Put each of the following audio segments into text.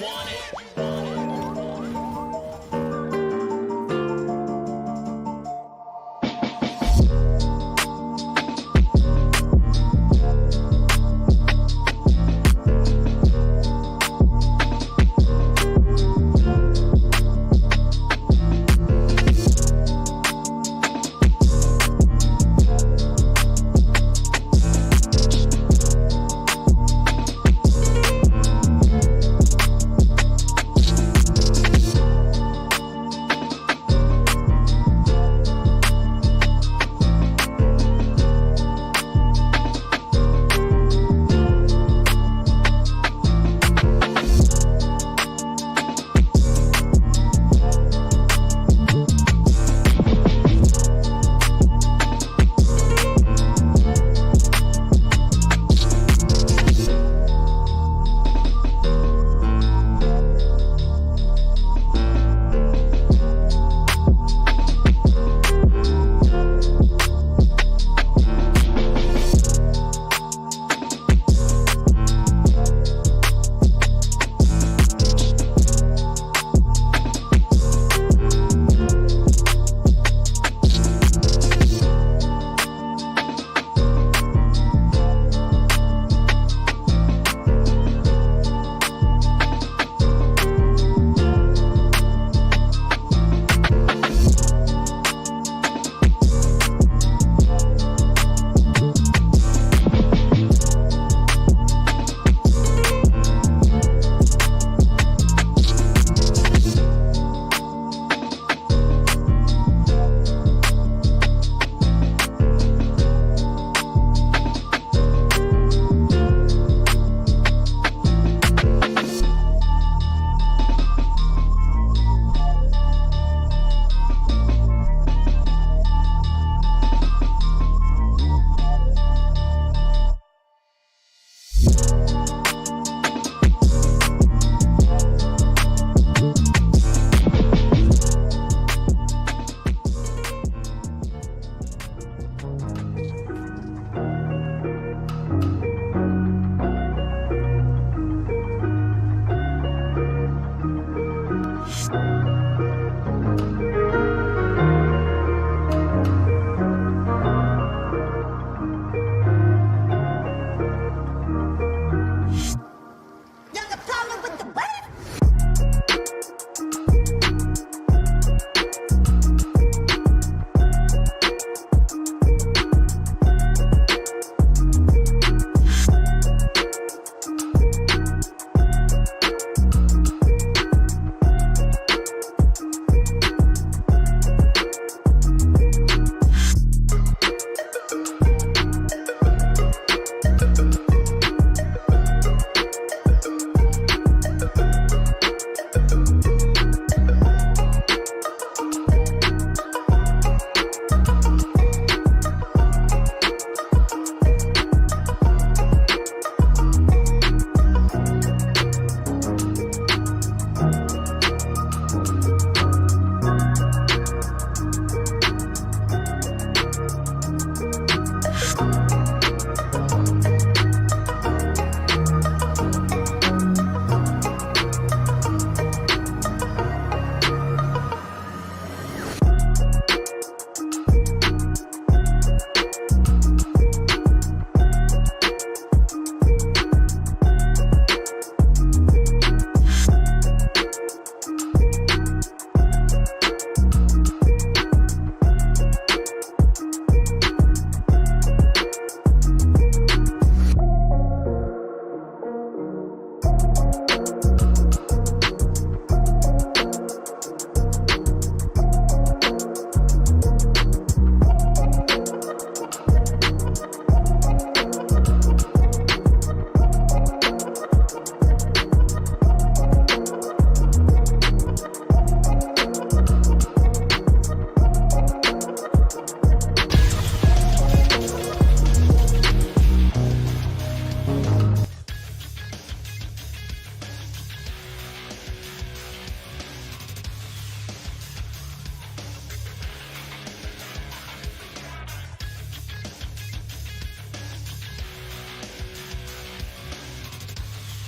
want it.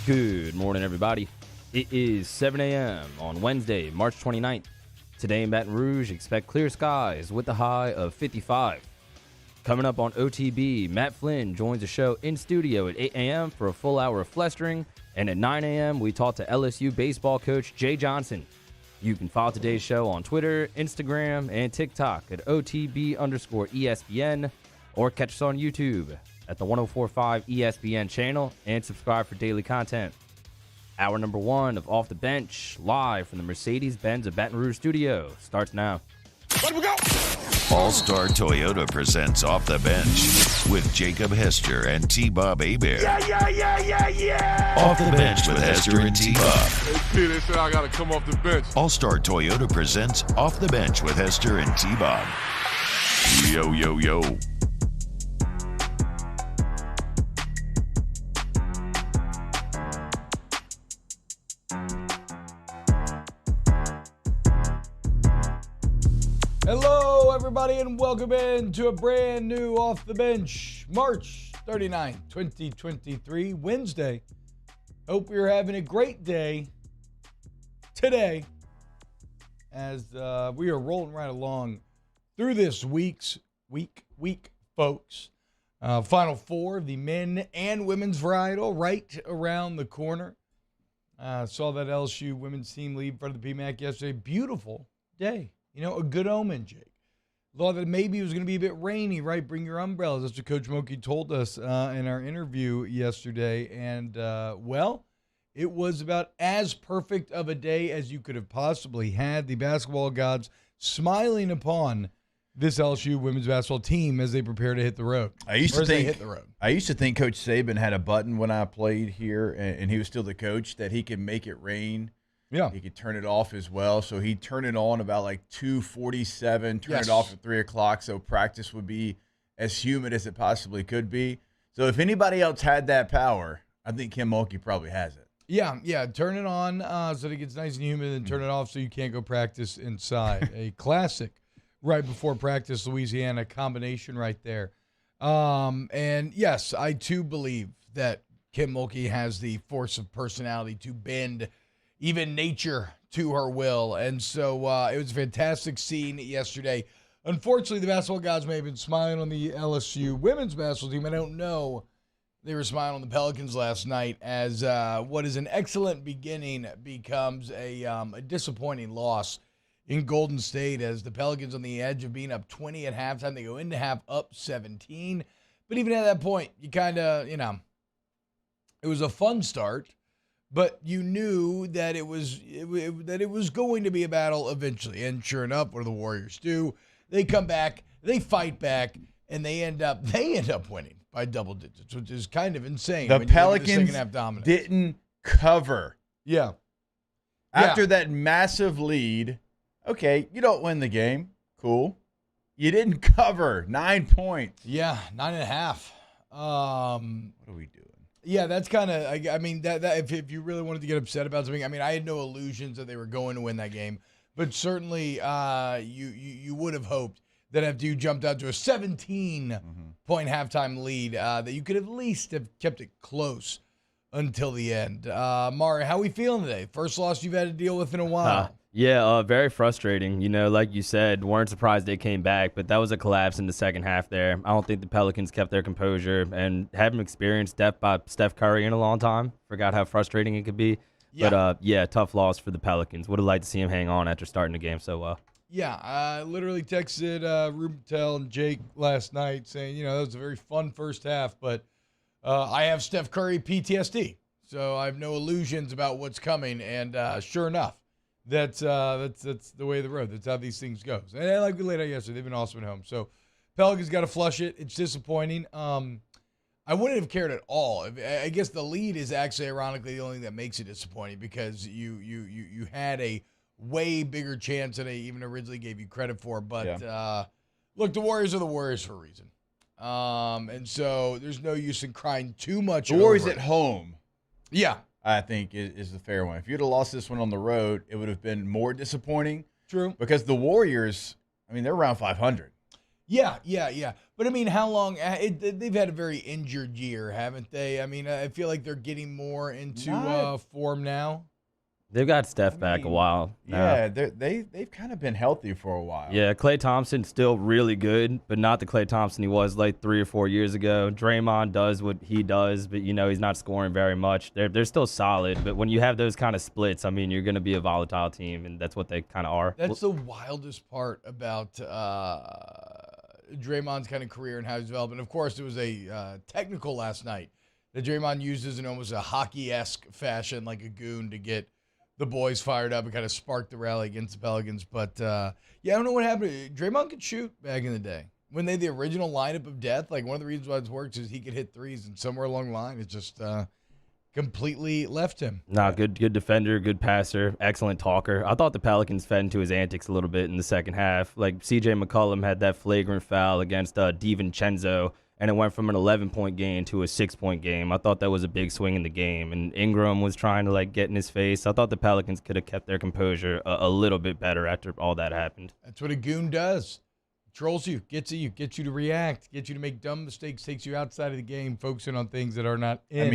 Good morning, everybody. It is 7 a.m. on Wednesday, March 29th. Today in Baton Rouge, expect clear skies with a high of 55. Coming up on OTB, Matt Flynn joins the show in studio at 8 a.m. for a full hour of flestering. And at 9 a.m., we talk to LSU baseball coach Jay Johnson. You can follow today's show on Twitter, Instagram, and TikTok at OTB_ESPN, or catch us on YouTube at the 104.5 ESPN channel and subscribe for daily content. Hour number 1 of Off the Bench, live from the Mercedes-Benz of Baton Rouge studio, starts now. Let we go! All-Star Toyota presents Off the Bench with Jacob Hester and T-Bob Hebert. Yeah! Off the Bench with Hester and T-Bob. Hey, P, they said I got to come off the bench. All-Star Toyota presents Off the Bench with Hester and T-Bob. Yo, yo, yo. Hello, everybody, and welcome in to a brand new Off the Bench, March 39th, 2023, Wednesday. Hope you're having a great day today as we are rolling right along through this week, folks. Final four of the men and women's varietal right around the corner. Saw that LSU women's team lead in front of the PMAC yesterday. Beautiful day. You know, a good omen, Jake. Thought that maybe it was going to be a bit rainy, right? Bring your umbrellas. That's what Coach Monkey told us in our interview yesterday. And, well, it was about as perfect of a day as you could have possibly had. The basketball gods smiling upon this LSU women's basketball team as they prepare to hit the road. I used to think Coach Saban had a button when I played here, and he was still the coach, that he could make it rain. Yeah. He could turn it off as well. So he'd turn it on about like 2:47, turn it off at 3 o'clock, so practice would be as humid as it possibly could be. So if anybody else had that power, I think Kim Mulkey probably has it. Yeah. Turn it on so that it gets nice and humid, and turn it off so you can't go practice inside. A classic right before practice, Louisiana combination right there. And yes, I too believe that Kim Mulkey has the force of personality to bend even nature to her will. And so it was a fantastic scene yesterday. Unfortunately, the basketball gods may have been smiling on the LSU women's basketball team. I don't know. They were smiling on the Pelicans last night as what is an excellent beginning becomes a disappointing loss in Golden State, as the Pelicans on the edge of being up 20 at halftime. They go into half up 17. But even at that point, you kind of, it was a fun start. But you knew that it was going to be a battle eventually. And sure enough, what do the Warriors do? They come back, they fight back, and they end up winning by double digits, which is kind of insane. The when Pelicans you look at the second half dominance. didn't cover. Yeah. After that massive lead, okay, you don't win the game. Cool. You didn't cover 9 points. Yeah, 9.5. What are we doing? Yeah, that's kind of, I mean, that if you really wanted to get upset about something, I mean, I had no illusions that they were going to win that game, but certainly you would have hoped that after you jumped out to a 17-point halftime lead, that you could at least have kept it close until the end. Mari, how are we feeling today? First loss you've had to deal with in a while. Yeah, very frustrating. Like you said, weren't surprised they came back, but that was a collapse in the second half there. I don't think the Pelicans kept their composure, and haven't experienced death by Steph Curry in a long time. Forgot how frustrating it could be. Yeah. But, tough loss for the Pelicans. Would have liked to see him hang on after starting the game so well. Yeah, I literally texted Ruben Patel and Jake last night saying, that was a very fun first half, but I have Steph Curry PTSD, so I have no illusions about what's coming, and sure enough, That's the way of the road. That's how these things go. And like we laid out yesterday, they've been awesome at home. So Pelicans got to flush it. It's disappointing. I wouldn't have cared at all. I guess the lead is actually, ironically, the only thing that makes it disappointing, because you had a way bigger chance than I even originally gave you credit for. But look, the Warriors are the Warriors for a reason. And so there's no use in crying too much. The Warriors at home. Yeah. I think is the fair one. If you'd have lost this one on the road, it would have been more disappointing. True. Because the Warriors, they're around 500. Yeah. But, how long? They've had a very injured year, haven't they? I feel like they're getting more into form now. They've got Steph back a while now. Yeah, they've kind of been healthy for a while. Yeah, Klay Thompson's still really good, but not the Klay Thompson he was like 3 or 4 years ago. Draymond does what he does, but, he's not scoring very much. They're still solid, but when you have those kind of splits, I mean, you're going to be a volatile team, and that's what they kind of are. That's the wildest part about Draymond's kind of career and how he's developed. And, of course, there was a technical last night that Draymond uses in almost a hockey-esque fashion, like a goon, to get the boys fired up and kind of sparked the rally against the Pelicans. But, I don't know what happened. Draymond could shoot back in the day. When they had the original lineup of death, like one of the reasons why it works is he could hit threes, and somewhere along the line it just completely left him. Good defender, good passer, excellent talker. I thought the Pelicans fed into his antics a little bit in the second half. Like C.J. McCollum had that flagrant foul against DiVincenzo, and it went from an 11-point game to a 6-point game. I thought that was a big swing in the game, and Ingram was trying to get in his face. I thought the Pelicans could have kept their composure a little bit better after all that happened. That's what a goon does. Trolls you, gets you to react, gets you to make dumb mistakes, takes you outside of the game, focusing on things that are not in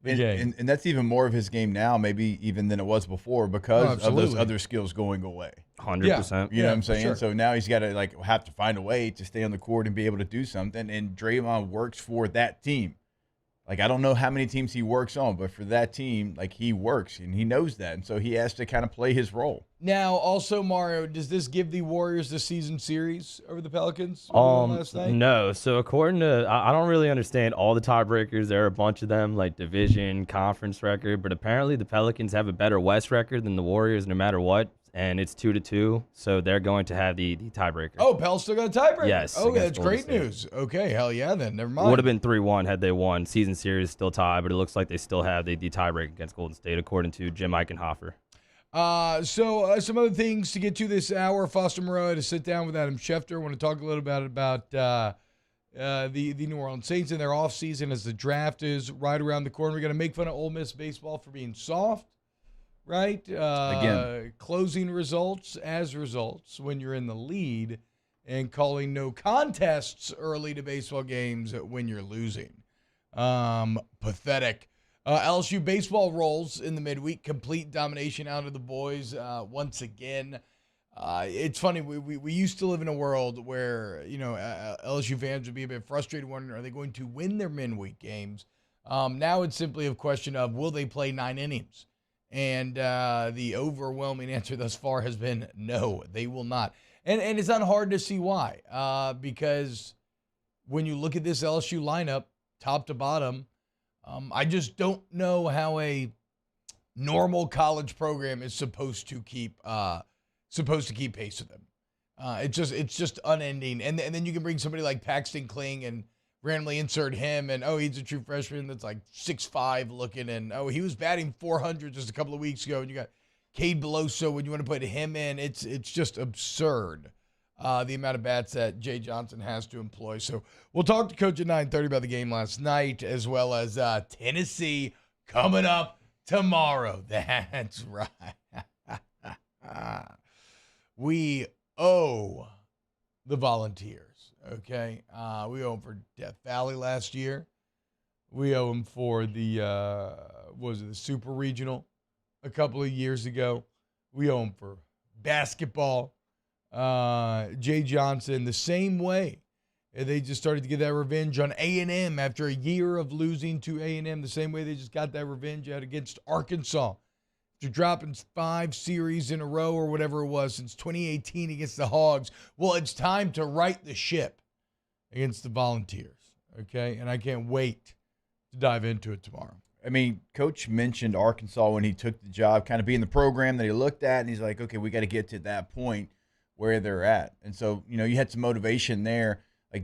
the game. And that's even more of his game now, maybe even than it was before, because of those other skills going away. 100%. You know what I'm saying? Sure. So now he's got to have to find a way to stay on the court and be able to do something. And Draymond works for that team. I don't know how many teams he works on, but for that team, he works, and he knows that. And so he has to kind of play his role. Now, also, Mario, does this give the Warriors the season series over the Pelicans last night? No. So according to, I don't really understand all the tiebreakers. There are a bunch of them, like division, conference record, but apparently the Pelicans have a better West record than the Warriors no matter what, and it's 2-2, so they're going to have the tiebreaker. Oh, Pel still got a tiebreaker? Yes. Oh, that's great news. Okay, hell yeah then. Never mind. Would have been 3-1 had they won. Season series still tied, but it looks like they still have the tiebreaker against Golden State, according to Jim Eichenhofer. So some other things to get to this hour. Foster Moreau to sit down with Adam Schefter. I want to talk a little bit about the New Orleans Saints and their offseason as the draft is right around the corner. We're going to make fun of Ole Miss baseball for being soft, right? Again. Closing results as results when you're in the lead and calling no contests early to baseball games when you're losing. Pathetic. LSU baseball rolls in the midweek, complete domination out of the boys once again. It's funny, we used to live in a world where, LSU fans would be a bit frustrated wondering, are they going to win their midweek games? Now it's simply a question of, will they play 9 innings? And the overwhelming answer thus far has been no, they will not. And it's not hard to see why, because when you look at this LSU lineup, top to bottom, I just don't know how a normal college program is supposed to keep pace with them. It's just unending. And then you can bring somebody like Paxton Kling and randomly insert him, and he's a true freshman that's 6'5" looking, and he was batting 400 just a couple of weeks ago, and you got Cade Beloso when you want to put him in. It's just absurd. The amount of bats that Jay Johnson has to employ. So we'll talk to Coach at 9:30 about the game last night, as well as Tennessee coming up tomorrow. That's right. We owe the Volunteers, okay? We owe them for Death Valley last year. We owe them for the Super Regional a couple of years ago. We owe them for basketball. Jay Johnson, the same way. They just started to get that revenge on A&M after a year of losing to A&M, the same way they just got that revenge out against Arkansas. After dropping 5 series in a row or whatever it was since 2018 against the Hogs. Well, it's time to right the ship against the Volunteers, okay? And I can't wait to dive into it tomorrow. I mean, Coach mentioned Arkansas when he took the job, kind of being the program that he looked at, and he's like, okay, we got to get to that point where they're at. And so, you had some motivation there.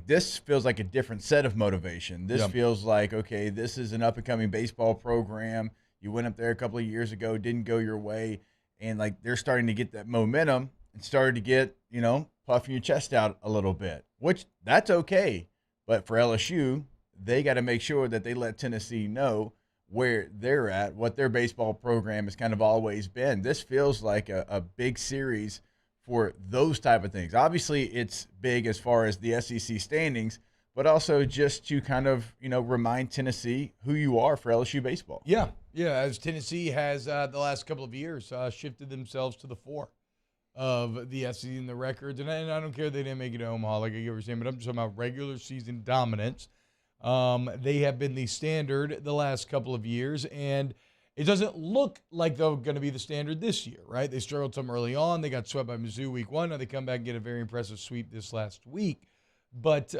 This feels like a different set of motivation. This feels like, okay, this is an up-and-coming baseball program. You went up there a couple of years ago, didn't go your way, and, they're starting to get that momentum and started to get, puffing your chest out a little bit, which that's okay. But for LSU, they got to make sure that they let Tennessee know where they're at, what their baseball program has kind of always been. This feels like a big series for those type of things. Obviously, it's big as far as the SEC standings, but also just to kind of, remind Tennessee who you are for LSU baseball. Yeah, Yeah, as Tennessee has the last couple of years shifted themselves to the 4 of the SEC in the records. And I don't care they didn't make it to Omaha, like you were saying, but I'm just talking about regular season dominance. They have been the standard the last couple of years, and it doesn't look like they're going to be the standard this year, right? They struggled some early on. They got swept by Mizzou week 1. Now they come back and get a very impressive sweep this last week. But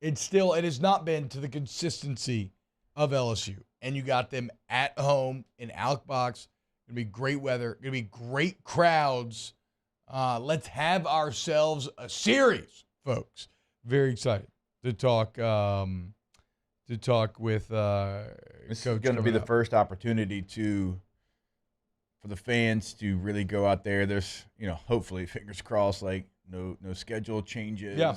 it has not been to the consistency of LSU. And you got them at home in Alec Box. Going to be great weather. Going to be great crowds. Let's have ourselves a series, folks. Very excited to talk with This Coach. is going to be the first opportunity for the fans to really go out there. There's, hopefully, fingers crossed, like no schedule changes. Yeah.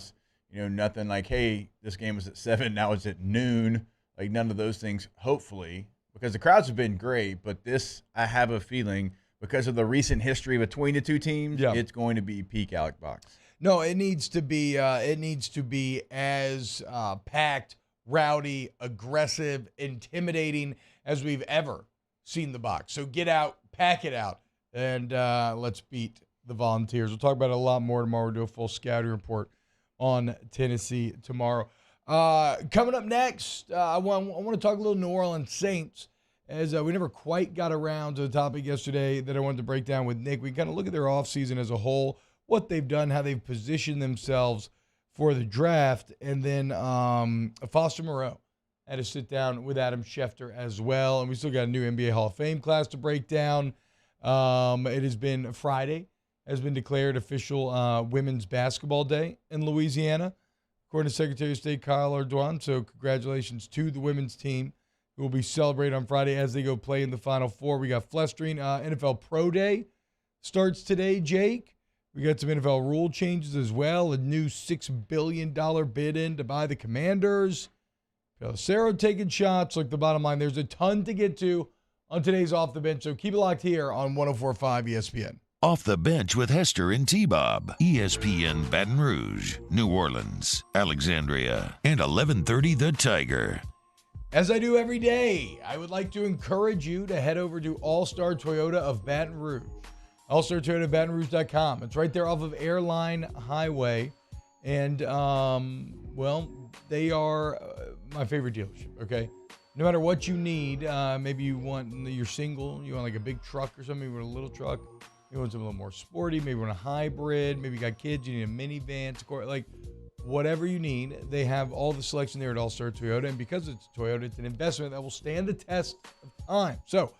Nothing like, hey, this game was at 7, now it's at noon. Like none of those things, hopefully, because the crowds have been great. But this, I have a feeling, because of the recent history between the two teams, it's going to be peak Alec Box. No, it needs to be. It needs to be as packed, rowdy, aggressive, intimidating as we've ever seen the Box. So get out, pack it out, and let's beat the Volunteers. We'll talk about it a lot more tomorrow. We'll do a full scouting report on Tennessee tomorrow. Coming up next, I want to talk a little New Orleans Saints, as we never quite got around to the topic yesterday that I wanted to break down with Nick. We kind of look at their offseason as a whole, what they've done, how they've positioned themselves for the draft, and then Foster Moreau had to sit down with Adam Schefter as well, and we still got a new NBA Hall of Fame class to break down. It has been Friday, has been declared official Women's Basketball Day in Louisiana, according to Secretary of State Kyle Ardoin. So congratulations to the women's team, who will be celebrated on Friday as they go play in the Final Four. We got Flestering NFL Pro Day starts today, Jake. We got some NFL rule changes as well. A new $6 billion bid in to buy the Commanders. Pelissero taking shots. Look, the bottom line, there's a ton to get to on today's Off the Bench. So keep it locked here on 104.5 ESPN. Off the Bench with Hester and T-Bob. ESPN Baton Rouge, New Orleans, Alexandria, and 1130 The Tiger. As I do every day, I would like to encourage you to head over to All-Star Toyota of Baton Rouge. All-Star Toyota of BatonRouge.com. It's right there off of Airline Highway. And, they are my favorite dealership, okay? No matter what you need, maybe you're single, you want like a big truck or something, you want a little truck. You want something a little more sporty, maybe you want a hybrid, maybe you got kids, you need a minivan, like whatever you need. They have all the selection there at All-Star Toyota, and because it's Toyota, it's an investment that will stand the test of time. So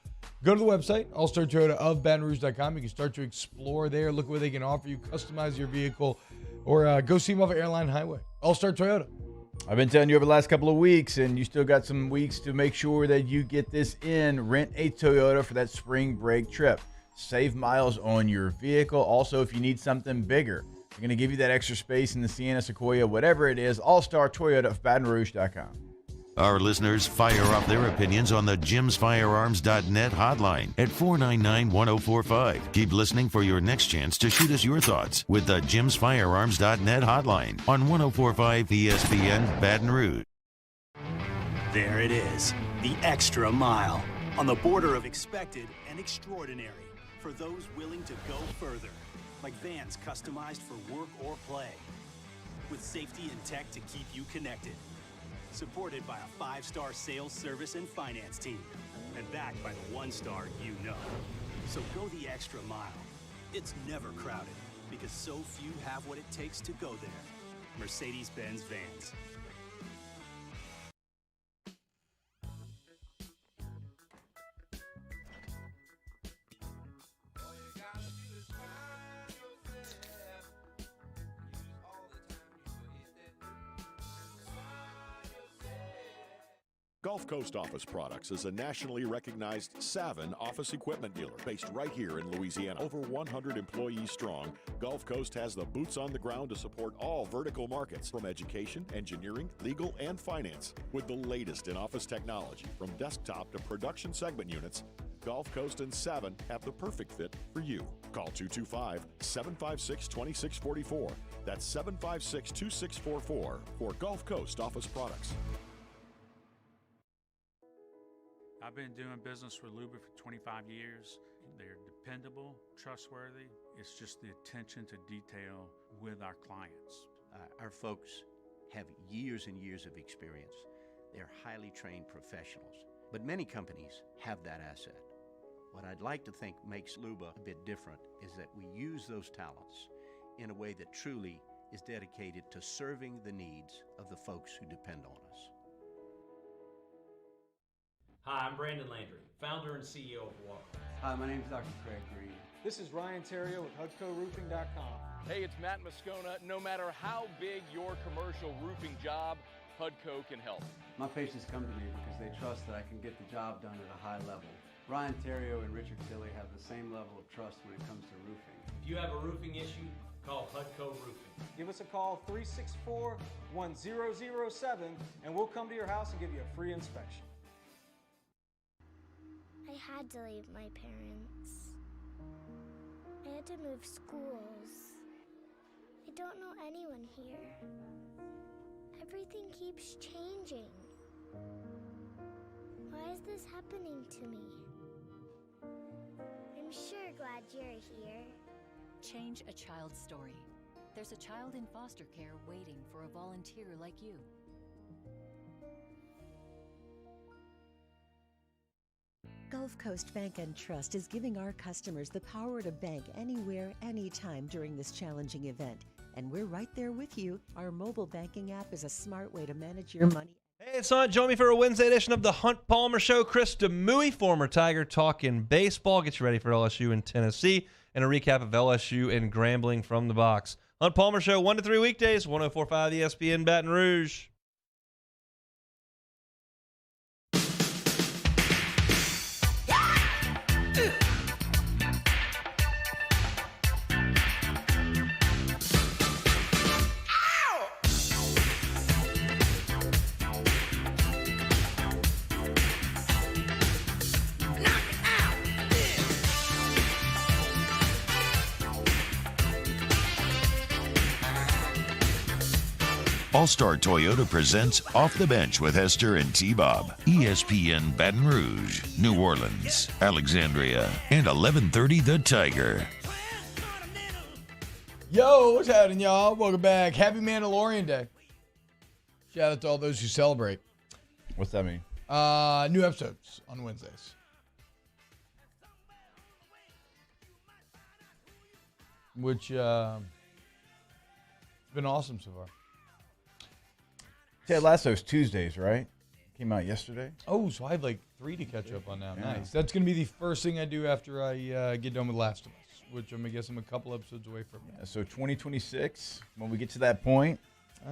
go to the website, All-Star Toyota of BatonRouge.com. You can start to explore there, look what they can offer you, customize your vehicle, or go see them off of Airline Highway. All-Star Toyota. I've been telling you over the last couple of weeks, and you still got some weeks to make sure that you get this in. Rent a Toyota for that spring break trip. Save miles on your vehicle. Also, if you need something bigger, they're going to give you that extra space in the Sienna, Sequoia, whatever it is. All-Star Toyota of BatonRouge.com. Our listeners fire off their opinions on the jimsfirearms.net hotline at 499-1045. Keep listening for your next chance to shoot us your thoughts with the jimsfirearms.net hotline on 104.5 ESPN Baton Rouge. There it is, the extra mile, on the border of expected and extraordinary, for those willing to go further, like vans customized for work or play, with safety and tech to keep you connected. Supported by a 5-star sales, service, and finance team, and backed by the 1-star you know. So go the extra mile. It's never crowded, because so few have what it takes to go there. Mercedes-Benz Vans. Gulf Coast Office Products is a nationally recognized Savin office equipment dealer based right here in Louisiana. Over 100 employees strong, Gulf Coast has the boots on the ground to support all vertical markets, from education, engineering, legal, and finance. With the latest in office technology, from desktop to production segment units, Gulf Coast and Savin have the perfect fit for you. Call 225-756-2644. That's 756-2644 for Gulf Coast Office Products. I've been doing business with Luba for 25 years. They're dependable, trustworthy. It's just the attention to detail with our clients. Our folks have years and years of experience. They're highly trained professionals, but many companies have that asset. What I'd like to think makes Luba a bit different is that we use those talents in a way that truly is dedicated to serving the needs of the folks who depend on us. Hi, I'm Brandon Landry, founder and CEO of Walker. Hi, my name is Dr. Craig Green. This is Ryan Terrio with HUDCORoofing.com. Hey, it's Matt Moscona. No matter how big your commercial roofing job, HUDCO can help. My patients come to me because they trust that I can get the job done at a high level. Ryan Terrio and Richard Tilley have the same level of trust when it comes to roofing. If you have a roofing issue, call HUDCO Roofing. Give us a call, 364-1007, and we'll come to your house and give you a free inspection. I had to leave my parents. I had to move schools. I don't know anyone here. Everything keeps changing. Why is this happening to me? I'm sure glad you're here. Change a child's story. There's a child in foster care waiting for a volunteer like you. Gulf Coast Bank and Trust is giving our customers the power to bank anywhere, anytime during this challenging event. And we're right there with you. Our mobile banking app is a smart way to manage your money. Hey, it's on. Join me for a Wednesday edition of the Hunt Palmer Show. Chris Demouy, former Tiger, talking baseball. Get you ready for LSU in Tennessee and a recap of LSU and Grambling from the box. Hunt Palmer Show, 1 to 3 weekdays, 104.5 ESPN Baton Rouge. All-Star Toyota presents Off the Bench with Hester and T-Bob. ESPN Baton Rouge, New Orleans, Alexandria, and 1130 The Tiger. Yo, what's happening, y'all? Welcome back. Happy Mandalorian Day. Shout out to all those who celebrate. What's that mean? New episodes on Wednesdays. Which it's been awesome so far. Ted Lasso's Tuesdays, right? Came out yesterday. Oh, so I have like 3 to catch up on now. Yeah. Nice. That's going to be the first thing I do after I get done with Last of Us, which I guess I'm a couple episodes away from. Yeah, so 2026, when we get to that point,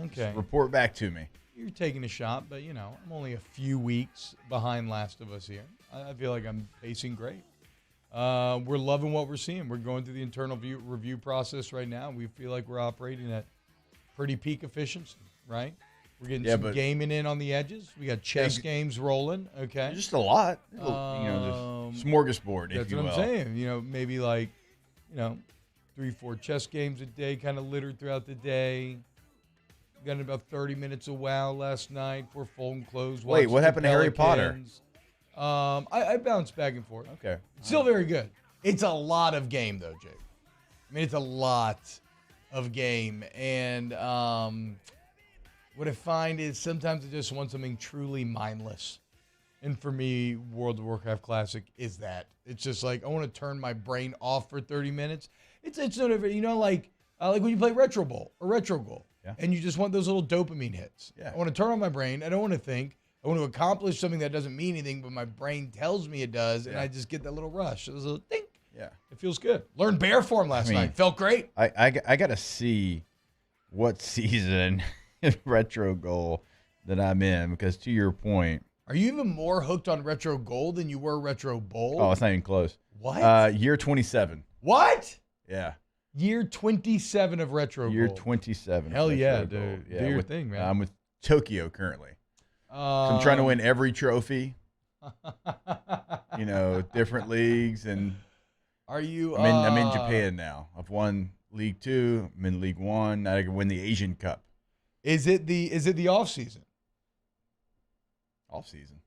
okay, report back to me. You're taking a shot, but, you know, I'm only a few weeks behind Last of Us here. I feel like I'm pacing great. We're loving what we're seeing. We're going through the internal review process right now. We feel like we're operating at pretty peak efficiency, right? We're getting some gaming in on the edges. We got chess games rolling, okay? Just a lot. Just smorgasbord, if you will. That's what I'm saying. You know, maybe like, 3-4 chess games a day kind of littered throughout the day. Got about 30 minutes of WoW last night for full and closed. Wait, what happened to Harry Potter? I bounced back and forth. Okay. Still very good. It's a lot of game, though, Jake. I mean, it's a lot of game. And what I find is sometimes I just want something truly mindless. And for me, World of Warcraft Classic is that. It's just like I want to turn my brain off for 30 minutes. It's not like when you play Retro Bowl or Retro Goal. Yeah. And you just want those little dopamine hits. Yeah. I want to turn on my brain. I don't want to think. I want to accomplish something that doesn't mean anything, but my brain tells me it does, and I just get that little rush. It was a little ding. Yeah. It feels good. Learned bear form last night. Felt great. I got to see what season Retro Goal that I'm in, because to your point. Are you even more hooked on Retro Gold than you were Retro Bowl? Oh, it's not even close. What? Year 27. What? Yeah. Year 27 of Retro Year Gold. 27. Hell yeah, Retro Gold. dude. Do your thing, man. I'm with Tokyo currently. So I'm trying to win every trophy. Different leagues, and are you? I'm in Japan now. I've won League 2. I'm in League 1. I can win the Asian Cup. Is it the off season? Off season.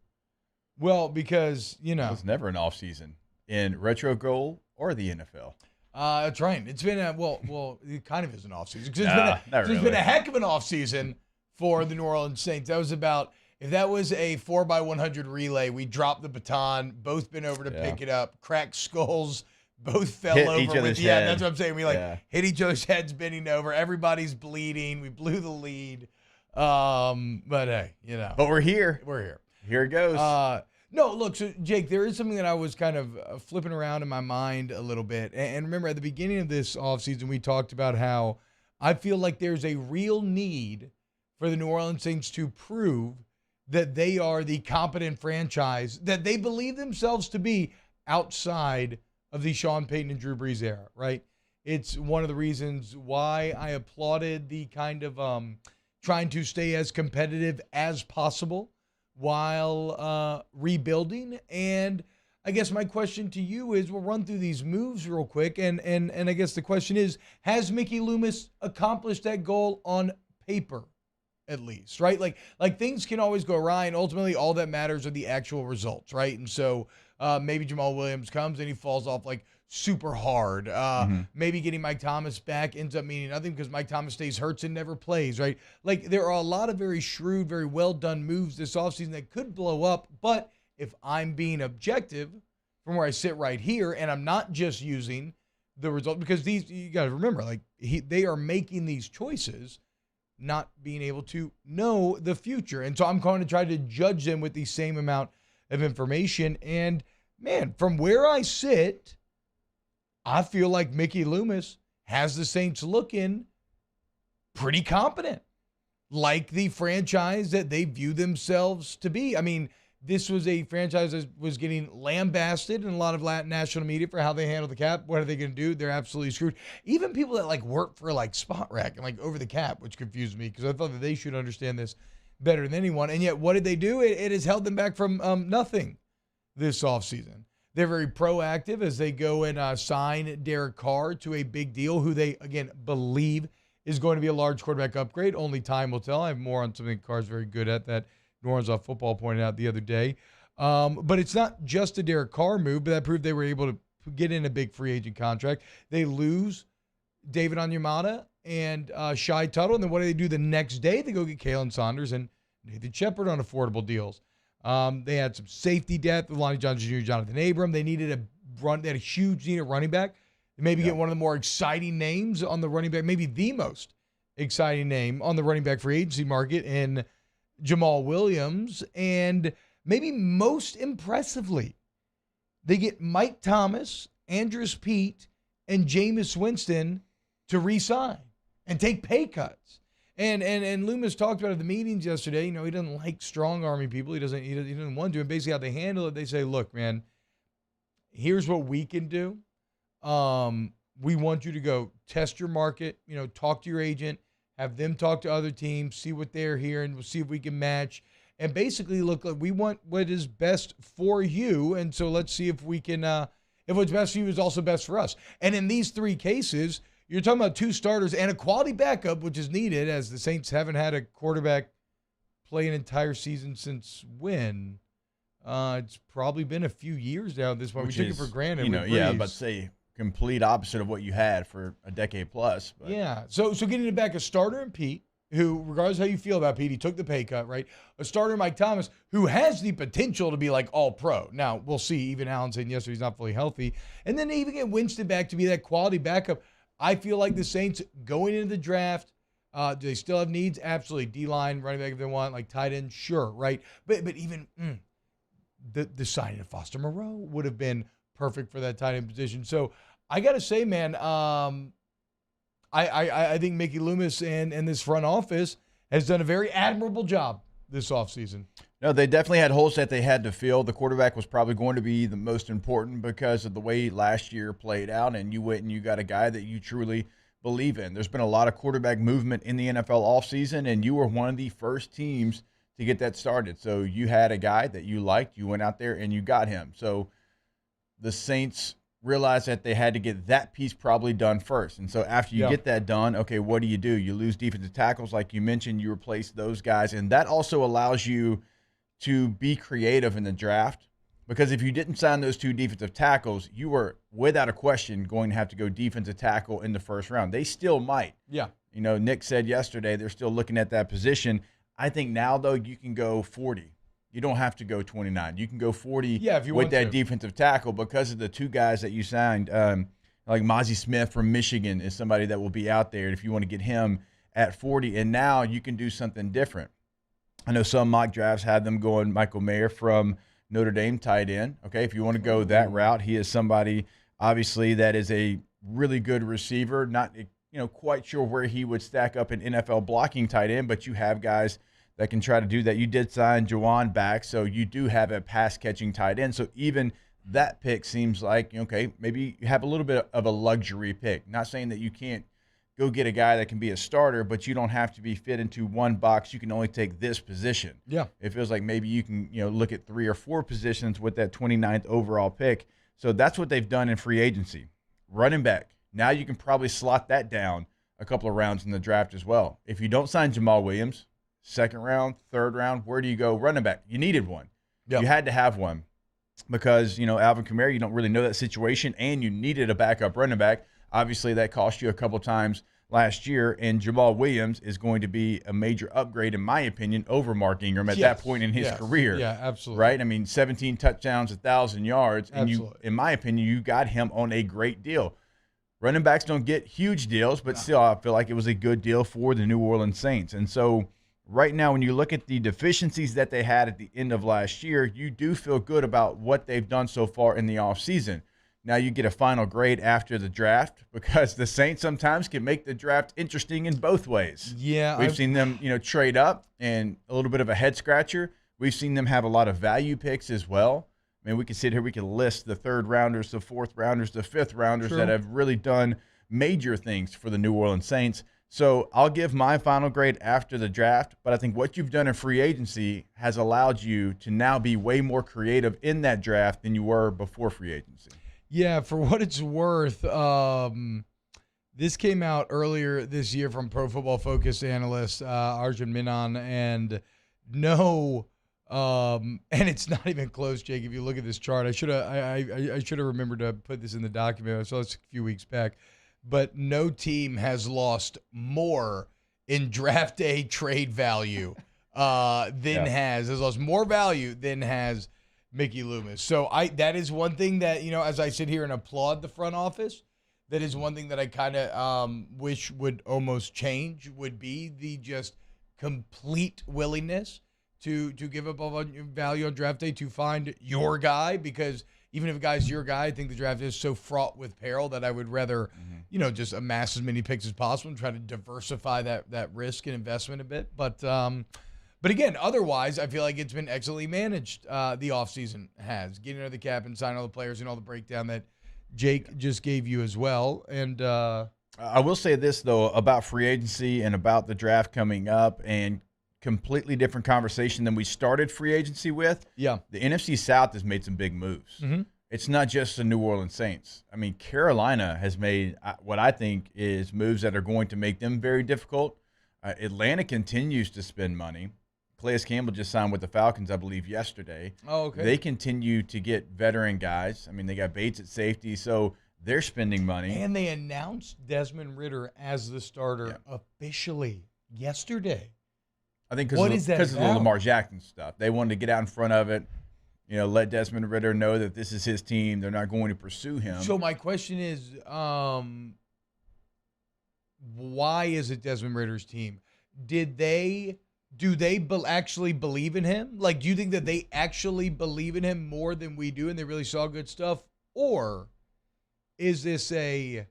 Well, because, It's never an offseason in retro goal or the NFL. That's right. It's been it kind of is an offseason. It's been a heck of an offseason for the New Orleans Saints. That was if that was a 4x100 relay, we dropped the baton, both been over to pick it up, cracked skulls, both fell hit over each other's with head. That's what I'm saying. We hit each other's heads bending over. Everybody's bleeding. We blew the lead. But hey, But we're here. We're here. Here it goes. No, look, so Jake, there is something that I was kind of flipping around in my mind a little bit. And remember, at the beginning of this offseason, we talked about how I feel like there's a real need for the New Orleans Saints to prove that they are the competent franchise that they believe themselves to be outside of the Sean Payton and Drew Brees era, right? It's one of the reasons why I applauded the kind of trying to stay as competitive as possible while rebuilding. And I guess my question to you is, we'll run through these moves real quick. And I guess the question is, has Mickey Loomis accomplished that goal on paper, at least, right? Like things can always go awry, and ultimately all that matters are the actual results, right? And so maybe Jamal Williams comes and he falls off like super hard. Maybe getting Mike Thomas back ends up meaning nothing because Mike Thomas stays hurt and never plays, right? Like, there are a lot of very shrewd, very well done moves this offseason that could blow up. But if I'm being objective from where I sit right here, and I'm not just using the result, because these, you got to remember, like, they are making these choices not being able to know the future. And so I'm going to try to judge them with the same amount of information. And man, from where I sit, I feel like Mickey Loomis has the Saints looking pretty competent, like the franchise that they view themselves to be. I mean, this was a franchise that was getting lambasted in a lot of Latin national media for how they handle the cap. What are they going to do? They're absolutely screwed. Even people that like work for like Spot Rack and like Over the Cap, which confused me because I thought that they should understand this better than anyone. And yet, what did they do? It has held them back from nothing this offseason. They're very proactive as they go and sign Derek Carr to a big deal, who they, again, believe is going to be a large quarterback upgrade. Only time will tell. I have more on something Carr's very good at that New Orleans Off Football pointed out the other day. But it's not just a Derek Carr move, but that proved they were able to get in a big free agent contract. They lose David Onyemata and Shai Tuttle, and then what do they do the next day? They go get Kalen Saunders and Nathan Shepard on affordable deals. They had some safety depth with Lonnie Johnson Jr., Jonathan Abram. They needed they had a huge need at running back. They maybe get one of the more exciting names on the running back, maybe the most exciting name on the running back free agency market in Jamal Williams. And maybe most impressively, they get Mike Thomas, Andrews Pete, and Jameis Winston to re-sign and take pay cuts. And Loomis talked about it at the meetings yesterday. You know, he doesn't like strong-arming people. He doesn't want to. And basically how they handle it, they say, look, man, here's what we can do. We want you to go test your market, talk to your agent, have them talk to other teams, see what they're hearing, we'll see if we can match. And basically, look, we want what is best for you. And so let's see if we can, if what's best for you is also best for us. And in these three cases, you're talking about two starters and a quality backup, which is needed, as the Saints haven't had a quarterback play an entire season since when? It's probably been a few years now at this point. We took it for granted. I was about to say, complete opposite of what you had for a decade plus. But. Yeah. So getting it back, a starter in Pete, who, regardless of how you feel about Pete, he took the pay cut, right? A starter, Mike Thomas, who has the potential to be like all pro. Now, we'll see. Even Allen saying yesterday he's not fully healthy. And then they even get Winston back to be that quality backup. I feel like the Saints going into the draft, do they still have needs? Absolutely. D-line, running back if they want, like tight end, sure, right? But even the signing of Foster Moreau would have been perfect for that tight end position. So I got to say, man, I think Mickey Loomis and this front office has done a very admirable job this offseason. No, they definitely had holes that they had to fill. The quarterback was probably going to be the most important because of the way last year played out, and you went and you got a guy that you truly believe in. There's been a lot of quarterback movement in the NFL offseason, and you were one of the first teams to get that started. So you had a guy that you liked. You went out there and you got him. So the Saints realized that they had to get that piece probably done first. And so after you get that done, okay, what do? You lose defensive tackles like you mentioned. You replace those guys, and that also allows you to be creative in the draft, because if you didn't sign those 2 defensive tackles, you were without a question going to have to go defensive tackle in the first round. They still might. Yeah. You know, Nick said yesterday they're still looking at that position. I think now, though, you can go 40. You don't have to go 29. You can go 40 if you with want that to. defensive tackle because of the 2 guys that you signed. Like Mozzie Smith from Michigan is somebody that will be out there if you want to get him at 40. And now you can do something different. I know some mock drafts had them going Michael Mayer from Notre Dame tight end. Okay, if you want to go that route, he is somebody obviously that is a really good receiver. Not quite sure where he would stack up in NFL blocking tight end, but you have guys that can try to do that. You did sign Juwan back, so you do have a pass catching tight end. So even that pick seems like okay, maybe you have a little bit of a luxury pick. Not saying that you can't go get a guy that can be a starter, but you don't have to be fit into one box. You can only take this position. Yeah. It feels like maybe you can, look at 3 or 4 positions with that 29th overall pick. So that's what they've done in free agency. Running back. Now you can probably slot that down a couple of rounds in the draft as well. If you don't sign Jamal Williams, 2nd round, 3rd round, where do you go? Running back. You needed one. Yep. You had to have one because, Alvin Kamara, you don't really know that situation, and you needed a backup running back. Obviously, that cost you a couple times last year, and Jamal Williams is going to be a major upgrade, in my opinion, over Mark Ingram at that point in his career. Yeah, absolutely. Right? I mean, 17 touchdowns, 1,000 yards, and Absolutely. in my opinion, you got him on a great deal. Running backs don't get huge deals, but still, I feel like it was a good deal for the New Orleans Saints. And so right now, when you look at the deficiencies that they had at the end of last year, you do feel good about what they've done so far in the offseason. Now you get a final grade after the draft because the Saints sometimes can make the draft interesting in both ways. Yeah. We've seen them, trade up and a little bit of a head scratcher. We've seen them have a lot of value picks as well. I mean, we can sit here, we can list the 3rd rounders, the 4th rounders, the 5th rounders that have really done major things for the New Orleans Saints. So I'll give my final grade after the draft, but I think what you've done in free agency has allowed you to now be way more creative in that draft than you were before free agency. Yeah, for what it's worth, this came out earlier this year from Pro Football Focus analyst Arjun Menon, and and it's not even close, Jake. If you look at this chart, I should have remembered to put this in the document. I saw this a few weeks back, but no team has lost more in draft day trade value has lost more value than has Mickey Loomis. So that is one thing that, as I sit here and applaud the front office, that is one thing that I kind of wish would almost change, would be the just complete willingness to give up all value on draft day to find your guy, because even if a guy's your guy, I think the draft is so fraught with peril that I would rather, just amass as many picks as possible and try to diversify that risk and investment a bit. But again, otherwise, I feel like it's been excellently managed. The offseason has. Getting under the cap and signing all the players and all the breakdown that Jake just gave you as well. And I will say this, though, about free agency and about the draft coming up, and completely different conversation than we started free agency with. Yeah. The NFC South has made some big moves. Mm-hmm. It's not just the New Orleans Saints. I mean, Carolina has made what I think is moves that are going to make them very difficult. Atlanta continues to spend money. Calais Campbell just signed with the Falcons, I believe, yesterday. Oh, okay. They continue to get veteran guys. I mean, they got Bates at safety, so they're spending money. And they announced Desmond Ridder as the starter officially yesterday. I think because of the Lamar Jackson stuff. They wanted to get out in front of it, let Desmond Ridder know that this is his team. They're not going to pursue him. So my question is, why is it Desmond Ridder's team? Do they actually believe in him? Like, do you think that they actually believe in him more than we do and they really saw good stuff? Or is this a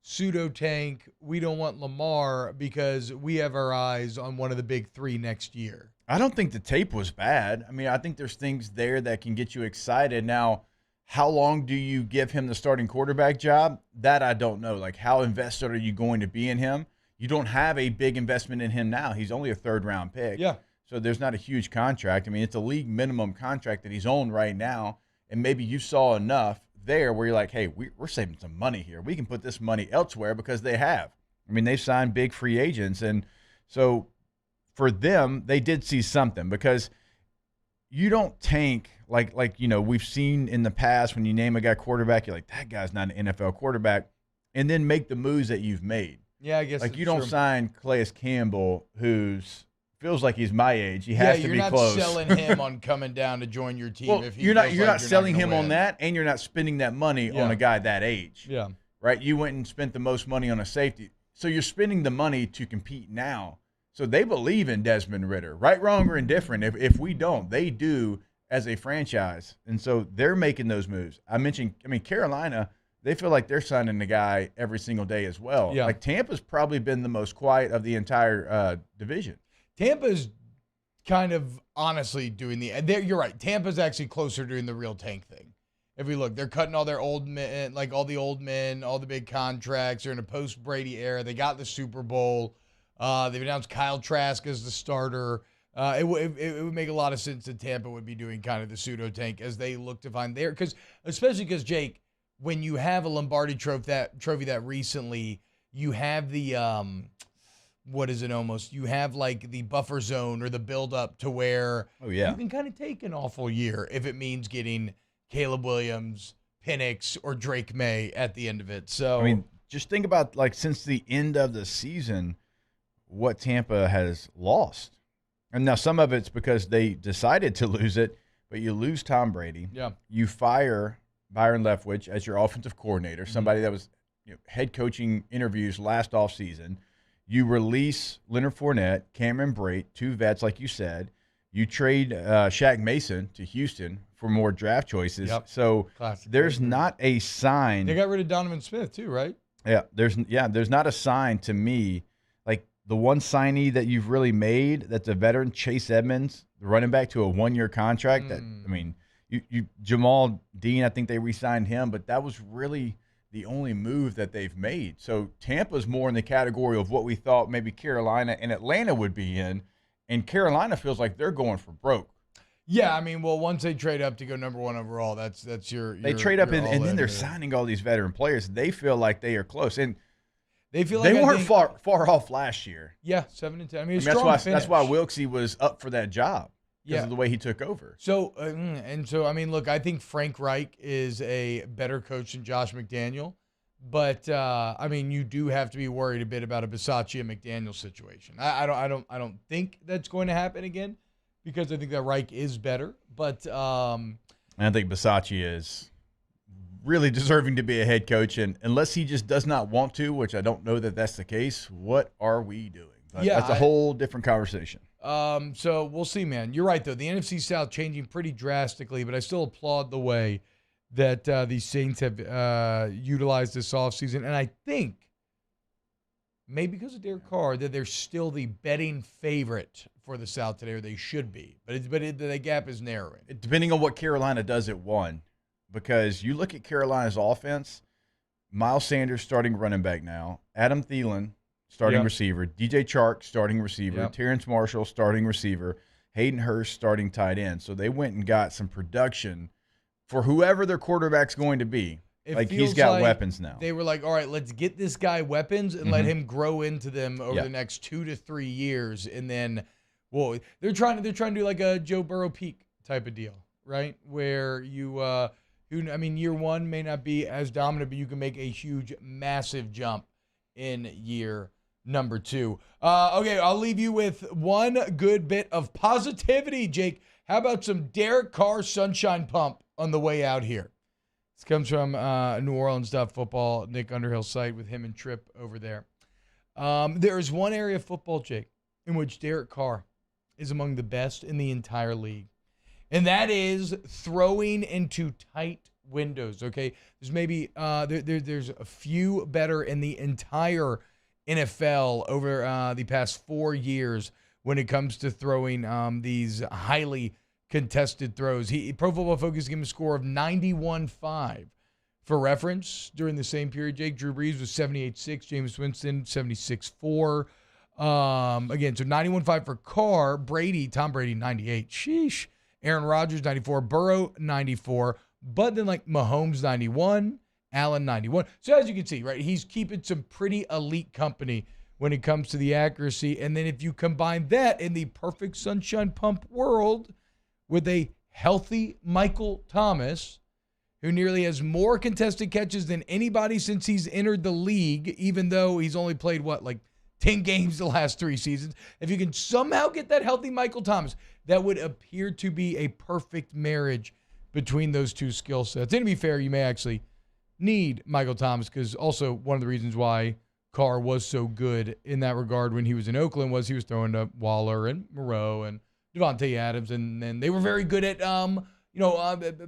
pseudo tank? We don't want Lamar because we have our eyes on one of the big 3 next year. I don't think the tape was bad. I mean, I think there's things there that can get you excited. Now, how long do you give him the starting quarterback job? That I don't know. Like, how invested are you going to be in him? You don't have a big investment in him now. He's only a 3rd-round pick. Yeah. So there's not a huge contract. I mean, it's a league minimum contract that he's on right now, and maybe you saw enough there where you're like, hey, we're saving some money here. We can put this money elsewhere because they have. I mean, they've signed big free agents, and so for them, they did see something because you don't tank like we've seen in the past when you name a guy quarterback, you're like, that guy's not an NFL quarterback, and then make the moves that you've made. Yeah, I guess like you don't sign Calais Campbell, who's feels like he's my age. He has to be close. You're not selling him on coming down to join your team. Well, if you're not selling him on that, and you're not spending that money Yeah. on a guy that age. Yeah. Right? You went and spent the most money on a safety. So you're spending the money to compete now. So they believe in Desmond Ridder, right, wrong, or indifferent. If we don't, they do as a franchise. And so they're making those moves. Carolina, they feel like they're signing the guy every single day as well. Yeah. Like Tampa's probably been the most quiet of the entire division. Tampa's kind of honestly doing you're right. Tampa's actually closer doing the real tank thing. If we look, they're cutting all their old men, like all the old men, all the big contracts. They're in a post-Brady era. They got the Super Bowl. They've announced Kyle Trask as the starter. It would make a lot of sense that Tampa would be doing kind of the pseudo tank as they look to find especially because Jake, when you have a Lombardi trophy that recently, you have the you have like the buffer zone or the build up to where you can kind of take an awful year if it means getting Caleb Williams, Penix, or Drake May at the end of it. So just think about like since the end of the season, what Tampa has lost. And now some of it's because they decided to lose it, but you lose Tom Brady. Yeah. You fire Byron Leftwich as your offensive coordinator, somebody that was head coaching interviews last offseason. You release Leonard Fournette, Cameron Brate, two vets, like you said. You trade Shaq Mason to Houston for more draft choices. Yep. So Classic. there's not a sign. They got rid of Donovan Smith too, right? Yeah, there's not a sign to me. Like the one signee that you've really made that's a veteran, Chase Edmonds, the running back to a 1-year contract. You Jamal Dean, I think they re-signed him, but that was really the only move that they've made. So Tampa's more in the category of what we thought maybe Carolina and Atlanta would be in, and Carolina feels like they're going for broke. Yeah, once they trade up to go number 1 overall, that's your. They trade up and then they're signing all these veteran players. They feel like they are close, and they feel like they weren't far off last year. Yeah, 7-10. That's why Wilksey was up for that job because of the way he took over. So look, I think Frank Reich is a better coach than Josh McDaniel, but you do have to be worried a bit about a Bisaccia and McDaniel situation. I don't think that's going to happen again because I think that Reich is better, but I think Bisaccia is really deserving to be a head coach, and unless he just does not want to, which I don't know that that's the case, what are we doing? But that's a whole different conversation. So we'll see, man. You're right, though. The NFC South changing pretty drastically, but I still applaud the way that these Saints have utilized this offseason. And I think, maybe because of Derek Carr, that they're still the betting favorite for the South today, or they should be. But the gap is narrowing. Depending on what Carolina does at 1. Because you look at Carolina's offense, Miles Sanders starting running back now, Adam Thielen starting receiver, DJ Chark starting receiver, Terrence Marshall starting receiver, Hayden Hurst starting tight end. So they went and got some production for whoever their quarterback's going to be. He's got weapons now. They were like, all right, let's get this guy weapons and let him grow into them over the next 2 to 3 years. And then, they're trying to do like a Joe Burrow peak type of deal, right? Where you year 1 may not be as dominant, but you can make a huge, massive jump in year number 2. Okay, I'll leave you with one good bit of positivity, Jake. How about some Derek Carr sunshine pump on the way out here? This comes from New Orleans.football, Nick Underhill's site with him and Tripp over there. There is one area of football, Jake, in which Derek Carr is among the best in the entire league. And that is throwing into tight windows, okay? There's maybe there's a few better in the entire NFL over the past 4 years when it comes to throwing these highly contested throws. Pro Football Focus gave him a score of 91.5. For reference, during the same period, Jake, Drew Brees was 78.6, Jameis Winston 76.4. Again, so 91.5 for Carr. Tom Brady 98. Sheesh. Aaron Rodgers, 94. Burrow, 94. But then, Mahomes, 91. Allen, 91. So, as you can see, right, he's keeping some pretty elite company when it comes to the accuracy. And then if you combine that in the perfect sunshine pump world with a healthy Michael Thomas, who nearly has more contested catches than anybody since he's entered the league, even though he's only played, 10 games the last 3 seasons. If you can somehow get that healthy Michael Thomas, that would appear to be a perfect marriage between those two skill sets. And to be fair, you may actually need Michael Thomas, because also one of the reasons why Carr was so good in that regard when he was in Oakland was he was throwing to Waller and Moreau and Devontae Adams, and then they were very good at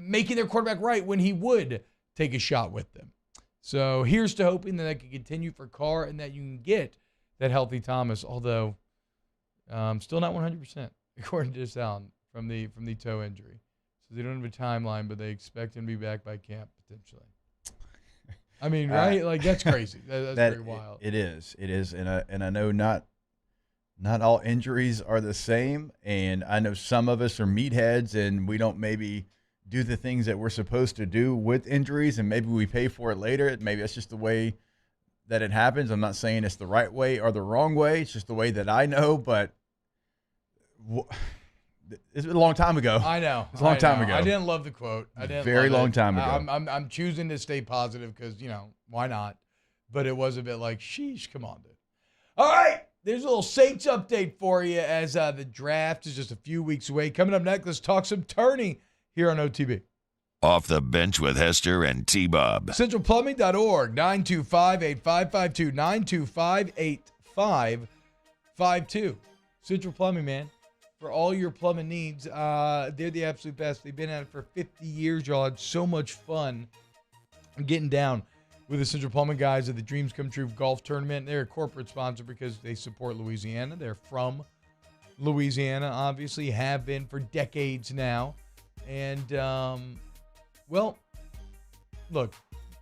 making their quarterback right when he would take a shot with them. So here's to hoping that can continue for Carr and that you can get that healthy Thomas, although still not 100%, according to Allen, from the toe injury. So they don't have a timeline, but they expect him to be back by camp potentially. I mean, right? That's crazy. That's very wild. It is, and I know not all injuries are the same, and I know some of us are meatheads, and we don't maybe do the things that we're supposed to do with injuries, and maybe we pay for it later. Maybe that's just the way that it happens. I'm not saying it's the right way or the wrong way. It's just the way that I know, but it's a long time ago. I know. It's a long time ago. I didn't love the quote. Very long time ago. I'm choosing to stay positive because, why not? But it was a bit like, sheesh, come on, dude. All right. There's a little Saints update for you as the draft is just a few weeks away. Coming up next, let's talk some tourney here on OTB. Off the Bench with Hester and T-Bob. CentralPlumbing.org, 925-8552, 925-8552. Central Plumbing, man. For all your plumbing needs, they're the absolute best. They've been at it for 50 years, y'all. Had so much fun getting down with the Central Plumbing guys at the Dreams Come True golf tournament. They're a corporate sponsor because they support Louisiana. They're from Louisiana, obviously, have been for decades now. And, look,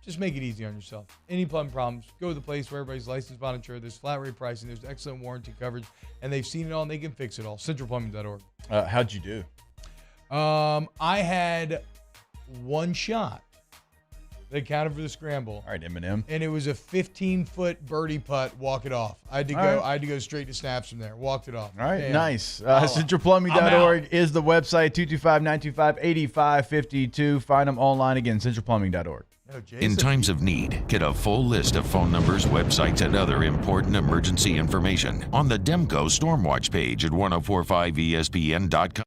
just make it easy on yourself. Any plumbing problems, go to the place where everybody's licensed, bond insured. There's flat rate pricing. There's excellent warranty coverage, and they've seen it all, and they can fix it all. CentralPlumbing.org. How'd you do? I had one shot. They counted for the scramble. All right, Eminem. And it was a 15-foot birdie putt. Walk it off. I had to go straight to snaps from there. Walked it off. All right, Damn. nice. CentralPlumbing.org is the website. 225-925-8552. Find them online again. CentralPlumbing.org. In times of need, get a full list of phone numbers, websites, and other important emergency information on the Demco Stormwatch page at 1045ESPN.com.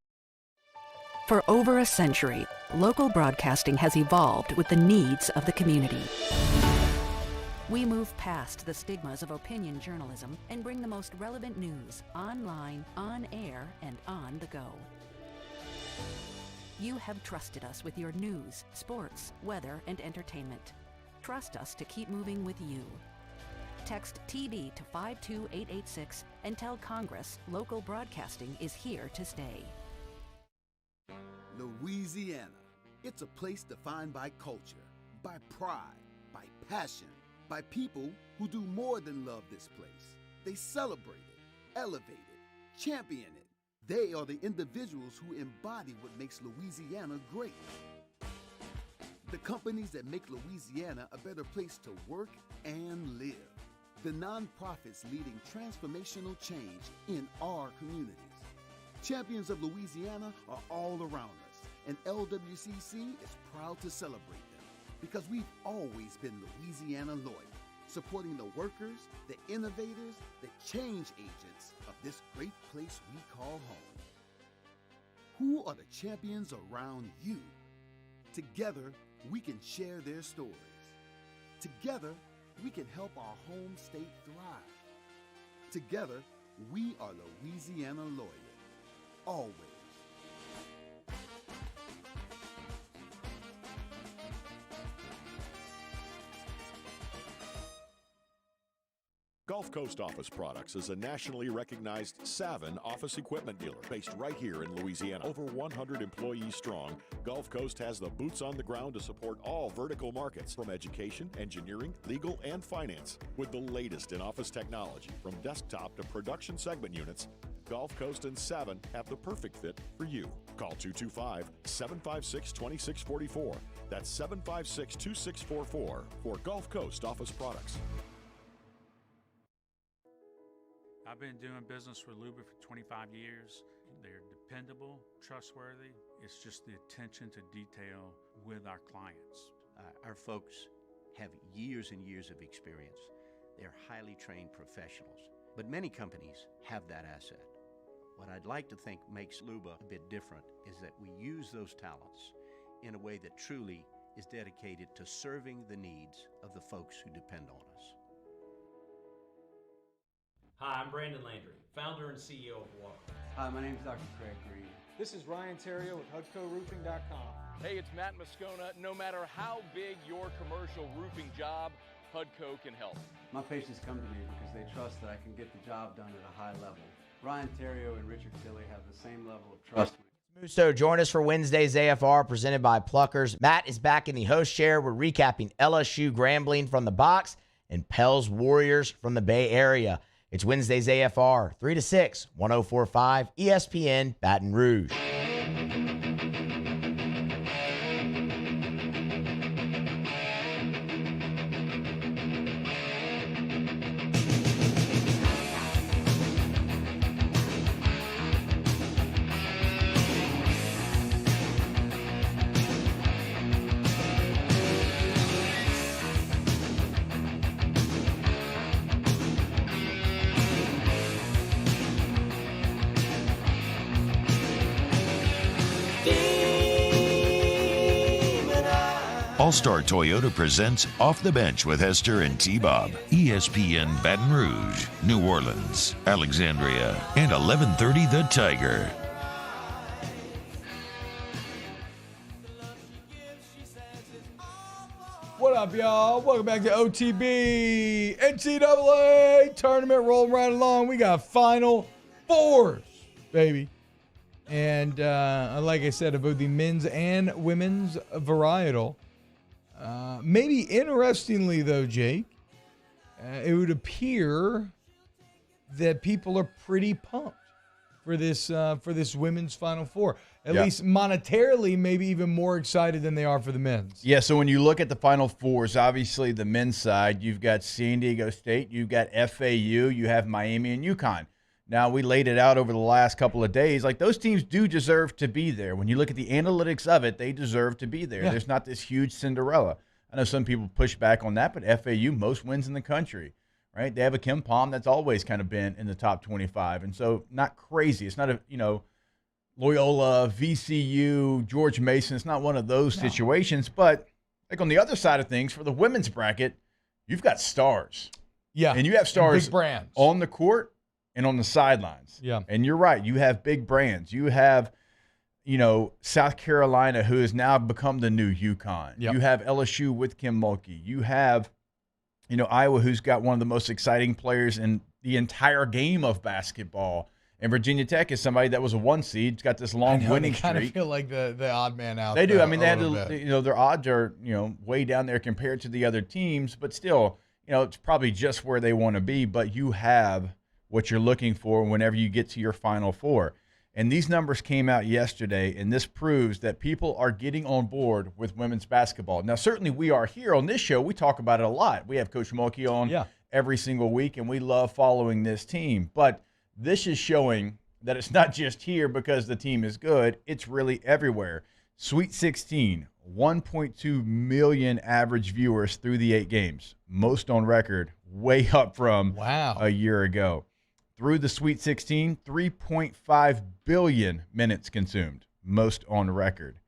For over a century, local broadcasting has evolved with the needs of the community. We move past the stigmas of opinion journalism and bring the most relevant news online, on air, and on the go. You have trusted us with your news, sports, weather, and entertainment. Trust us to keep moving with you. Text TB to 52886 and tell Congress local broadcasting is here to stay. Louisiana. It's a place defined by culture, by pride, by passion, by people who do more than love this place. They celebrate it, elevate it, champion it. They are the individuals who embody what makes Louisiana great. The companies that make Louisiana a better place to work and live. The nonprofits leading transformational change in our communities. Champions of Louisiana are all around us, and LWCC is proud to celebrate them because we've always been Louisiana loyal, supporting the workers, the innovators, the change agents of this great place we call home. Who are the champions around you? Together, we can share their stories. Together, we can help our home state thrive. Together, we are Louisiana loyal. Always. Gulf Coast Office Products is a nationally recognized Savin office equipment dealer based right here in Louisiana. Over 100 employees strong, Gulf Coast has the boots on the ground to support all vertical markets from education, engineering, legal, and finance. With the latest in office technology, from desktop to production segment units, Gulf Coast and Savin have the perfect fit for you. Call 225-756-2644. That's 756-2644 for Gulf Coast Office Products. I've been doing business with Luba for 25 years. They're dependable, trustworthy. It's just the attention to detail with our clients. Our folks have years and years of experience. They're highly trained professionals, but many companies have that asset. What I'd like to think makes Luba a bit different is that we use those talents in a way that truly is dedicated to serving the needs of the folks who depend on us. Hi, I'm Brandon Landry, founder and CEO of Walker. Hi, my name is Dr. Craig Green. This is Ryan Terrio with HUDCORoofing.com. Hey, it's Matt Moscona. No matter how big your commercial roofing job, HUDCO can help. My patients come to me because they trust that I can get the job done at a high level. Ryan Terrio and Richard Tilley have the same level of trust. So join us for Wednesday's AFR presented by Pluckers. Matt is back in the host chair. We're recapping LSU Grambling from the box and Pels Warriors from the Bay Area. It's Wednesday's AFR, 3 to 6, 104.5 ESPN Baton Rouge. All-Star Toyota presents Off the Bench with Hester and T-Bob. ESPN Baton Rouge, New Orleans, Alexandria, and 1130 The Tiger. What up, y'all? Welcome back to OTB NCAA tournament rolling right along. We got Final Fours, baby. And like I said, about the men's and women's varietal. Maybe interestingly, though, Jake, it would appear that people are pretty pumped for this women's Final Four. At least monetarily, maybe even more excited than they are for the men's. Yeah, so when you look at the Final Fours, obviously the men's side, you've got San Diego State, you've got FAU, you have Miami and UConn. Now, we laid it out over the last couple of days. Like, those teams do deserve to be there. When you look at the analytics of it, they deserve to be there. Yeah. There's not this huge Cinderella. I know some people push back on that, but FAU, most wins in the country, right? They have a Kim Palm that's always kind of been in the top 25. And so not crazy. It's not Loyola, VCU, George Mason. It's not one of those situations. But, like, on the other side of things, for the women's bracket, you've got stars. Yeah. And you have stars big brands on the court and on the sidelines. Yeah. And you're right. You have big brands. You have, South Carolina, who has now become the new UConn. Yep. You have LSU with Kim Mulkey. You have, Iowa, who's got one of the most exciting players in the entire game of basketball. And Virginia Tech is somebody that was a 1 seed. It's got this long winning streak. They kind of feel like the odd man out. They do. I mean, they had to, their odds are, way down there compared to the other teams. But still, it's probably just where they want to be. But you have what you're looking for whenever you get to your Final Four. And these numbers came out yesterday, and this proves that people are getting on board with women's basketball. Now, certainly we are here on this show. We talk about it a lot. We have Coach Mulkey on every single week, and we love following this team. But this is showing that it's not just here because the team is good. It's really everywhere. Sweet 16, 1.2 million average viewers through the 8 games. Most on record, way up from a year ago. Through the Sweet 16, 3.5 billion minutes consumed, most on record.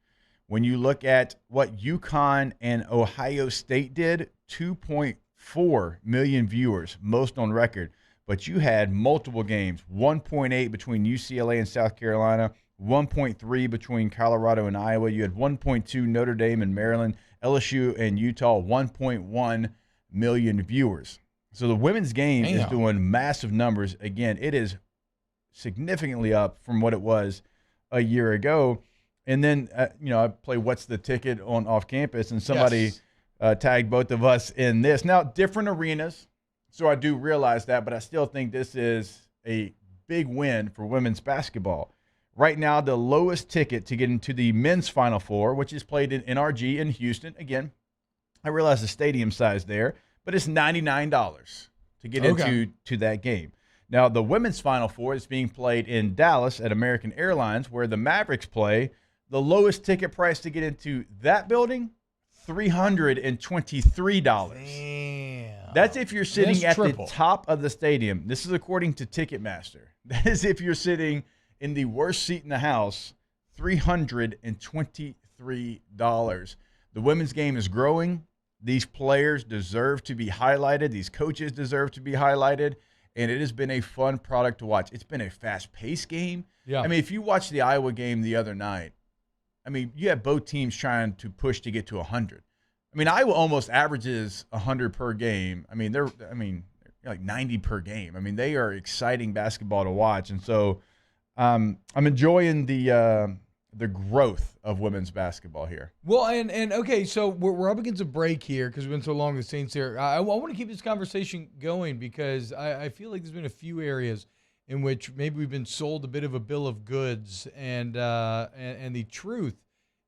When you look at what UConn and Ohio State did, 2.4 million viewers, most on record. But you had multiple games, 1.8 between UCLA and South Carolina, 1.3 between Colorado and Iowa. You had 1.2 Notre Dame and Maryland, LSU and Utah, 1.1 million viewers. So the women's game is doing massive numbers. Again, it is significantly up from what it was a year ago. And then, I play What's the Ticket on Off Campus, and somebody tagged both of us in this. Now, different arenas, so I do realize that, but I still think this is a big win for women's basketball. Right now, the lowest ticket to get into the men's Final Four, which is played in NRG in Houston. Again, I realize the stadium size there, but it's $99 to get into that game. Now, the women's Final Four is being played in Dallas at American Airlines, where the Mavericks play. The lowest ticket price to get into that building, $323. Damn. That's if you're sitting That's at triple. the top of the stadium. This is according to Ticketmaster. That is if you're sitting in the worst seat in the house, $323. The women's game is growing. These players deserve to be highlighted. These coaches deserve to be highlighted. And it has been a fun product to watch. It's been a fast-paced game. Yeah. I mean, if you watch the Iowa game the other night, I mean, you have both teams trying to push to get to 100. I mean, Iowa almost averages 100 per game. I mean, they're like 90 per game. I mean, they are exciting basketball to watch. And so I'm enjoying the growth of women's basketball here. Well, and okay, so we're up against a break here because we've been so long with the Saints here. I want to keep this conversation going because I feel like there's been a few areas in which maybe we've been sold a bit of a bill of goods, and the truth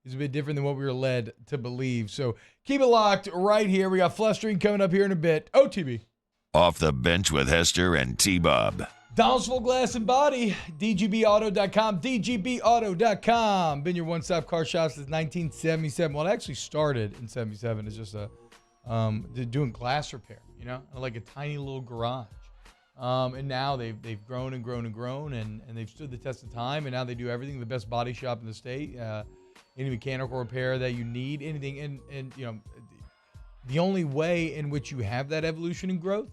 is a bit different than what we were led to believe. So keep it locked right here. We got Flustering coming up here in a bit. OTB. Off the bench with Hester and T-Bob. Donaldsonville Glass and Body, DGBauto.com, DGBauto.com. Been your one-stop car shop since 1977. Well, it actually started in 77 as just doing glass repair, like a tiny little garage. And now they've grown and grown and grown, and they've stood the test of time, and now they do everything. The best body shop in the state, any mechanical repair that you need, anything. And the only way in which you have that evolution and growth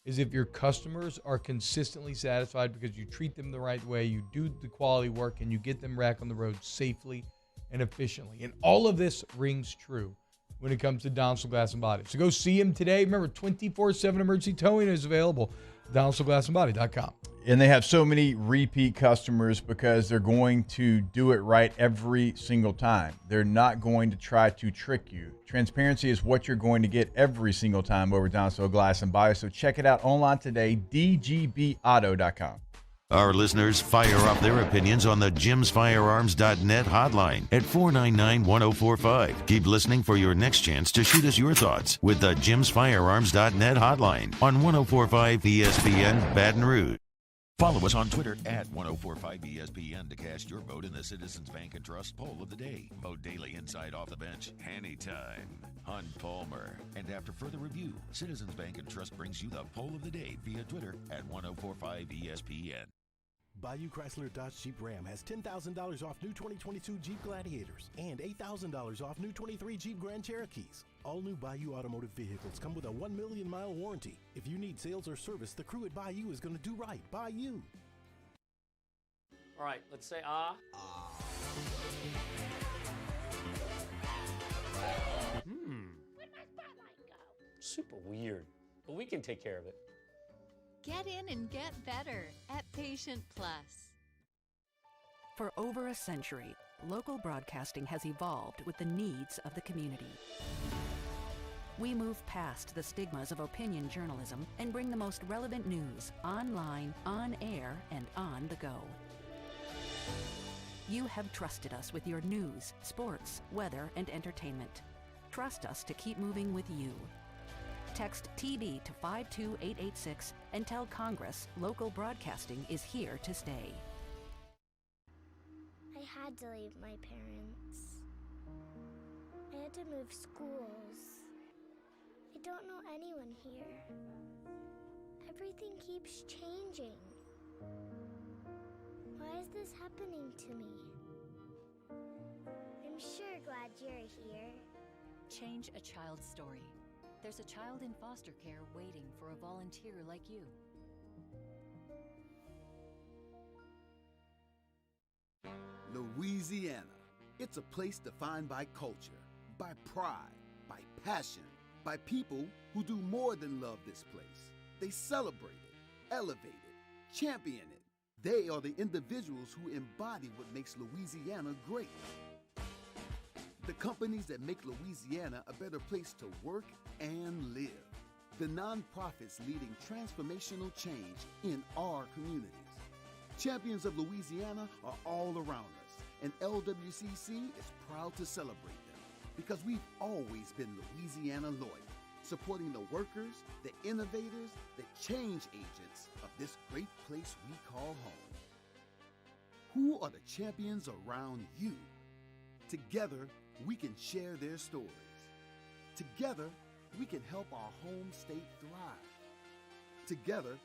is if your customers are consistently satisfied because you treat them the right way, you do the quality work, and you get them back on the road safely and efficiently. And all of this rings true when it comes to Donaldsonville Glass and Body. So go see him today. Remember, 24/7 emergency towing is available. DonaldsonvilleGlassandBody.com. And they have so many repeat customers because they're going to do it right every single time. They're not going to try to trick you. Transparency is what you're going to get every single time over Donaldsonville Glass and Body. So check it out online today, dgbauto.com. Our listeners fire up their opinions on the jimsfirearms.net hotline at 499-1045. Keep listening for your next chance to shoot us your thoughts with the jimsfirearms.net hotline on 1045 ESPN Baton Rouge. Follow us on Twitter at 1045ESPN to cast your vote in the Citizens Bank and Trust poll of the day. Vote daily inside Off the Bench, anytime. Hunt Palmer. And after further review, Citizens Bank and Trust brings you the poll of the day via Twitter at 1045ESPN. Bayou Chrysler Dodge Jeep Ram has $10,000 off new 2022 Jeep Gladiators and $8,000 off new 23 Jeep Grand Cherokees. All new Bayou automotive vehicles come with a 1 million mile warranty. If you need sales or service, the crew at Bayou is going to do right by you. All right, let's say ah. Where'd my spotlight go? Super weird, but we can take care of it. Get in and get better at Patient Plus. For over a century, local broadcasting has evolved with the needs of the community. We move past the stigmas of opinion journalism and bring the most relevant news online, on air, and on the go. You have trusted us with your news, sports, weather, and entertainment. Trust us to keep moving with you. Text TB to 52886 and tell Congress local broadcasting is here to stay. I had to leave my parents. I had to move schools. I don't know anyone here. Everything keeps changing. Why is this happening to me? I'm sure glad you're here. Change a child's story. There's a child in foster care waiting for a volunteer like you. Louisiana. It's a place defined by culture, by pride, by passion, by people who do more than love this place. They celebrate it, elevate it, champion it. They are the individuals who embody what makes Louisiana great. The companies that make Louisiana a better place to work and live. The nonprofits leading transformational change in our communities. Champions of Louisiana are all around us, and LWCC is proud to celebrate them because we've always been Louisiana loyal. supporting the workers, the innovators, the change agents of this great place we call home. Who are the champions around you? Together, we can share their stories. Together, we can help our home state thrive. Together,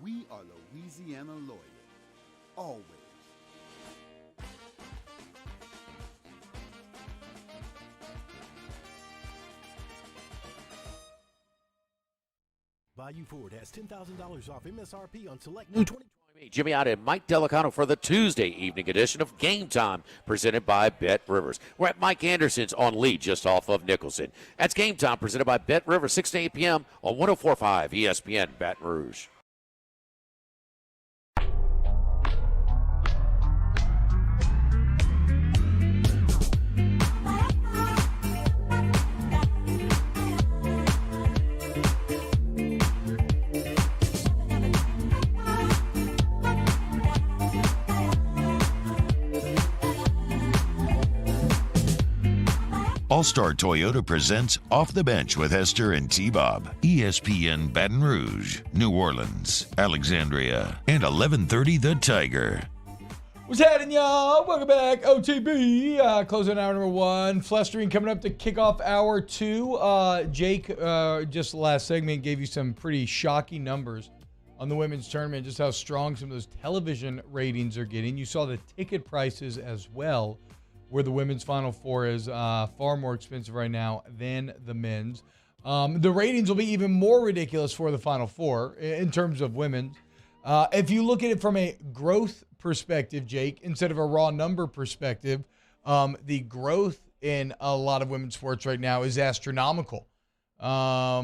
we are Louisiana Loyal. Always. Bayou Ford has $10,000 off MSRP on select new 2020. Jimmy out and Mike Delicano for the Tuesday evening edition of Game Time, presented by Bet Rivers. We're at Mike Anderson's on Lee, just off of Nicholson. That's Game Time, presented by Bet Rivers, 6 to 8 p.m. on 104.5 ESPN Baton Rouge. All-Star Toyota presents Off the Bench with Hester and T-Bob. ESPN Baton Rouge, New Orleans, Alexandria, and 1130 The Tiger. What's happening, y'all? Welcome back. OTB. Closing hour number 1. Flestering coming up to kick off hour 2. Jake, just the last segment, gave you some pretty shocking numbers on the women's tournament, just how strong some of those television ratings are getting. You saw the ticket prices as well, where the women's Final Four is far more expensive right now than the men's. The ratings will be even more ridiculous for the Final Four in terms of women's. If you look at it from a growth perspective, Jake, instead of a raw number perspective, the growth in a lot of women's sports right now is astronomical. But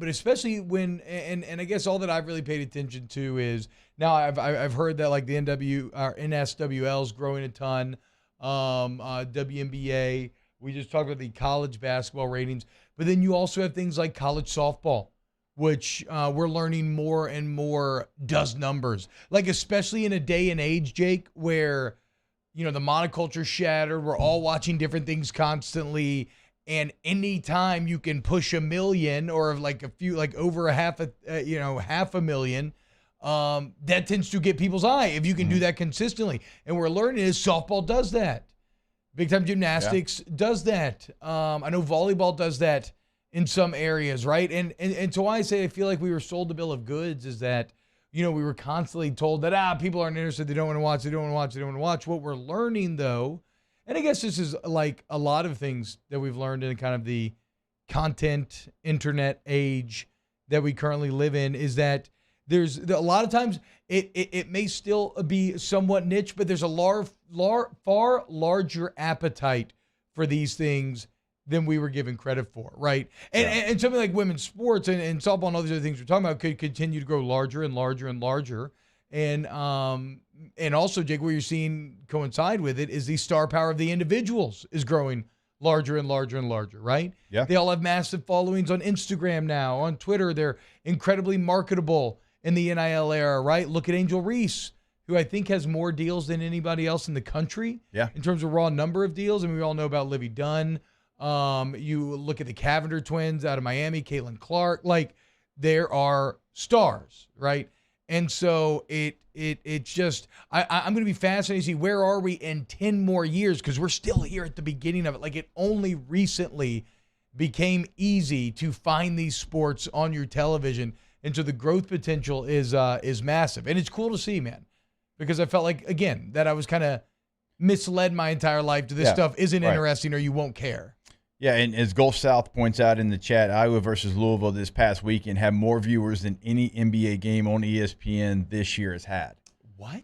especially when, and I guess all that I've really paid attention to is now I've heard that like the NSWL is growing a ton, WNBA. We just talked about the college basketball ratings, but then you also have things like college softball, which we're learning more and more does numbers. Like especially in a day and age, Jake, where the monoculture shattered, we're all watching different things constantly. And anytime you can push 1 million or like a few, like over half a million, that tends to get people's eye if you can do that consistently. And we're learning is softball does that. Big time gymnastics does that. I know volleyball does that in some areas, right? And so why I say I feel like we were sold the bill of goods is that, we were constantly told that people aren't interested, they don't want to watch, they don't want to watch, they don't want to watch. What we're learning though, and I guess this is like a lot of things that we've learned in kind of the content internet age that we currently live in, is that there's a lot of times it may still be somewhat niche, but there's a far larger appetite for these things than we were given credit for, right? And something like women's sports and softball and all these other things we're talking about could continue to grow larger and larger and larger. And also, Jake, what you're seeing coincide with it is the star power of the individuals is growing larger and larger and larger, right? Yeah. They all have massive followings on Instagram now, on Twitter. They're incredibly marketable in the NIL era, right? Look at Angel Reese, who I think has more deals than anybody else in the country in terms of raw number of deals. I mean, we all know about Livy Dunn. You look at the Cavender twins out of Miami, Caitlin Clark. Like, there are stars, right? And so it's just I'm going to be fascinated to see where are we in 10 more years, because we're still here at the beginning of it. Like, it only recently became easy to find these sports on your television, and so the growth potential is massive, and it's cool to see, man, because I felt like, again, that I was kind of misled my entire life to this stuff isn't interesting or you won't care. Yeah, and as Gulf South points out in the chat, Iowa versus Louisville this past weekend had more viewers than any NBA game on ESPN this year has had. What?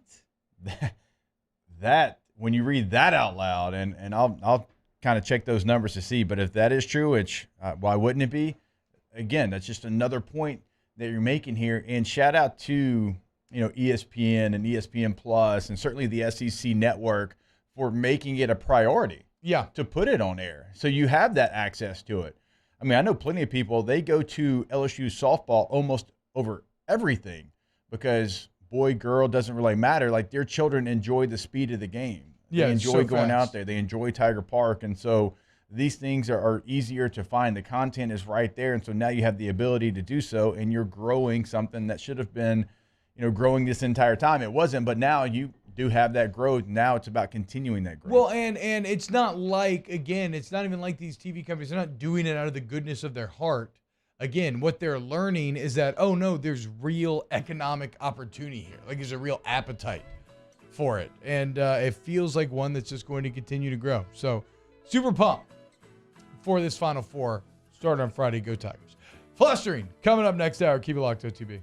That when you read that out loud, and I'll kind of check those numbers to see, but if that is true, which why wouldn't it be? Again, that's just another point that you're making here. And shout out to ESPN and ESPN Plus and certainly the SEC network for making it a priority. Yeah. To put it on air. So you have that access to it. I mean, I know plenty of people, they go to LSU softball almost over everything because boy, girl doesn't really matter. Like, their children enjoy the speed of the game. Yeah, they enjoy so going fast out there. They enjoy Tiger Park. And so these things are easier to find. The content is right there, and so now you have the ability to do so, and you're growing something that should have been, growing this entire time. It wasn't, but now you do have that growth. Now it's about continuing that growth. Well, and it's not like, again, it's not even like these TV companies are not doing it out of the goodness of their heart. Again, what they're learning is that, oh no, there's real economic opportunity here. Like there's a real appetite for it. And it feels like one that's just going to continue to grow. So super pumped for this Final Four. Start on Friday. Go Tigers. Flustering coming up next hour. Keep it locked, OTB.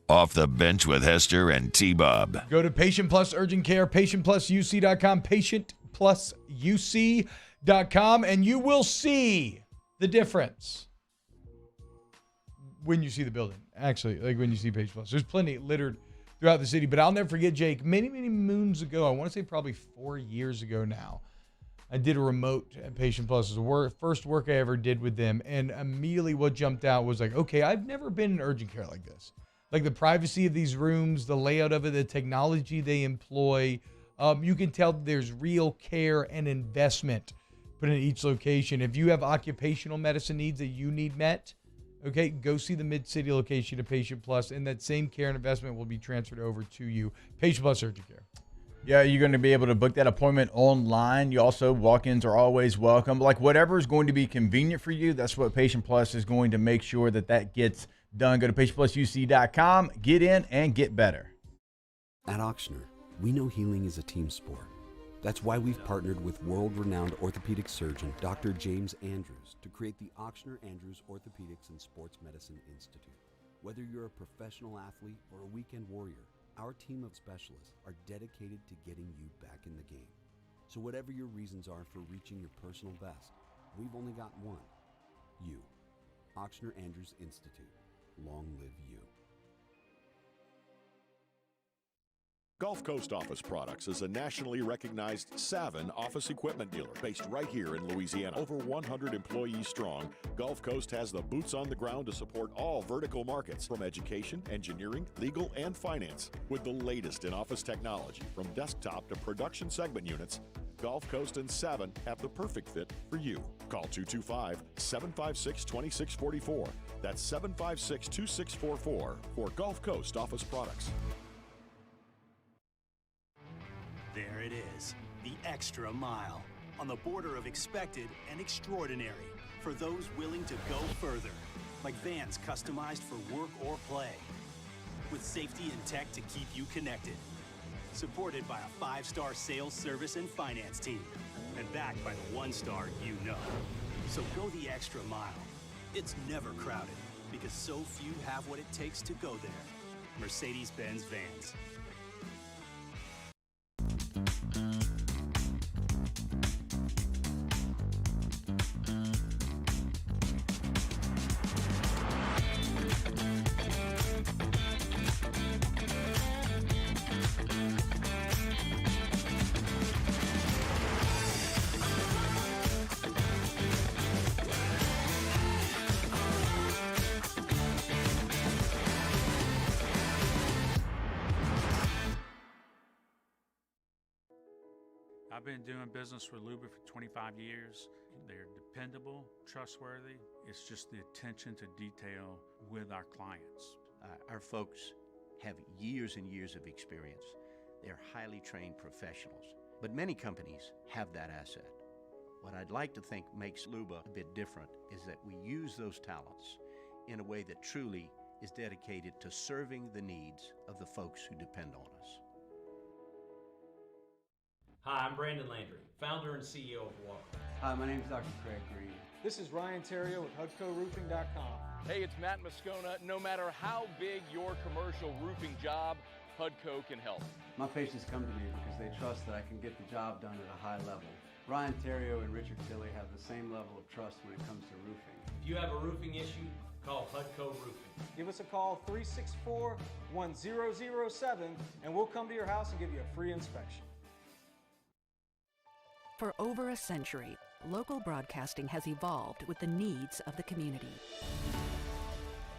Off the bench with Hester and T-Bob. Go to Patient Plus Urgent Care, patientplusuc.com, patientplusuc.com, and you will see the difference when you see the building. Actually, like when you see Patient Plus. There's plenty littered throughout the city, but I'll never forget, Jake, many, many moons ago, I want to say probably 4 years ago now, I did a remote at Patient Plus. It was the first work I ever did with them, and immediately what jumped out was like, okay, I've never been in urgent care like this. Like the privacy of these rooms, the layout of it, the technology they employ. You can tell there's real care and investment put in each location. If you have occupational medicine needs that you need met, okay, go see the Mid-City location of Patient Plus, and that same care and investment will be transferred over to you. Patient Plus Urgent Care. Yeah, you're going to be able to book that appointment online. You also, walk-ins are always welcome. Like whatever is going to be convenient for you, that's what Patient Plus is going to make sure that gets done. Go to patientplusuc.com, get in, and get better. At Ochsner, we know healing is a team sport. That's why we've partnered with world-renowned orthopedic surgeon Dr. James Andrews to create the Ochsner Andrews Orthopedics and Sports Medicine Institute. Whether you're a professional athlete or a weekend warrior, our team of specialists are dedicated to getting you back in the game. So whatever your reasons are for reaching your personal best, we've only got one: you. Ochsner Andrews Institute. Long live you. Gulf Coast Office Products is a nationally recognized Savin office equipment dealer based right here in Louisiana. Over 100 employees strong, Gulf Coast has the boots on the ground to support all vertical markets, from education, engineering, legal, and finance. With the latest in office technology, from desktop to production segment units, Gulf Coast and Savin have the perfect fit for you. Call 225-756-2644. That's 756-2644 for Gulf Coast Office Products. There it is, the extra mile, on the border of expected and extraordinary, for those willing to go further, like vans customized for work or play, with safety and tech to keep you connected, supported by a 5-star sales, service, and finance team, and backed by the 1-star you know. So go the extra mile. It's never crowded, because so few have what it takes to go there. Mercedes-Benz Vans. I've been doing business with Luba for 25 years. They're dependable, trustworthy. It's just the attention to detail with our clients. Our folks have years and years of experience. They're highly trained professionals, but many companies have that asset. What I'd like to think makes Luba a bit different is that we use those talents in a way that truly is dedicated to serving the needs of the folks who depend on us. Hi, I'm Brandon Landry, founder and CEO of Walker. Hi, my name is Dr. Craig Green. This is Ryan Terrio with HUDCORoofing.com. Hey, it's Matt Moscona. No matter how big your commercial roofing job, HUDCO can help. My patients come to me because they trust that I can get the job done at a high level. Ryan Terrio and Richard Tilley have the same level of trust when it comes to roofing. If you have a roofing issue, call HUDCO Roofing. Give us a call, 364-1007, and we'll come to your house and give you a free inspection. For over a century, local broadcasting has evolved with the needs of the community.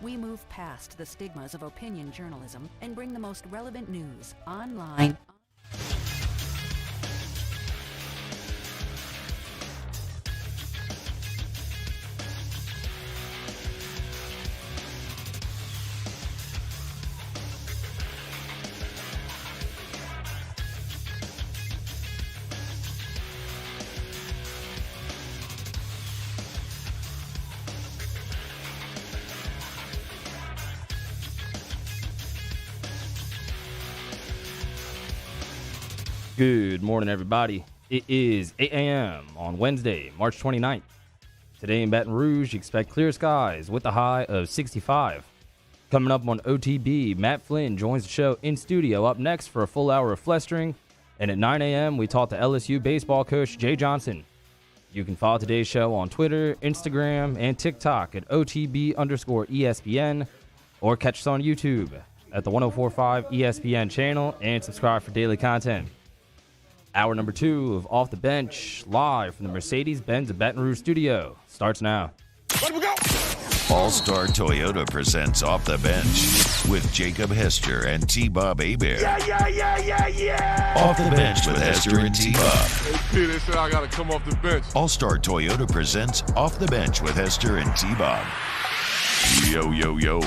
We move past the stigmas of opinion journalism and bring the most relevant news online Good morning, everybody. It is 8 a.m. on Wednesday, March 29th. Today in Baton Rouge, you expect clear skies with a high of 65. Coming up on OTB, Matt Flynn joins the show in studio up next for a full hour of flestering. And at 9 a.m., we talk to LSU baseball coach Jay Johnson. You can follow today's show on Twitter, Instagram, and TikTok at OTB_ESPN, or catch us on YouTube at the 1045 ESPN channel and subscribe for daily content. Hour number 2 of Off the Bench, live from the Mercedes-Benz of Baton Rouge studio, starts now. Let we go! All-Star Toyota presents Off the Bench with Jacob Hester and T-Bob Hebert. Yeah. Off the Bench with Hester and T-Bob. Hey, they said I got to come off the bench. All-Star Toyota presents Off the Bench with Hester and T-Bob. Yo, yo, yo.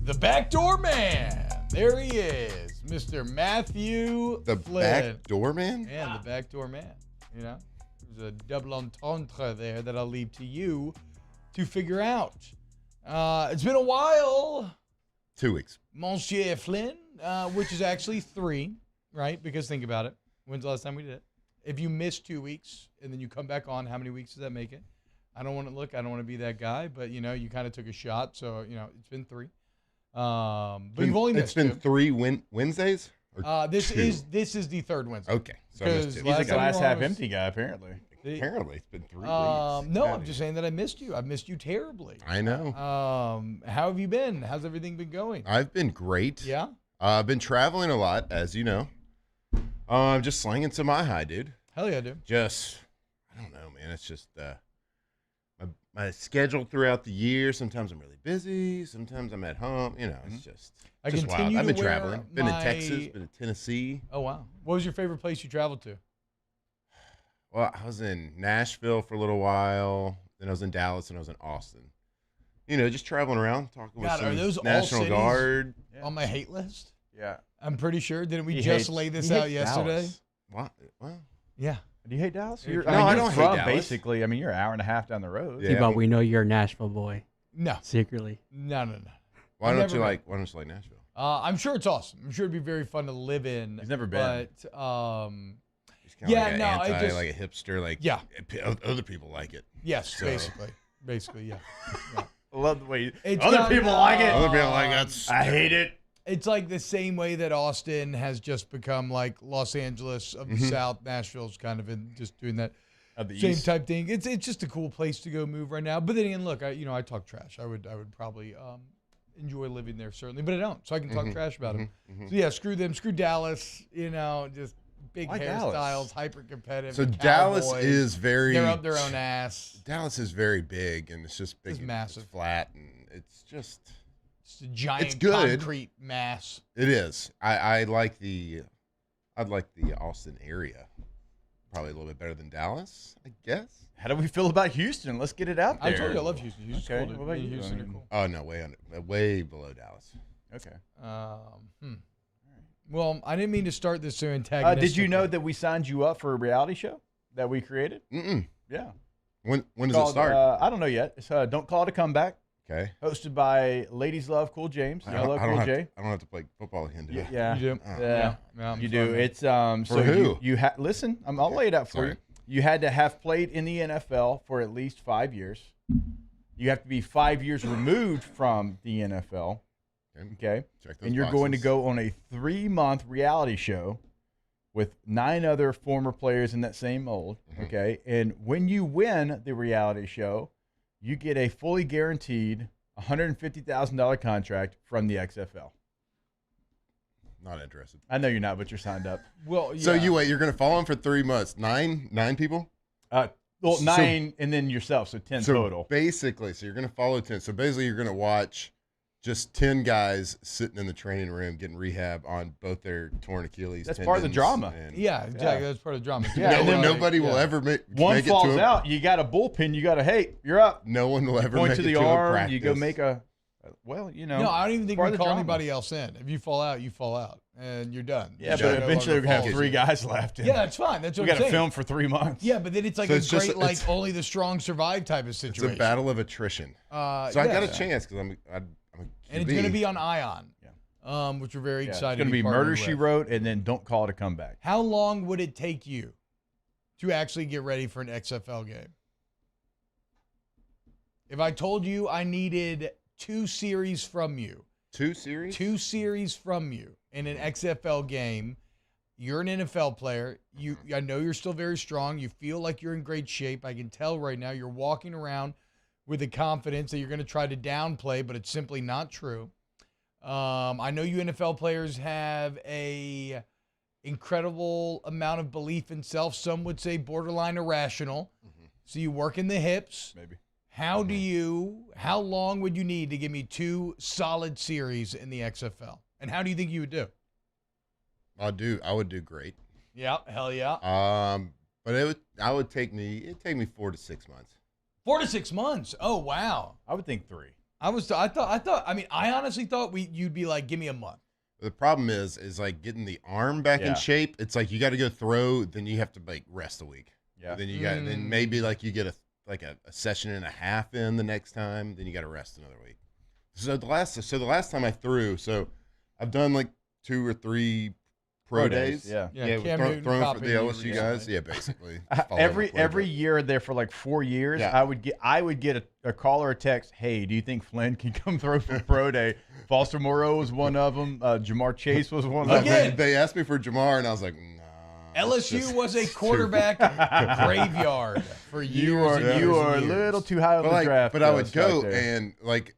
The backdoor man. There he is, Mr. Matthew The Flynn. backdoor man? Yeah, the backdoor man. You know, there's a double entendre there that I'll leave to you to figure out. It's been a while. 2 weeks. Monsieur Flynn, which is actually 3, right? Because think about it. When's the last time we did it? If you miss 2 weeks and then you come back on, how many weeks does that make it? I don't want to be that guy, but, you know, you kind of took a shot. So, you know, it's been 3. But you've only missed 2. It's been 3 Wednesdays? This is the 3rd Wednesday. Okay. So I missed 2. He's a glass half empty guy, apparently. Apparently, it's been 3 weeks. No, I'm just saying that I missed you. I've missed you terribly. I know. How have you been? How's everything been going? I've been great. Yeah? I've been traveling a lot, as you know. I'm just slinging some high, dude. Hell yeah, dude. I don't know, man. It's just my schedule throughout the year. Sometimes I'm really busy. Sometimes I'm at home. You know, it's just wild. I've been traveling. Been in Texas. Been in Tennessee. Oh, wow. What was your favorite place you traveled to? Well, I was in Nashville for a little while. Then I was in Dallas and I was in Austin. You know, just traveling around, talking with some are those National all Guard. On my hate list? Yeah. I'm pretty sure. Didn't we just lay this out yesterday? Dallas. What? Well, yeah. Do you hate Dallas? No, I don't hate Dallas. Basically, I mean, you're an hour and a half down the road. Yeah, But we know you're a Nashville boy. No. Secretly. No. Why don't you like Nashville? I'm sure it's awesome. I'm sure it'd be very fun to live in. He's never been. But Like like a hipster, like other people like it. Yes, So- basically, yeah. I love the way It's other not- people like it. Other people like that. I hate it. It's like the same way that Austin has just become like Los Angeles of the South. Nashville's kind of just doing that same type thing. It's just a cool place to go move right now. But then again, look, I talk trash. I would probably enjoy living there certainly, but I don't. So I can talk trash about them. So yeah, screw them, screw Dallas. You know, just big hairstyles, hyper competitive. So Dallas is they're up their own ass. Dallas is very big, and it's just big, It's massive, flat, and it's just. It's a giant It's good. concrete mass. It is. I'd like the Austin area probably a little bit better than Dallas, I guess. How do we feel about Houston? Let's get it out there. I told you I love Houston. Houston's Okay. cool, dude. What about you? Houston are cool. Oh no, way below Dallas. Okay. Well, I didn't mean to start this so antagonistic. Did you know that we signed you up for a reality show that we created? Yeah. When does it start? I don't know yet. It's Don't Call It a Comeback. Okay. Hosted by Ladies Love Cool James. I don't have to play football again, do I? Yeah. You do. Yeah. I'm You sorry, do. man. It's For who? You listen. I'll lay it out for you. You had to have played in the NFL for at least 5 years. You have to be 5 years removed from the NFL. Okay. Check those And you're boxes. going to go on a 3-month reality show with 9 other former players in that same mold. Okay. And when you win the reality show, you get a fully guaranteed $150,000 contract from the XFL. Not interested. I know you're not, but you're signed up. Well, yeah. So you're going to follow him for 3 months. Nine people? Well, 9 and then yourself, so 10 total. Basically, so you're going to follow 10. So basically, you're going to watch just 10 guys sitting in the training room getting rehab on both their torn Achilles. That's part of the drama. Yeah, exactly. That's part of the drama. Nobody will ever make One it falls to out. You got a bullpen. You got to, hey, you're up. No one will ever Point make to it the to a arm. practice. You go make a Well, No, I don't even think we call anybody else in. If you fall out, you fall out, and you're done. Yeah, but eventually we're going to have 3 guys left. Yeah, that's fine. That's what we I'm saying. got to film for 3 months. Yeah, but then it's like So a it's just- great, like, it's- only the strong survive type of situation. It's a battle of attrition. So I got a chance because I'm a and it's going to be on Ion, which we're very excited. It's going to be Murder, She Wrote, and then Don't Call It a Comeback. How long would it take you to actually get ready for an XFL game? If I told you I needed 2 series from you. 2 series? 2 series from you in an XFL game. You're an NFL player. I know you're still very strong. You feel like you're in great shape. I can tell right now you're walking around with the confidence that you're going to try to downplay, but it's simply not true. I know you NFL players have a incredible amount of belief in self. Some would say borderline irrational. So you work in the hips. Maybe. How long would you need to give me 2 solid series in the XFL? And how do you think you would do? I would do great. Yeah, hell yeah. But it'd take me 4 to 6 months. 4 to 6 months. Oh, wow. I would think 3. I honestly thought you'd be like, give me a month. The problem is like getting the arm back in shape. It's like you got to go throw, then you have to like rest a week. Yeah. Then then maybe like you get a session and a half in the next time, then you got to rest another week. So the last time I threw, so I've done like 2 or 3 pro days. Yeah. Throwing for the LSU guys. Yeah, basically. Every year there for like 4 years, I would get a call or a text. Hey, do you think Flynn can come throw for pro day? Foster Moreau was one of them. Jamar Chase was one of them. They asked me for Jamar, and I was like, no. LSU was a quarterback graveyard for years. You are a little too high on the draft. But I would go and like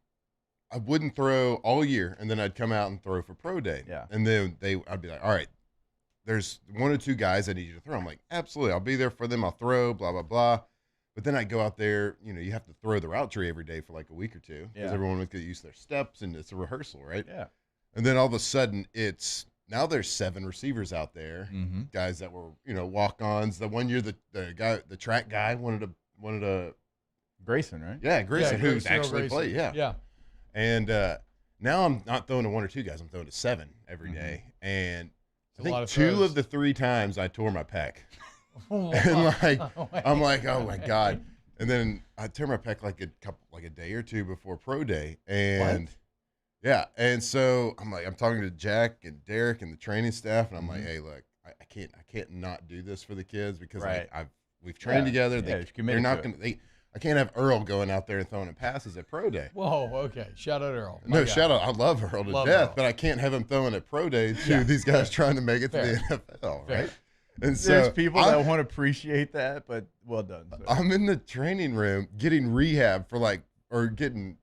I wouldn't throw all year, and then I'd come out and throw for pro day. Yeah. And then I'd be like, all right, there's 1 or 2 guys I need you to throw. I'm like, absolutely, I'll be there for them. I'll throw, blah, blah, blah. But then I go out there, you have to throw the route tree every day for like a week or 2 because everyone would get used to their steps, and it's a rehearsal, right? Yeah. And then all of a sudden now there's 7 receivers out there, guys that were, walk-ons. The one year the track guy wanted to Grayson, right? Yeah, Grayson, who's actually played. Yeah. Yeah. And now I'm not throwing to 1 or 2 guys. I'm throwing to 7 every day. And I think 2 of the 3 times I tore my pec. And I'm like, oh my God. And then I tore my pec like a day or 2 before pro day. And yeah. And so I'm talking to Jack and Derek and the training staff, and I'm like, hey, look, I can't not do this for the kids because we've trained together. They're not going to. I can't have Earl going out there and throwing him passes at pro day. Whoa, okay. Shout out Earl. No, shout out. I love Earl to death, but I can't have him throwing at pro day to these guys trying to make it to the NFL, right? And so there's people that won't appreciate that, but well done. So. I'm in the training room getting rehab for getting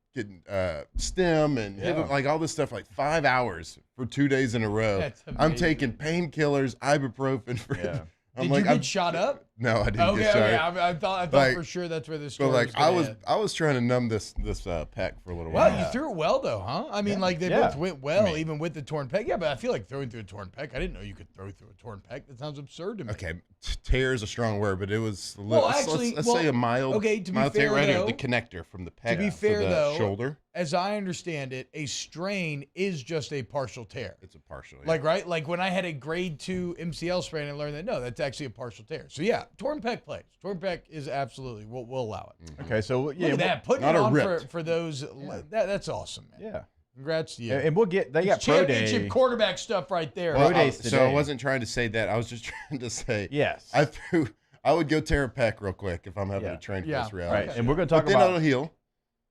stem and hip, like all this stuff, like 5 hours for 2 days in a row. I'm taking painkillers, ibuprofen for. Yeah. Did you get shot up? No, I didn't get shot up. I thought for sure that's where this story was I was trying to numb this pec for a little while. while. You threw it well though, huh? I mean, they both went well, even with the torn pec. Yeah, but I feel like throwing through a torn pec. I didn't know you could throw through a torn pec. That sounds absurd to me. Okay, tear is a strong word, but it was let's say a mild. Okay, to be mild fair tear right though, here, the connector from the pec to be fair to the though, shoulder. As I understand it, a strain is just a partial tear. It's a partial. Yeah. Like, right? Like when I had a grade 2 MCL sprain, I learned that no, that's actually a partial tear. So yeah, torn pec plays. Torn pec is absolutely, we'll allow it. Mm-hmm. Okay, so yeah, look at that. Putting it on for those, that's awesome, man. Yeah. Congrats to you. And they got pro day. Championship quarterback stuff right there. Well, so I wasn't trying to say that. I was just trying to say, yes, I would go tear a pec real quick if I'm having to train for this reality. Right. And we're going to talk about. Then it'll heal.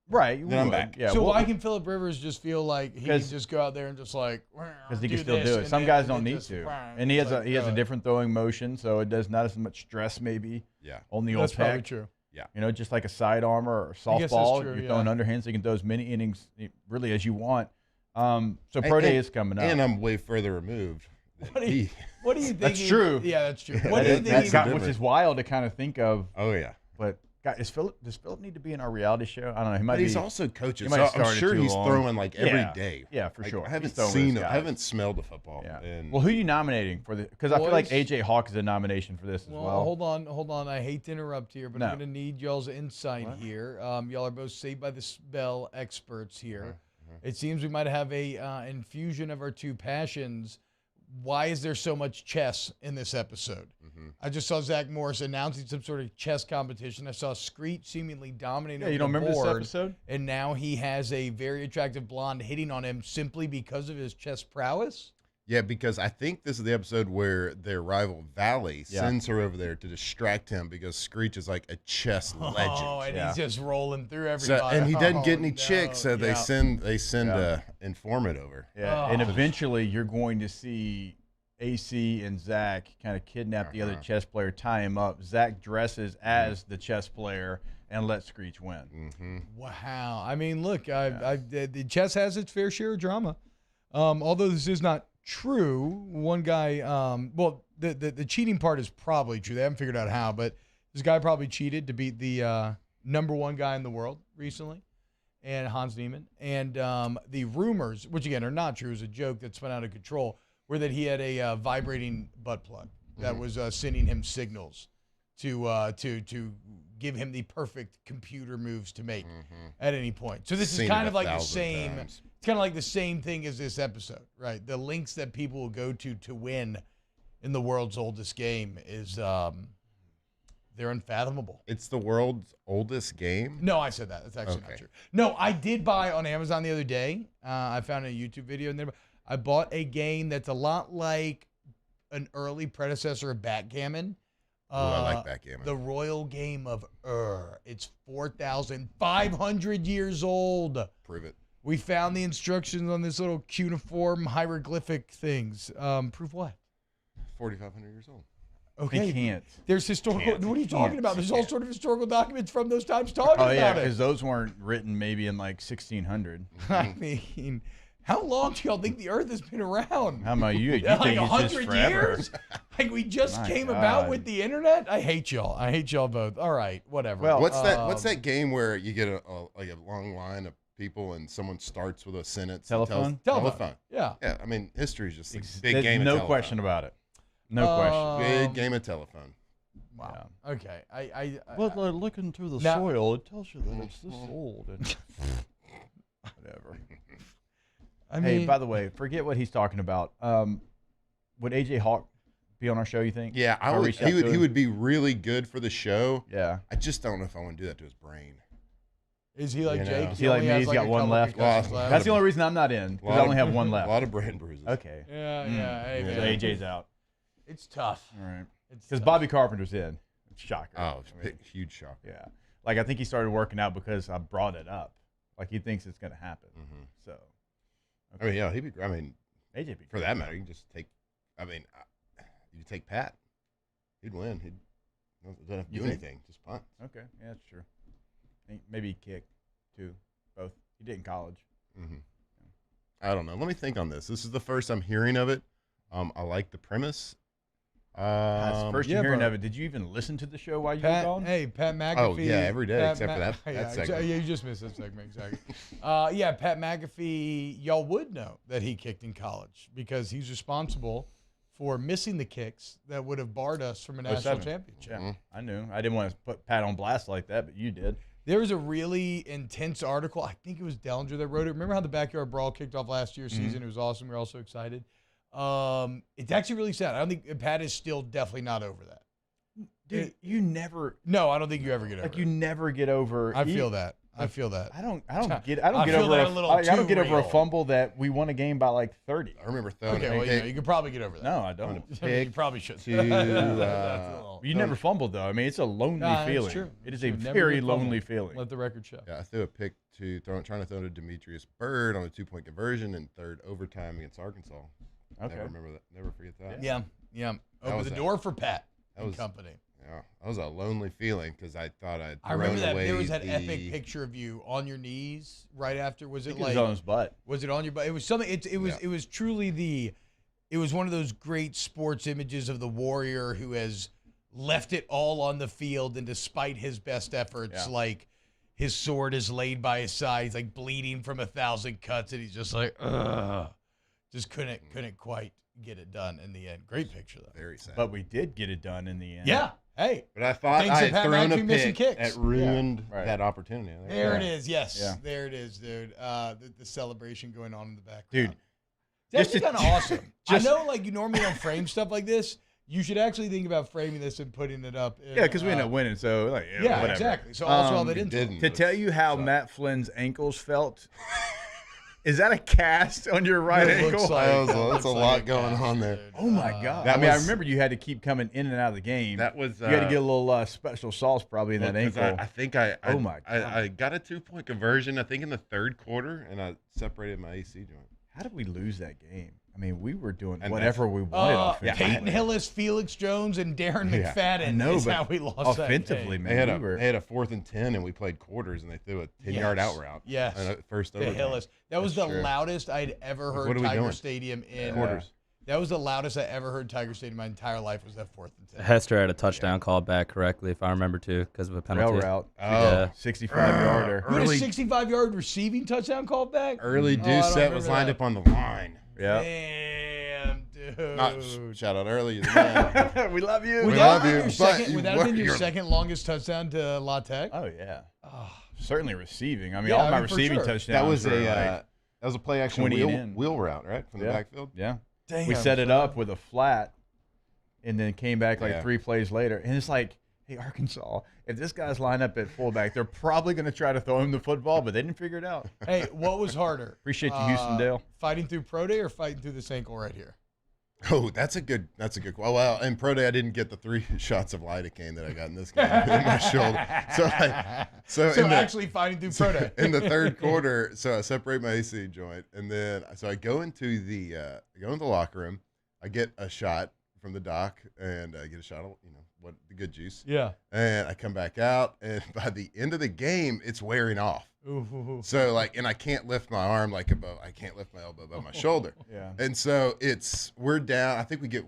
Right. Then I'm back. Yeah, so why can Phillip Rivers just feel like he can just go out there and just like because he can still do it. Some guys don't need to, and he has a different throwing motion, so it does not as much stress maybe. Yeah. On the old that's probably pec. True. Yeah. Just like a sidearm or softball, you're throwing underhand, so you can throw as many innings really as you want. So pro day is coming up, and I'm way further removed. What do you think? That's true. Yeah, that's true. What do you think? Which is wild to kind of think of. Oh yeah. But God, does Phillip need to be in our reality show? I don't know. He might. But he's also coaching, so I'm sure he's throwing like every day. Yeah, for sure. I haven't seen him. I haven't smelled the football. Yeah. And well, who are you nominating for the? Because I feel like AJ Hawk is a nomination for this as well. Hold on. I hate to interrupt here, but I'm going to need y'all's insight here. Y'all are both Saved by the Bell experts here. It seems we might have a infusion of our two passions. Why is there so much chess in this episode? I just saw Zach Morris announcing some sort of chess competition. I saw Screech seemingly dominating you over don't the remember board, this episode? and now he has a very attractive blonde hitting on him simply because of his chess prowess? Yeah, because I think this is the episode where their rival Valley sends her over there to distract him because Screech is like a chess legend. Oh, and he's just rolling through So, everybody. and he doesn't get any no. chicks, so they send a informant over. Yeah, and eventually you're going to see AC and Zach kind of kidnap the other chess player, tie him up. Zach dresses as the chess player and let Screech win. Wow. I mean, look, the chess has its fair share of drama. Although this is not true, one guy, the cheating part is probably true. They haven't figured out how, but this guy probably cheated to beat the number one guy in the world recently, and Hans Niemann. And the rumors, which again are not true, is a joke that spun out of control, were that he had a vibrating butt plug that was sending him signals to give him the perfect computer moves to make at any point. So this is kind of like the same. It's kind of like the same thing as this episode, right? The links that people will go to win in the world's oldest game is they're unfathomable. It's the world's oldest game? No, I said that. That's actually not true. No, I did buy on Amazon the other day. I found a YouTube video in there. I bought a game that's a lot like an early predecessor of Backgammon. I like Backgammon. The Royal Game of Ur. It's 4,500 years old. Prove it. We found the instructions on this little cuneiform hieroglyphic things. Prove what? 4,500 years old. Okay. He can't. There's historical. What are you talking about? There's all sort of historical documents from those times talking about it. Oh, yeah, because those weren't written maybe in like 1600. I mean, how long do y'all think the Earth has been around? How about you? You Like think it's just 100 forever? years? Like we just My came God. about with the internet? I hate y'all. I hate y'all both. All right, whatever. Well, what's that game where you get a long line of people and someone starts with a sentence? Telephone? Telephone. Yeah. Yeah. I mean, history is just a big There's game. no of telephone. question about it. No question. Big game of telephone. Wow. Okay. I Well, looking through the Now- soil, it tells you that it's this old. And whatever. I Hey, mean, by the way, forget what he's talking about. Would AJ Hawk be on our show, you think? Yeah, If reached out he to him? would be really good for the show. Yeah. I just don't know if I want to do that to his brain. is he like You know. Jake? Is he like me? He's got one left. That's the only reason I'm not in, because I only have one left. A lot of brain bruises. Okay. Yeah, yeah. Hey, So man. AJ's out. It's tough. All right. It's Because tough. Bobby Carpenter's in. Shocker. Oh, huge shock. Yeah. Like, I think he started working out because I brought it up. Like, he thinks it's going to happen. So. I mean, yeah, he'd be. I mean, AJ be for that matter, you can just take. I mean, you take Pat, he'd win. He'd doesn't have to do anything, just punt. Okay, yeah, that's true. Maybe kick too. Both. He did in college. I don't know. Let me think on this. This is the first I'm hearing of it. I like the premise. That's the first yeah, you're hearing but- of it. Did you even listen to the show while you Pat, were gone? hey, Pat McAfee. Oh, yeah, every day Pat except for that yeah, segment. Yeah, you just missed that segment, exactly. Yeah, Pat McAfee, y'all would know that he kicked in college because he's responsible for missing the kicks that would have barred us from a national 07. championship. Yeah, I knew. I didn't want to put Pat on blast like that, but you did. There was a really intense article. I think it was Dellinger that wrote it. Remember how the Backyard Brawl kicked off last year's season? It was awesome. We were all so excited. It's actually really sad. I don't think Pat is still definitely not over that. Dude, you never. No, I don't think you ever get over Like it. you never get over. I feel that. I feel that. I don't I get feel over. that a little I don't too get over a real. fumble that we won a game by like 30. I remember throwing Okay, well, you could probably get over that. No, I don't. You probably should. You never fumbled though. I mean, it's a lonely Nah, feeling. that's true. It is True. a Never very get fumbled. lonely feeling. Let the record show. Yeah, I threw a pick trying to throw to Demetrius Byrd on a 2-point conversion in third overtime against Arkansas. Okay. Never remember that. Never forget that. Yeah. Open was the a- door for Pat that and was- company. Yeah, that was a lonely feeling because I thought I'd I remember thrown that away there was that the- epic picture of you on your knees right after. Was it It was like on his butt. Was it on your butt? It was something. It was truly it was one of those great sports images of the warrior who has left it all on the field, and despite his best efforts, like his sword is laid by his side. He's like bleeding from 1,000 cuts, and he's just like, ugh, just couldn't quite get it done in the end. Great picture though. Very sad. But we did get it done in the end. Yeah. Hey, but I thought things I that had Pat thrown a McAfee missing pick kicks. that ruined Yeah. Right. that opportunity. There it is. Yes, Yeah. there it is, dude. The celebration going on in the background. Dude, That's just kind of to- awesome. just- I know, like, you normally don't frame stuff like this. You should actually think about framing this and putting it up. Yeah, because we ended up winning, so like, Yeah, whatever. exactly. So also all that we info. didn't. To tell you how Matt Flynn's ankles felt, is that a cast on your right It looks ankle? like- That's a lot going on there. Oh my God! That I mean, I was- remember you had to keep coming in and out of the game. That was you had to get a little special sauce probably in that Well, 'cause ankle. I think I Oh my I got a 2-point conversion. I think in the third quarter, and I separated my AC joint. How did we lose that game? I mean, we were doing And whatever we wanted. Peyton Hillis, Felix Jones, and Darren McFadden is how we lost offensively, that game. man. They had a 4th and 10, and we played quarters, and they threw a 10-yard out route. Yes. And first The overtime. Hillis. That was the That's true. loudest I'd ever heard What are we Tiger doing? Stadium in. Quarters. That was the loudest I ever heard Tiger Stadium in my entire life was that 4th and 10. Hester had a touchdown called back correctly, if I remember too, because of a penalty. Rail route. Yeah. 65-yarder. You had a 65-yard receiving touchdown called back? Early Oh, I deuce don't set was remember lined that. up on the line. Yeah. Damn, dude. Not shout out early. Man. We love you. We Would love that you. have been your second, would that have been your you're- second longest touchdown to La Tech? Oh yeah. Certainly receiving. I mean, Yeah, all I my mean, for receiving sure. touchdowns. That was were that was a play action 20 and in. wheel route, right, from the backfield. Yeah. Damn, we set it son. up with a flat, and then came back like Yeah. 3 plays later, and it's like, hey, Arkansas, if this guy's lined up at fullback, they're probably going to try to throw him the football, but they didn't figure it out. Hey, what was harder? Appreciate you, Houston Dale. Fighting through pro day or fighting through this ankle right here? Oh, that's a good. Well, in pro day, I didn't get the 3 shots of lidocaine that I got in this game in my shoulder. So Actually fighting through pro day. in the third quarter, so I separate my AC joint, and then so I go into the locker room. I get a shot from the doc, and I get a shot of what the good juice. Yeah. And I come back out, and by the end of the game, it's wearing off. Ooh. So and I can't lift my arm above. I can't lift my elbow above my shoulder. Yeah. And so we're down. I think we get.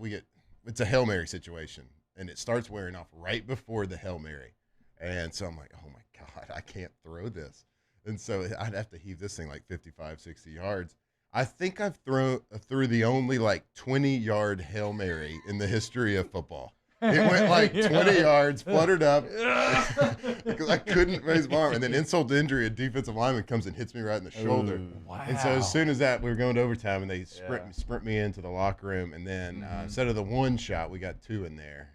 It's a Hail Mary situation, and it starts wearing off right before the Hail Mary, and so I'm like, oh my God, I can't throw this, and so I'd have to heave this thing like 55, 60 yards. I think I've threw the only 20-yard Hail Mary in the history of football. It went like 20 yards, fluttered up, because I couldn't raise my arm. And then insult to injury, a defensive lineman comes and hits me right in the shoulder. Wow. And so as soon as that, we were going to overtime, and they sprint me into the locker room. And then instead of the 1 shot, we got 2 in there.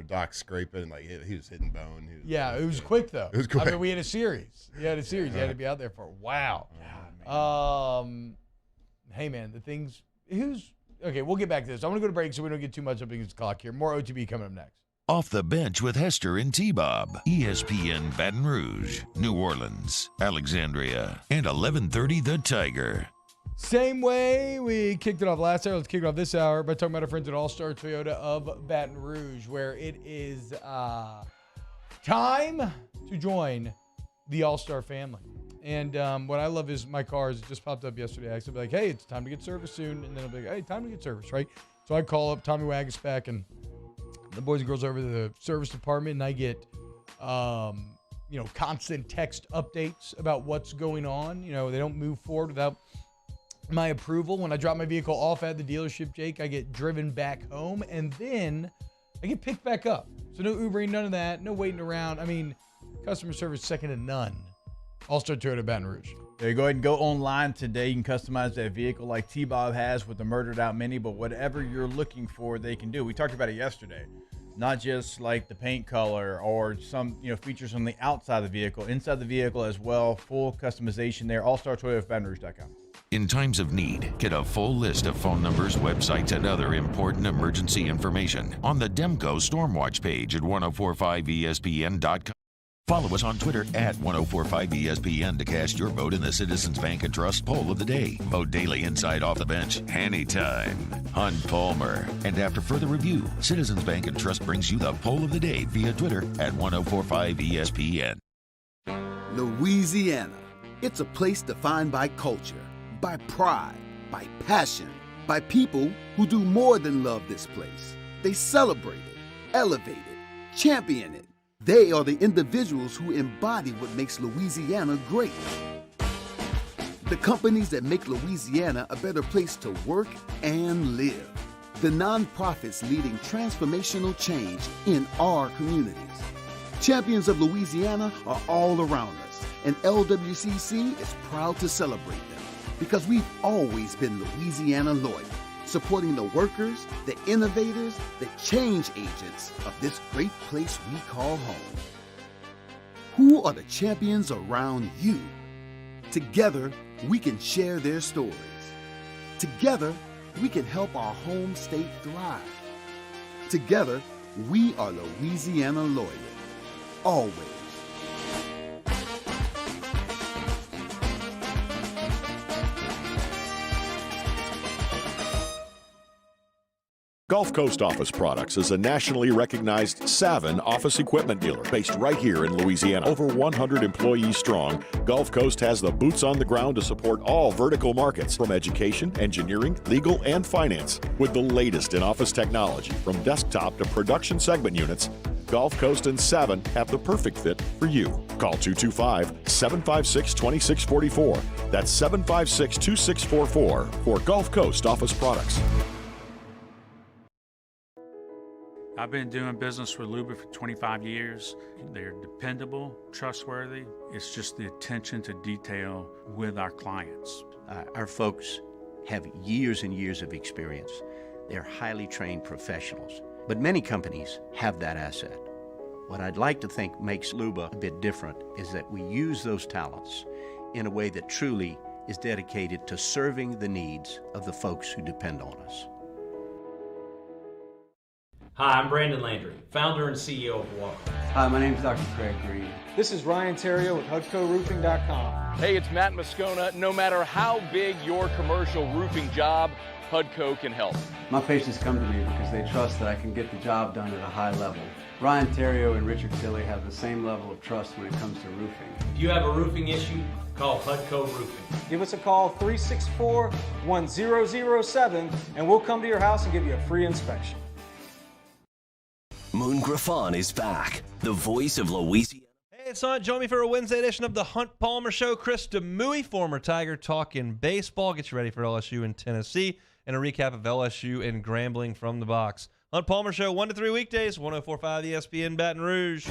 Doc scraping, he was hitting bone. It was quick though. It was quick. I mean, we had a series. You had to be out there for wow. Hey man, okay, we'll get back to this. I'm gonna go to break so we don't get too much up against the clock here. More OTB coming up next. Off the Bench with Hester and T-Bob. ESPN Baton Rouge, New Orleans, Alexandria, and 1130 The Tiger. Same way we kicked it off last hour, let's kick it off this hour by talking about our friends at All-Star Toyota of Baton Rouge, where it is time to join the All-Star family. And what I love is my car it just popped up yesterday. I said, like, hey, it's time to get service soon. And then I'll be like, hey, time to get service, right? So I call up Tommy Wagasback and the boys and girls over to the service department, and I get, constant text updates about what's going on. They don't move forward without my approval. When I drop my vehicle off at the dealership, Jake, I get driven back home, and then I get picked back up. So no Ubering, none of that, no waiting around. I mean, customer service second to none. All-Star Toyota Baton Rouge. There, go ahead and go online today. You can customize that vehicle like T-Bob has with the Murdered Out Mini, but whatever you're looking for, they can do. We talked about it yesterday. Not just like the paint color or some features on the outside of the vehicle, inside the vehicle as well. Full customization there. AllStarToyotaBatonRouge.com. In times of need, get a full list of phone numbers, websites, and other important emergency information on the Demco Stormwatch page at 1045ESPN.com. Follow us on Twitter at 1045ESPN to cast your vote in the Citizens Bank and Trust Poll of the Day. Vote daily inside Off the Bench, anytime. Hunt Palmer. And after further review, Citizens Bank and Trust brings you the Poll of the Day via Twitter at 1045ESPN. Louisiana. It's a place defined by culture, by pride, by passion, by people who do more than love this place. They celebrate it, elevate it, champion it. They are the individuals who embody what makes Louisiana great. The companies that make Louisiana a better place to work and live. the nonprofits leading transformational change in our communities. Champions of Louisiana are all around us, and LWCC is proud to celebrate them because we've always been Louisiana loyal, supporting the workers, the innovators, the change agents of this great place we call home. Who are the champions around you? Together, we can share their stories. Together, we can help our home state thrive. Together, we are Louisiana loyal. Always. Gulf Coast Office Products is a nationally recognized Savin office equipment dealer based right here in Louisiana. Over 100 employees strong, Gulf Coast has the boots on the ground to support all vertical markets, from education, engineering, legal, and finance. With the latest in office technology, from desktop to production segment units, Gulf Coast and Savin have the perfect fit for you. Call 225-756-2644. That's 756-2644 for Gulf Coast Office Products. I've been doing business with Luba for 25 years. They're dependable, trustworthy. It's just the attention to detail with our clients. Our folks have years and years of experience. They're highly trained professionals. But many companies have that asset. What I'd like to think makes Luba a bit different is that we use those talents in a way that truly is dedicated to serving the needs of the folks who depend on us. Hi, I'm Brandon Landry, founder and CEO of Walker. Hi, my name is Dr. Craig Green. This is Ryan Terrio with HUDCORoofing.com. Hey, it's Matt Moscona. No matter how big your commercial roofing job, HUDCO can help. My patients come to me because they trust that I can get the job done at a high level. Ryan Terrio and Richard Tilley have the same level of trust when it comes to roofing. If you have a roofing issue, call HUDCO Roofing. Give us a call, 364-1007, and we'll come to your house and give you a free inspection. Moon Griffon is back, the voice of Louisiana. Hey, it's on. Join me for a Wednesday edition of the Hunt Palmer Show. Chris Demouy, former Tiger, talking baseball. Get you ready for LSU in Tennessee and a recap of LSU and Grambling from the box. Hunt Palmer Show, 1 to 3 weekdays, 104.5 ESPN Baton Rouge.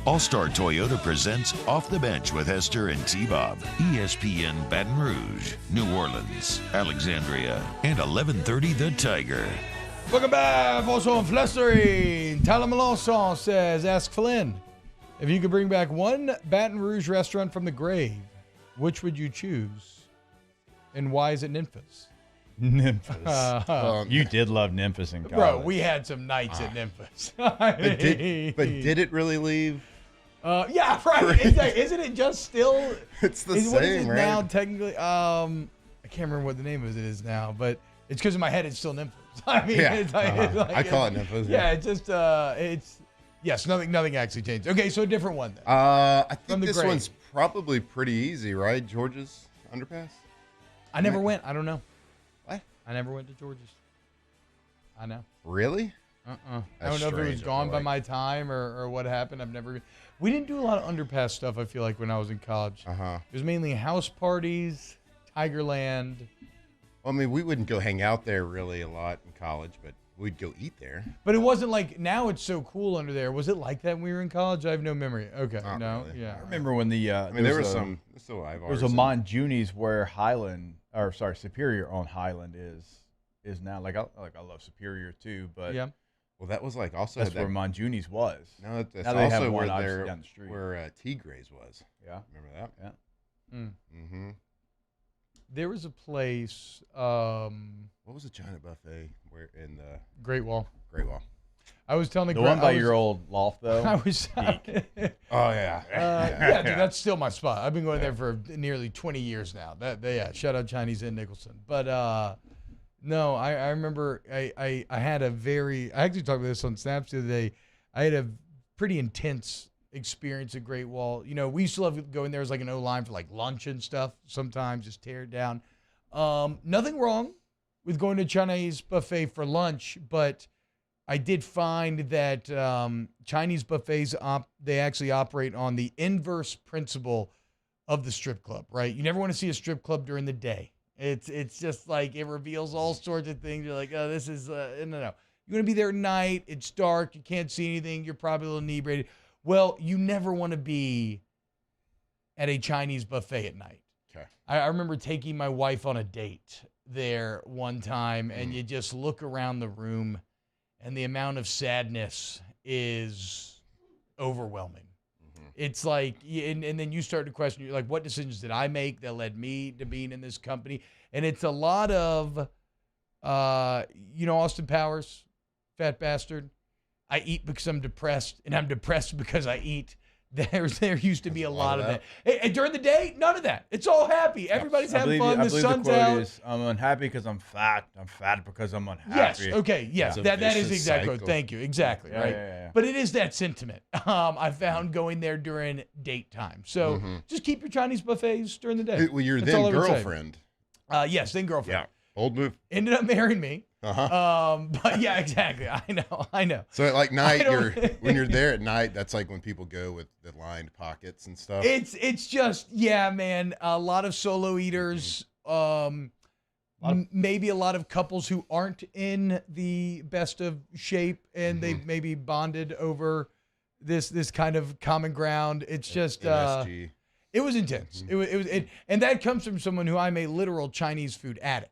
All-Star Toyota presents Off the Bench with Hester and T-Bob. ESPN Baton Rouge, New Orleans, Alexandria, and 1130 The Tiger. Welcome back. Also on Flestering, Tyler Melanson says, ask Flynn, if you could bring back one Baton Rouge restaurant from the grave, which would you choose? And why is it Memphis? Memphis. You did love Memphis in college. Bro, we had some nights at Memphis. But did it really leave? Yeah, right. Isn't it just still? It's the same, what is it right? now? Technically, I can't remember what the name of it is now, but it's because in my head it's still Memphis. I mean, yeah. it's like, I call it Memphis. Yeah, it's just yes, nothing actually changed. Okay, so a different one then. I think this grave. one's probably pretty easy, right? George's Underpass. I never went. I don't know. What? I never went to George's. I know. Really? I don't know if it was gone by my time or what happened. We didn't do a lot of underpass stuff, I feel like, when I was in college. It was mainly house parties, Tigerland. Well, I mean, we wouldn't go hang out there really a lot in college, but we'd go eat there. But it wasn't like, now it's so cool under there. Was it like that when we were in college? I have no memory. Okay, Not no, really. yeah. I remember when the I mean, there was some. Still there was a Montjuni's where Superior on Highland is now. Like I love Superior too, but yeah. Well, that was like also that's where Montjuni's was. No, that's now they also have one where down the street. where Tigre's was. Yeah, remember that? Yeah. Mm-hmm. There was a place. What was the China buffet where in the Great Wall? Great Wall. I was telling the one by your old loft though. I was. Oh yeah. Yeah, dude, that's still my spot. I've been going there for nearly 20 years now. Shout out Chinese in Nicholson. But no, I remember I had I actually talked about this on Snaps the other day. I had a pretty intense experience at Great Wall. You know, we used to love going there as like an O-line for like lunch and stuff. Sometimes just tear it down. Nothing wrong with going to Chinese buffet for lunch, but I did find that Chinese buffets, they actually operate on the inverse principle of the strip club, right? You never want to see a strip club during the day. It's just like it reveals all sorts of things. You're like, oh, this is, no. You're going to be there at night. It's dark. You can't see anything. You're probably a little inebriated. Well, you never want to be at a Chinese buffet at night. Okay. I remember taking my wife on a date there one time, and you just look around the room, and the amount of sadness is overwhelming. It's like, and then you start to question, you're like, what decisions did I make that led me to being in this company? And it's a lot of, Austin Powers, fat bastard. I eat because I'm depressed, and I'm depressed because I eat. There used to be a lot of that. And during the day, none of that. It's all happy. Everybody's having fun. The sun's out. Is, I'm unhappy because I'm fat. I'm fat because I'm unhappy. Yes. Okay. Yes. That is exactly. Thank you. Exactly. Yeah, right. yeah. But it is that sentiment. I found going there during date time. So just keep your Chinese buffets during the day. Well, your That's then all I would say. girlfriend. Yes, then girlfriend. Yeah. Old move. Ended up marrying me. Uh-huh. But yeah, exactly. I know. So at like night, when you're there at night, that's like when people go with the lined pockets and stuff. It's just, yeah, man, a lot of solo eaters, maybe a lot of couples who aren't in the best of shape, and they maybe bonded over this kind of common ground. It's just MSG. It was intense. And that comes from someone who I'm a literal Chinese food addict.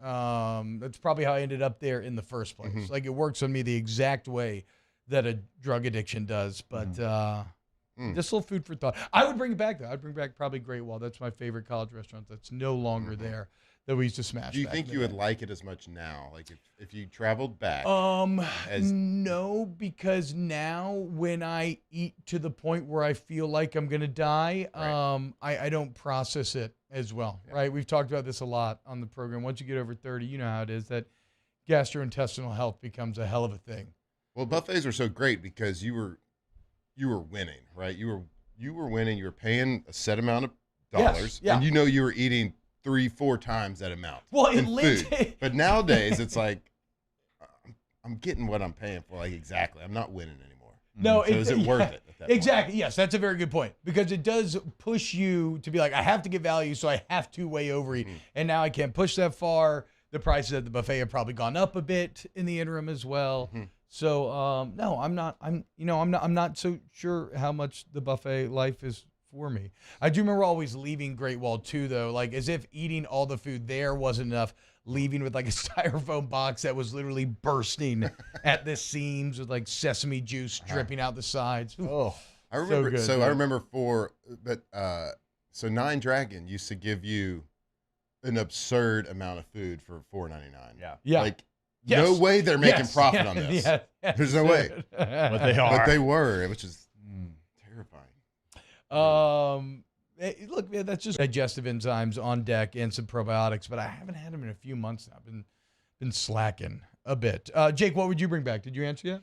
That's probably how I ended up there in the first place. Like, it works on me the exact way that a drug addiction does. But just a little food for thought. I would bring it back, though. I'd bring back probably Great Wall. That's my favorite college restaurant that's no longer there, that we used to smash. Do you think you would like it as much now? Like if you traveled back? No, because now when I eat to the point where I feel like I'm going to die, I don't process it as well, right? We've talked about this a lot on the program. Once you get over 30, you know how it is, that gastrointestinal health becomes a hell of a thing. Well, buffets are so great because you were winning, right? You were winning. You were paying a set amount of dollars, and you were eating 3-4 times that amount. Well, in food. But nowadays, it's like I'm getting what I'm paying for. Like, exactly, I'm not winning anymore. No, so is it worth it? At that exactly. Yes, that's a very good point, because it does push you to be like, I have to get value, so I have to way overeat, and now I can't push that far. The prices at the buffet have probably gone up a bit in the interim as well. So no, I'm not so sure how much the buffet life is for me. I do remember always leaving Great Wall too, though, like as if eating all the food there wasn't enough, leaving with like a styrofoam box that was literally bursting at the seams with like sesame juice dripping out the sides. Oh, I remember. So I remember so Nine Dragon used to give you an absurd amount of food for $4.99. Yeah. Like, no way they're making profit on this. There's no way. But they are. But they were, which is terrifying. Look, man, that's just digestive enzymes on deck and some probiotics, but I haven't had them in a few months now. I've been slacking a bit. Jake, what would you bring back? Did you answer yet?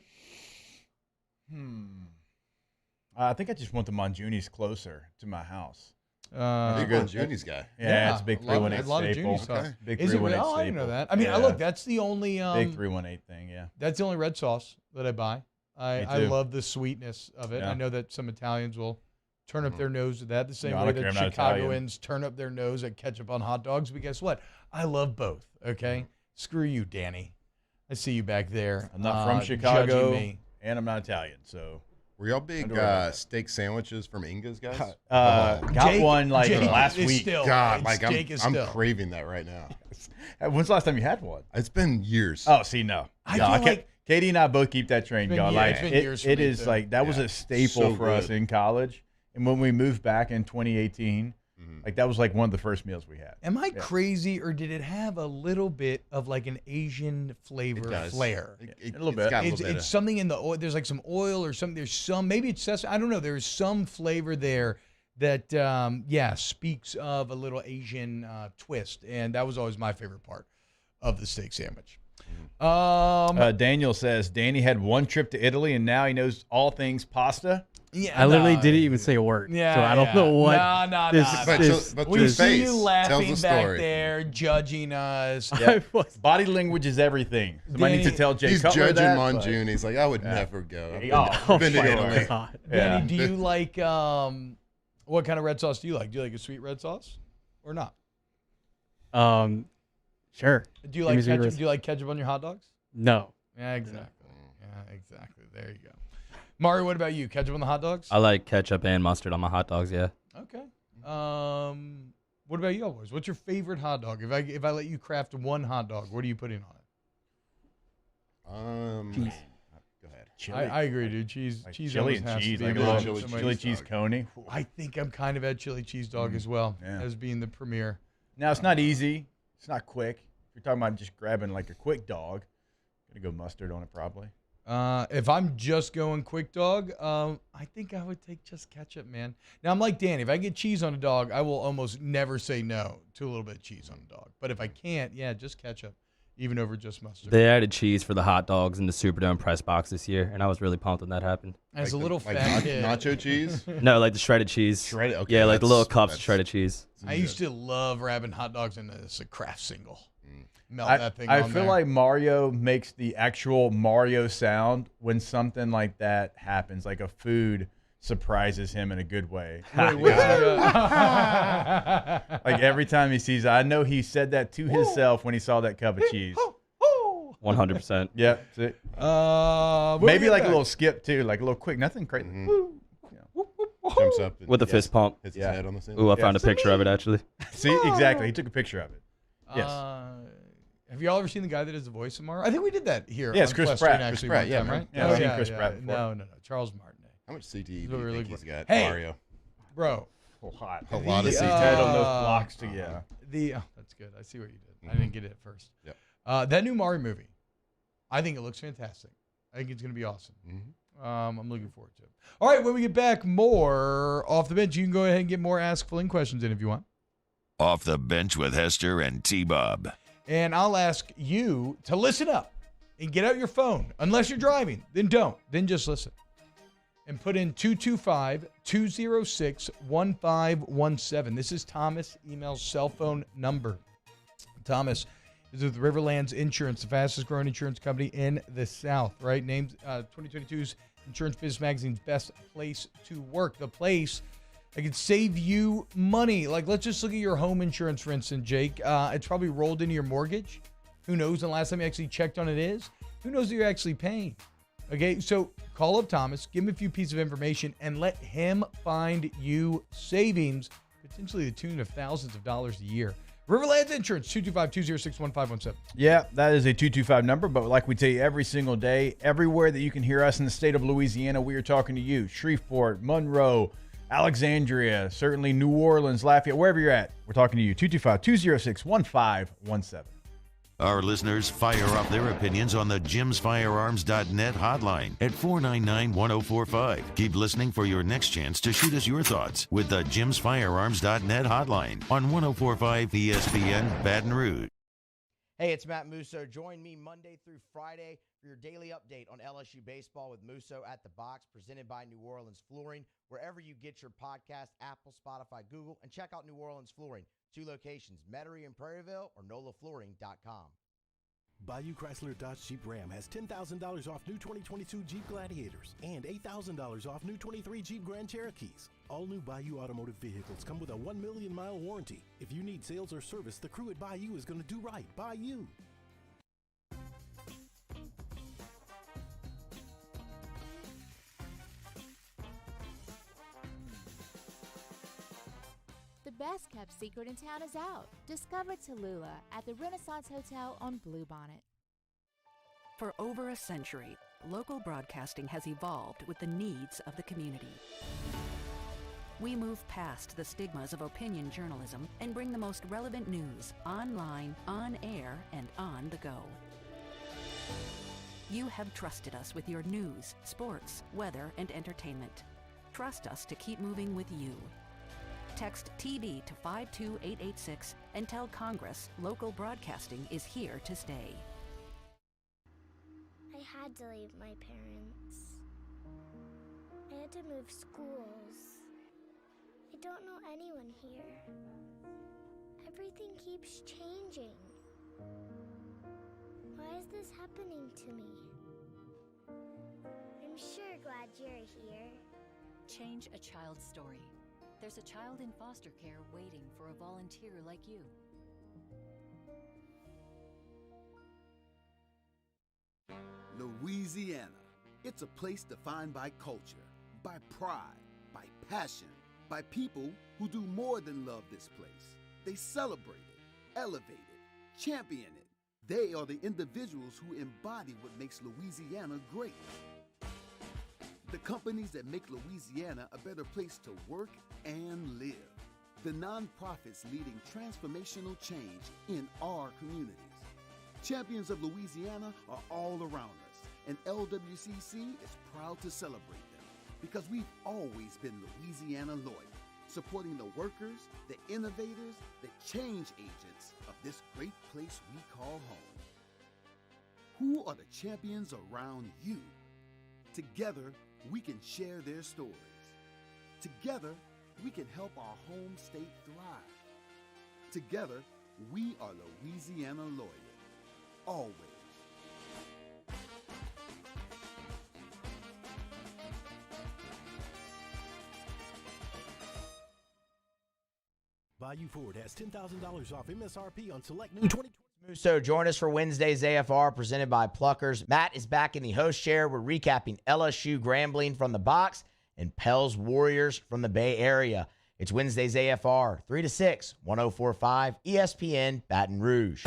I think I just want the Monjunis closer to my house. Big Monjuni's guy. Yeah, it's a big 318 staple. Okay. Big 318 staple. I didn't know that. I mean, look, that's the only big 318 thing. Yeah, that's the only red sauce that I buy. I love the sweetness of it. I know that some Italians will turn up their nose at that the same way that Chicagoans turn up their nose at ketchup on hot dogs. But guess what? I love both. Okay, screw you, Danny. I see you back there. I'm not from Chicago, and I'm not Italian, so. Were y'all big steak sandwiches from Inga's, guys? Got one last week. God, like I'm craving that right now. When's the last time you had one? It's been years. Oh, see, no. Katie and I both keep that train going. It is like that was a staple for us in college, and when we moved back in 2018. Like that was like one of the first meals we had. Am I crazy, or did it have a little bit of like an Asian flair? A little bit. It's something in the oil. There's like some oil or something. There's some, maybe it's sesame. I don't know. There's some flavor there that, speaks of a little Asian twist. And that was always my favorite part of the steak sandwich. Daniel says Danny had one trip to Italy and now he knows all things pasta. Yeah, I literally didn't even say a word. Yeah, so I don't know what. But we see you laughing back there, judging us. Yeah. Body language is everything. Somebody needs to tell Jay He's Cutler judging that, Monjune. He's like, I would never go. I've been to Italy. Danny, do you like what kind of red sauce do you like? Do you like a sweet red sauce or not? Sure. Do you like ketchup? Do you like ketchup on your hot dogs? No. Yeah, exactly. Yeah, exactly. There you go. Mario, what about you? Ketchup on the hot dogs? I like ketchup and mustard on my hot dogs. Yeah. Okay. What about you, boys? What's your favorite hot dog? If I let you craft one hot dog, what are you putting on it? Cheese. Go ahead. I agree, dude. Cheese. Cheese. Chili almost and has cheese, to be like a involved. little chili cheese coney. I think I'm kind of at chili cheese dog as well as being the premier. Now it's not easy. It's not quick. If you're talking about just grabbing like a quick dog, gonna go mustard on it probably. If I'm just going quick dog, I think I would take just ketchup, man. Now, I'm like Danny. If I get cheese on a dog, I will almost never say no to a little bit of cheese on a dog. But if I can't, yeah, just ketchup, even over just mustard. They added cheese for the hot dogs in the Superdome press box this year, and I was really pumped when that happened. As a little fat kid. Nacho cheese? No, like the shredded cheese. Shredded? Okay, yeah, like the little cups of shredded cheese. I used to love wrapping hot dogs in a Kraft single. Melt I that thing I on feel there. like Mario makes the actual Mario sound when something like that happens, like a food surprises him in a good way. Wait, what's Like every time he sees it, I know he said that to himself when he saw that cup of cheese. 100%. Yeah, that's it. Maybe like a little skip too, like a little quick, nothing crazy. Jumps up and With a fist pump. hits his head on the ceiling. Ooh, I found a picture of it actually. See, exactly. He took a picture of it. Yes. Have y'all ever seen the guy that does the voice of Mario? I think we did that here. Yeah, it's on Chris Quest Pratt. Street, Chris actually, Pratt, one yeah, time, man. right? Yeah, I've seen Chris Pratt before. No. Charles Martinet. How much CTE do He's you really think good. he's got, Hey, Mario? Bro. A lot of His CTE. head on those blocks to That's good. I see what you did. I didn't get it at first. Yep. That new Mario movie, I think it looks fantastic. I think it's going to be awesome. I'm looking forward to it. All right, when we get back, more Off the Bench. You can go ahead and get more Ask Flynn questions in if you want. Off the Bench with Hester and T-Bob. And I'll ask you to listen up and get out your phone. Unless you're driving, then don't. Then just listen. And put in 225-206-1517. This is Thomas' email cell phone number. Thomas is with Riverlands Insurance, the fastest growing insurance company in the South, right? Named 2022's Insurance Business Magazine's best place to work. The place that can save you money. Like, let's just look at your home insurance, for instance, Jake. It's probably rolled into your mortgage. Who knows when the last time you actually checked on it is? Who knows that you're actually paying? Okay, so call up Thomas, give him a few pieces of information, and let him find you savings, potentially to the tune of thousands of dollars a year. Riverlands Insurance, 225-206-1517. Yeah, that is a 225 number, but like we tell you every single day, everywhere that you can hear us in the state of Louisiana, we are talking to you. Shreveport, Monroe, Alexandria, certainly New Orleans, Lafayette, wherever you're at, we're talking to you. 225-206-1517. Our listeners fire up their opinions on the jimsfirearms.net hotline at 499-1045. Keep listening for your next chance to shoot us your thoughts with the jimsfirearms.net hotline on 1045 ESPN Baton Rouge. Hey, it's Matt Musso. Join me Monday through Friday for your daily update on LSU baseball with Musso at the Box, presented by New Orleans Flooring. Wherever you get your podcast, Apple, Spotify, Google, and check out New Orleans Flooring. 2 locations, Metairie and Prairieville, or NOLAFlooring.com. Bayou Chrysler Dodge Jeep Ram has $10,000 off new 2022 Jeep Gladiators and $8,000 off new 23 Jeep Grand Cherokees. All new Bayou automotive vehicles come with a 1 million mile warranty. If you need sales or service, the crew at Bayou is going to do right by you. The best kept secret in town is out. Discover Tallulah at the Renaissance Hotel on Bluebonnet. For over a century, local broadcasting has evolved with the needs of the community. We move past the stigmas of opinion journalism and bring the most relevant news online, on air, and on the go. You have trusted us with your news, sports, weather, and entertainment. Trust us to keep moving with you. Text TV to 52886 and tell Congress local broadcasting is here to stay. had to leave my parents. I had to move schools. I don't know anyone here. Everything keeps changing. Why is this happening to me? I'm sure glad you're here. Change a child's story. There's a child in foster care waiting for a volunteer like you. Louisiana. It's a place defined by culture, by pride, by passion, by people who do more than love this place. They celebrate it, elevate it, champion it. They are the individuals who embody what makes Louisiana great. The companies that make Louisiana a better place to work and live. The nonprofits leading transformational change in our communities. Champions of Louisiana are all around us, and LWCC is proud to celebrate them because we've always been Louisiana loyal, supporting the workers, the innovators, the change agents of this great place we call home. Who are the champions around you? Together, we can share their stories. Together, we can help our home state thrive. Together, we are Louisiana loyal. Always. Bayou Ford has $10,000 off MSRP on select new 2020. So join us for Wednesday's AFR presented by Pluckers. Matt is back in the host chair. We're recapping LSU Grambling from the box and Pels Warriors from the Bay Area. It's Wednesday's AFR, 3 to 6, 104.5 ESPN Baton Rouge.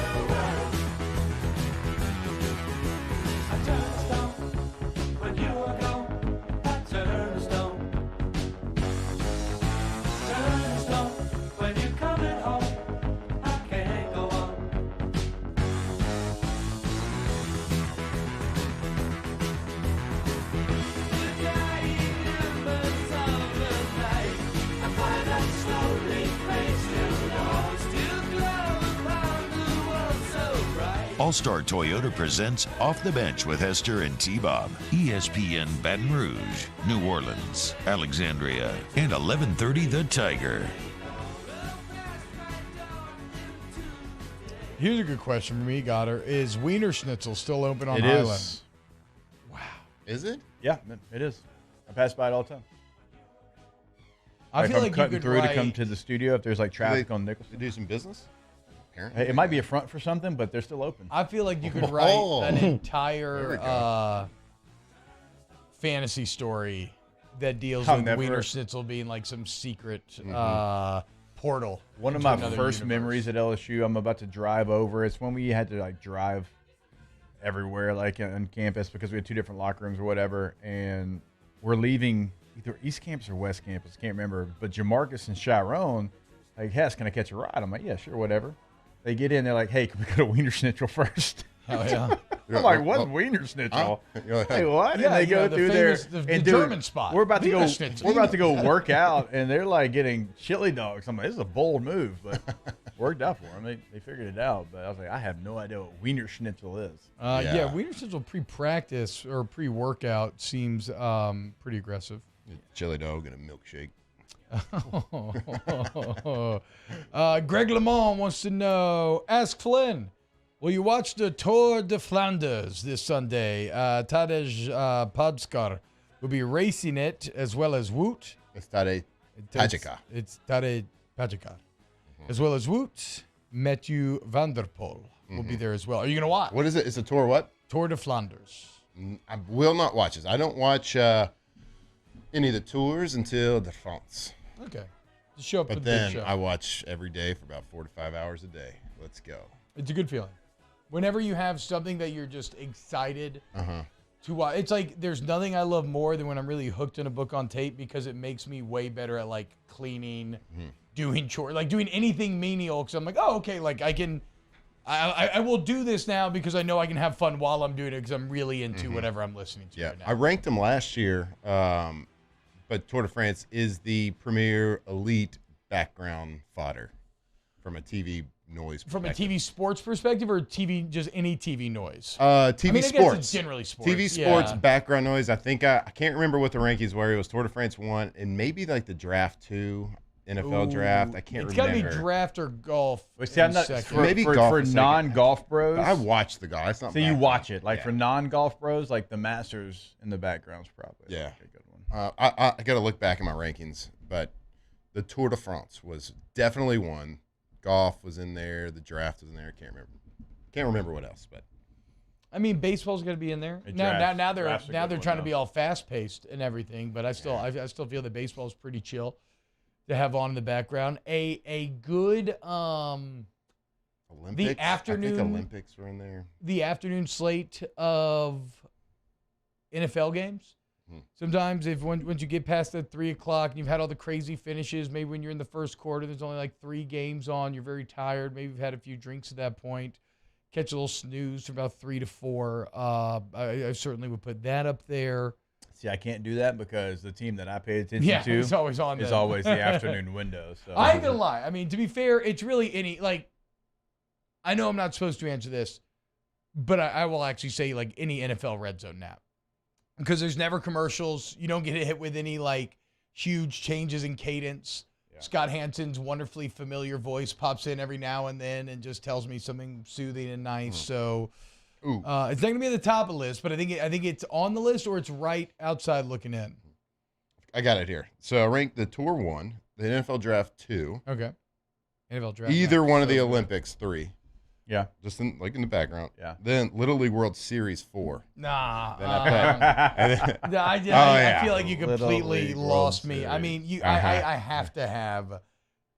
All-Star Toyota presents Off the Bench with Hester and T-Bob. ESPN Baton Rouge, New Orleans, Alexandria, and 1130 The Tiger. Here's a good question for me, Goddard. Is Wiener Schnitzel still open on Highland? It is. Wow. Is it? Yeah, it is. I pass by it all the time. I feel like you cutting could through write... to come to the studio if there's like traffic on Nicholson. They do some business? It might be a front for something, but they're still open. I feel like you could write an entire fantasy story that deals with Wiener Schnitzel being like some secret portal. One of my first memories at LSU, I'm about to drive over. It's when we had to like drive everywhere, like on campus, because we had two different locker rooms or whatever, and we're leaving either East Campus or West Campus. I can't remember, but Jamarcus and Chiron, like, Hess, can I catch a ride? I'm like, yeah, sure, whatever. They get in, they're like, hey, can we go to Wiener Schnitzel first? Oh, yeah. I'm like, what's Wiener Schnitzel? Hey, what? Yeah, and they go through there. The German spot. We're about to go work out, and they're like getting chili dogs. I'm like, this is a bold move, but worked out for them. They figured it out. But I was like, I have no idea what Wiener Schnitzel is. Yeah, Wiener Schnitzel pre-practice or pre-workout seems pretty aggressive. Chili dog and a milkshake. Greg Lamont wants to know, ask Flynn, will you watch the Tour de Flanders this Sunday? Tadej Podskar will be racing it, as well as Wout. It's Tadej Pogačar. It's Tadej Pogačar. As well as Wout, Mathieu van der Poel will be there as well. Are you going to watch? What is it? It's a tour what? Tour de Flanders. I will not watch this. I don't watch any of the tours until the France. Okay. Just show up but for the then big show. I watch every day for about 4 to 5 hours a day. Let's go. It's a good feeling. Whenever you have something that you're just excited to watch, it's like there's nothing I love more than when I'm really hooked in a book on tape, because it makes me way better at like cleaning, doing chores, like doing anything menial. Because I'm like, oh, okay, like I will do this now because I know I can have fun while I'm doing it because I'm really into whatever I'm listening to right now. I ranked them last year. But Tour de France is the premier elite background fodder. from a TV noise From a perspective. TV sports perspective or TV, just any TV noise? TV I mean, sports. I guess it's generally sports. TV sports, yeah. background noise. I think I can't remember what the rankings were. It was Tour de France 1 and maybe like the draft 2, NFL draft. I can't It's remember. got to be draft or golf. Well, see, I'm not Maybe for golf is second. non-golf bros. I watch the golf. It's not So you background. watch it. Like Yeah. for non-golf bros, like the Masters in the background's probably Yeah. like a good one. I got to look back at my rankings, but the Tour de France was definitely one. Golf was in there. The draft was in there. Can't remember what else, but I mean, baseball's going to be in there. Now Draft's a they're good trying one, to be all fast paced and everything, but I still feel that baseball's pretty chill to have on in the background. A good Olympics. the afternoon I think Olympics were in there. The afternoon slate of NFL games. Sometimes once you get past the 3 o'clock and you've had all the crazy finishes, maybe when you're in the first quarter, there's only like 3 games on, you're very tired, maybe you've had a few drinks at that point, catch a little snooze from about 3 to 4. I certainly would put that up there. See, I can't do that because the team that I pay attention to it's always on is then. always the afternoon window. So I ain't gonna lie. I mean, to be fair, it's really any like. I know I'm not supposed to answer this, but I will actually say like any NFL red zone nap. Because there's never commercials. You don't get hit with any like huge changes in cadence. Yeah. Scott Hansen's wonderfully familiar voice pops in every now and then and just tells me something soothing and nice. So it's not going to be at the top of the list, but I think it's on the list or it's right outside looking in. I got it here. So I ranked the Tour 1, the NFL Draft 2. Okay. NFL Draft. Either one of the Olympics 3. Yeah. Just in the background. Yeah. Then Little League World Series 4. Nah. Then I I feel like you completely lost me. I mean, I have to have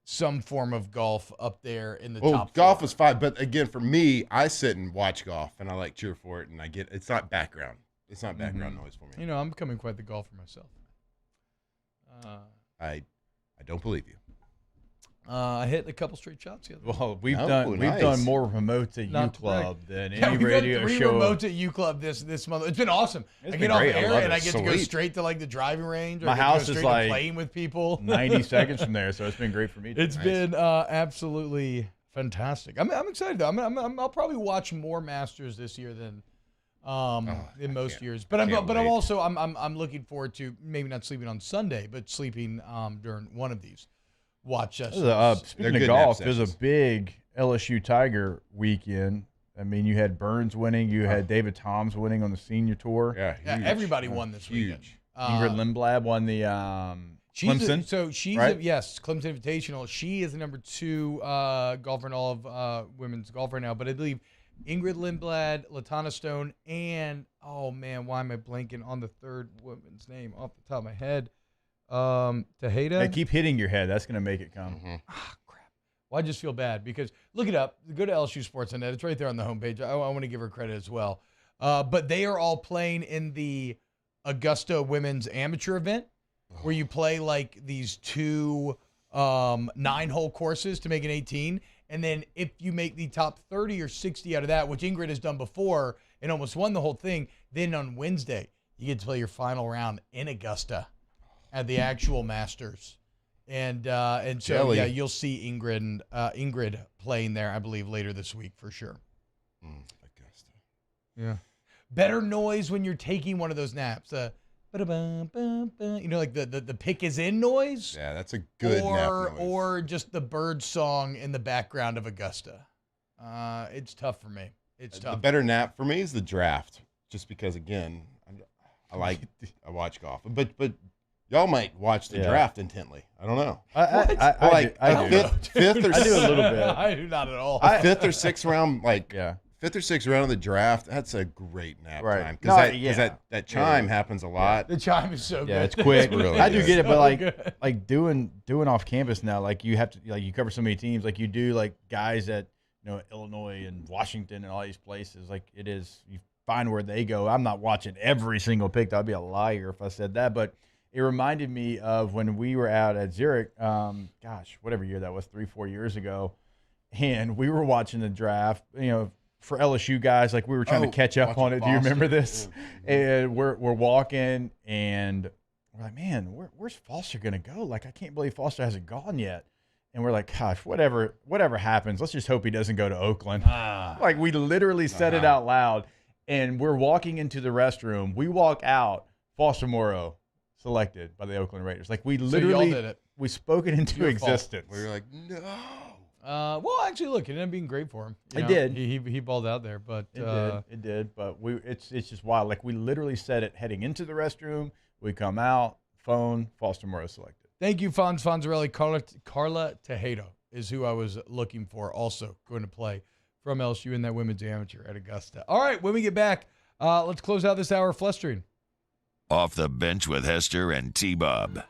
some form of golf up there in the top golf 4. was fine, but again, for me, I sit and watch golf, and I like cheer for it, and it's not background. It's not background noise for me. You know, I'm becoming quite the golfer myself. I don't believe you. I hit a couple straight shots the other day. Well, we've done more remotes at U Club than any radio we've done 3 show. remotes at U Club this month. It's been awesome. I get off air and I get to go straight to like the driving range. Or My house go is straight like to playing with people. 90 seconds from there, so it's been great for me. It's been absolutely fantastic. I'm excited though. I'll probably watch more Masters this year than in most years. But I'm looking forward to maybe not sleeping on Sunday, but sleeping during one of these watch sessions. Speaking of golf, there's a big LSU Tiger weekend. I mean, you had Burns winning, you had David Toms winning on the senior tour. Yeah, everybody won this weekend. Ingrid Lindblad won the Clemson. Yes, Clemson Invitational. She is the number 2 golfer in all of women's golf right now. But I believe Ingrid Lindblad, LaTonna Stone, and why am I blanking on the third woman's name off the top of my head? Tejeda. Hey, keep hitting your head. That's going to make it come. Crap. Well, I just feel bad because look it up. Go to LSU Sports.net. It's right there on the homepage. I want to give her credit as well. But they are all playing in the Augusta Women's Amateur event where you play like these 2 9-hole courses to make an 18. And then if you make the top 30 or 60 out of that, which Ingrid has done before and almost won the whole thing, then on Wednesday, you get to play your final round in Augusta at the actual Masters. And so, you'll see Ingrid playing there, I believe, later this week for sure. Augusta. Yeah. Better noise when you're taking one of those naps. You know, like the pick is in noise. Yeah, that's a good nap noise. Or just the bird song in the background of Augusta. It's tough for me. It's tough. The better nap for me is the draft, just because again, I watch golf, but y'all might watch the draft intently. I don't know. I do. Fifth or I do a little bit. I do not at all. Fifth or sixth round, fifth or sixth round of the draft. That's a great nap time because that chime happens a lot. The chime is so good. Yeah, it's quick. Really I do good. get it, but like doing off campus now, like you have to you cover so many teams. Like you do like guys at Illinois and Washington and all these places. Like it is you find where they go. I'm not watching every single pick. That'd be a liar if I said that, but. It reminded me of when we were out at Zurich, whatever year that was, 3-4 years ago, and we were watching the draft, for LSU guys, like we were trying to catch up on it. Do you remember this? And we're walking, and we're like, man, where's Foster going to go? Like, I can't believe Foster hasn't gone yet. And we're like, gosh, whatever happens, let's just hope he doesn't go to Oakland. Like, we literally said it out loud. And we're walking into the restroom. We walk out, Foster Moreau selected by the Oakland Raiders. Like, we literally did it. We spoke it into existence. We were like, no. Well, actually, look, it ended up being great for him. It did. He balled out there, but It did. But it's just wild. Like, we literally said it heading into the restroom. We come out, phone, Foster Moreau selected. Thank you, Fonzarelli. Carla Tejeda is who I was looking for, also going to play from LSU in that women's amateur at Augusta. All right, when we get back, let's close out this hour of Flestering. Off the bench with Hester and T-Bob.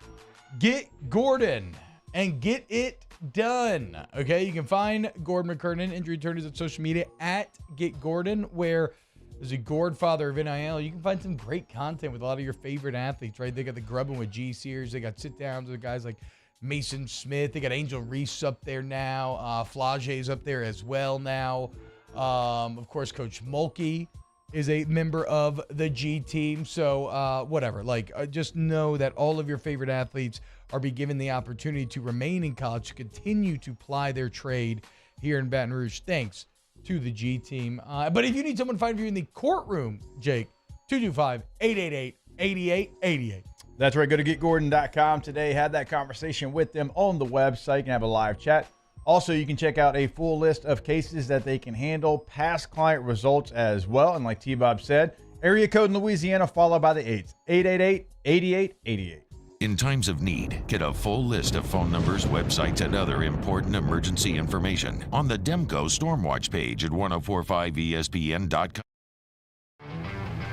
Get Gordon and get it done. Okay, you can find Gordon McKernan, injury attorneys, on social media at Get Gordon, where there's a Gord father of NIL. You can find some great content with a lot of your favorite athletes, right? They got the Grubbin with G series. They got sit downs with guys like Mason Smith. They got Angel Reese up there now. Flage's up there as well now. Of course, Coach Mulkey is a member of the G team. So whatever. Just know that all of your favorite athletes are being given the opportunity to remain in college, to continue to ply their trade here in Baton Rouge, thanks to the G team. But if you need someone to find you in the courtroom, Jake, 225-888-8888. That's right. Go to getgordon.com today. Have that conversation with them on the website. You can have a live chat. Also, you can check out a full list of cases that they can handle, past client results as well. And like T-Bob said, area code in Louisiana followed by the 8s. 888-8888. In times of need, get a full list of phone numbers, websites, and other important emergency information on the Demco Stormwatch page at 1045ESPN.com.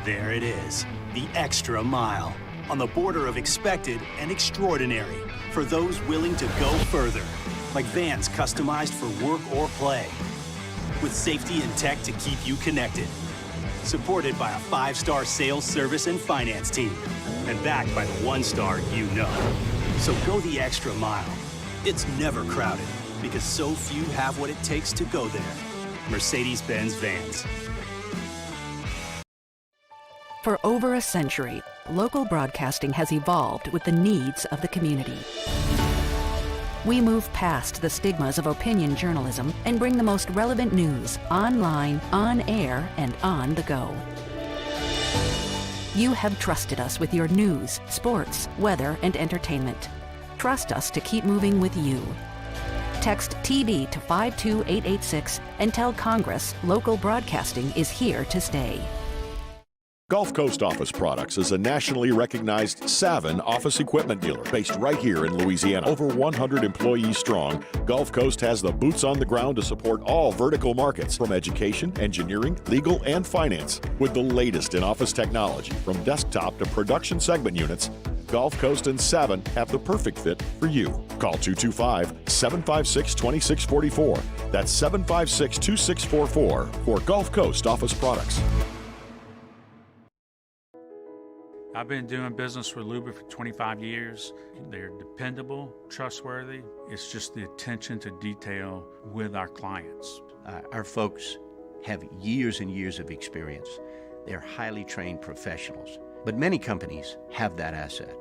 There it is, the extra mile, on the border of expected and extraordinary, for those willing to go further, like vans customized for work or play, with safety and tech to keep you connected. Supported by a 5-star sales, service, and finance team. And backed by the 1-star you know. So go the extra mile. It's never crowded, because so few have what it takes to go there. Mercedes-Benz Vans. For over a century, local broadcasting has evolved with the needs of the community. We move past the stigmas of opinion journalism and bring the most relevant news online, on air, and on the go. You have trusted us with your news, sports, weather, and entertainment. Trust us to keep moving with you. Text TV to 52886 and tell Congress local broadcasting is here to stay. Gulf Coast Office Products is a nationally recognized Savin office equipment dealer based right here in Louisiana. Over 100 employees strong, Gulf Coast has the boots on the ground to support all vertical markets, from education, engineering, legal, and finance. With the latest in office technology, from desktop to production segment units, Gulf Coast and Savin have the perfect fit for you. Call 225-756-2644. That's 756-2644 for Gulf Coast Office Products. I've been doing business with Luba for 25 years. They're dependable, trustworthy. It's just the attention to detail with our clients. Our folks have years and years of experience. They're highly trained professionals. But many companies have that asset.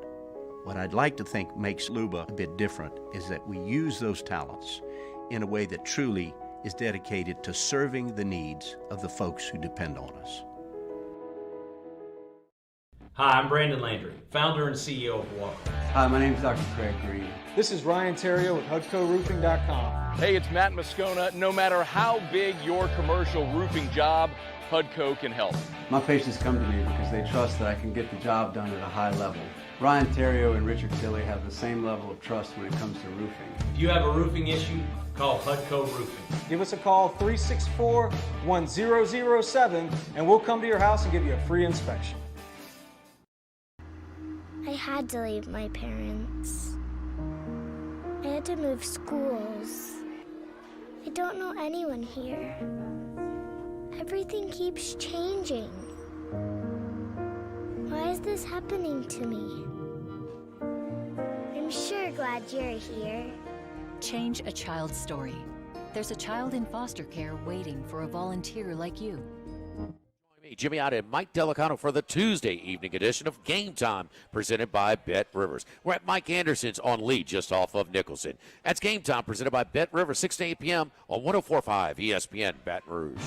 What I'd like to think makes Luba a bit different is that we use those talents in a way that truly is dedicated to serving the needs of the folks who depend on us. Hi, I'm Brandon Landry, founder and CEO of Walker. Hi, my name is Dr. Craig Green. This is Ryan Terrio with HUDCORoofing.com. Hey, it's Matt Moscona. No matter how big your commercial roofing job, HUDCO can help. My patients come to me because they trust that I can get the job done at a high level. Ryan Terrio and Richard Tilley have the same level of trust when it comes to roofing. If you have a roofing issue, call HUDCO Roofing. Give us a call, 364-1007, and we'll come to your house and give you a free inspection. I had to leave my parents. I had to move schools. I don't know anyone here. Everything keeps changing. Why is this happening to me? I'm sure glad you're here. Change a child's story. There's a child in foster care waiting for a volunteer like you. Jimmy out and Mike Delicano for the Tuesday evening edition of Game Time, presented by Bet Rivers. We're at Mike Anderson's on Lee, just off of Nicholson. That's Game Time, presented by Bet Rivers, 6 to 8 p.m. on 104.5 ESPN Baton Rouge.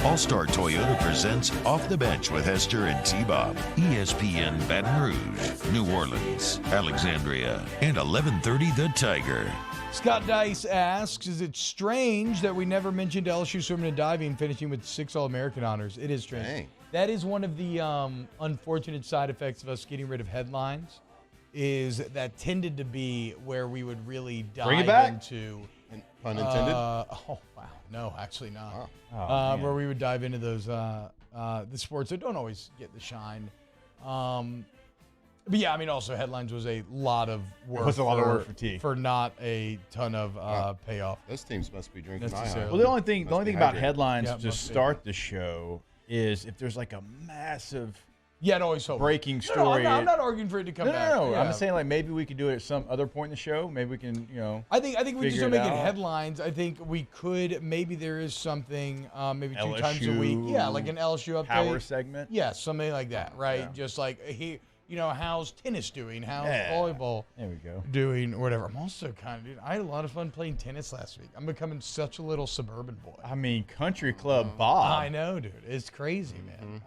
All-Star Toyota presents Off the Bench with Hester and T-Bob. ESPN Baton Rouge, New Orleans, Alexandria, and 1130 The Tiger. Scott Dice asks, is it strange that we never mentioned LSU swimming and diving finishing with 6 All-American honors? It is strange. Dang. That is one of the unfortunate side effects of us getting rid of headlines, is that tended to be where we would really dive into. Pun intended? Oh, wow. No, actually not. Wow. Where we would dive into those the sports that don't always get the shine. But yeah, I mean, also headlines was a lot of work. It was a lot of work for T. For not a ton of payoff. Those teams must be drinking my high. Well, the only thing about headlines Yeah, to must be. start the show is if there's like a massive Yeah, it always helps. breaking No, story. I'm not arguing for it to come back. No, Yeah. I'm just saying like maybe we could do it at some other point in the show. Maybe we can, I think we just figure don't make it out. headlines. I think we could. Maybe there is something. Maybe 2 times a LSU week. Yeah, like an LSU update. power segment. Yeah, something like that. Right. Yeah. Just like how's tennis doing? How's Yeah. volleyball There we go. doing? Or whatever. I'm also dude, I had a lot of fun playing tennis last week. I'm becoming such a little suburban boy. I mean, Country Club Bob. I know, dude. It's crazy, man.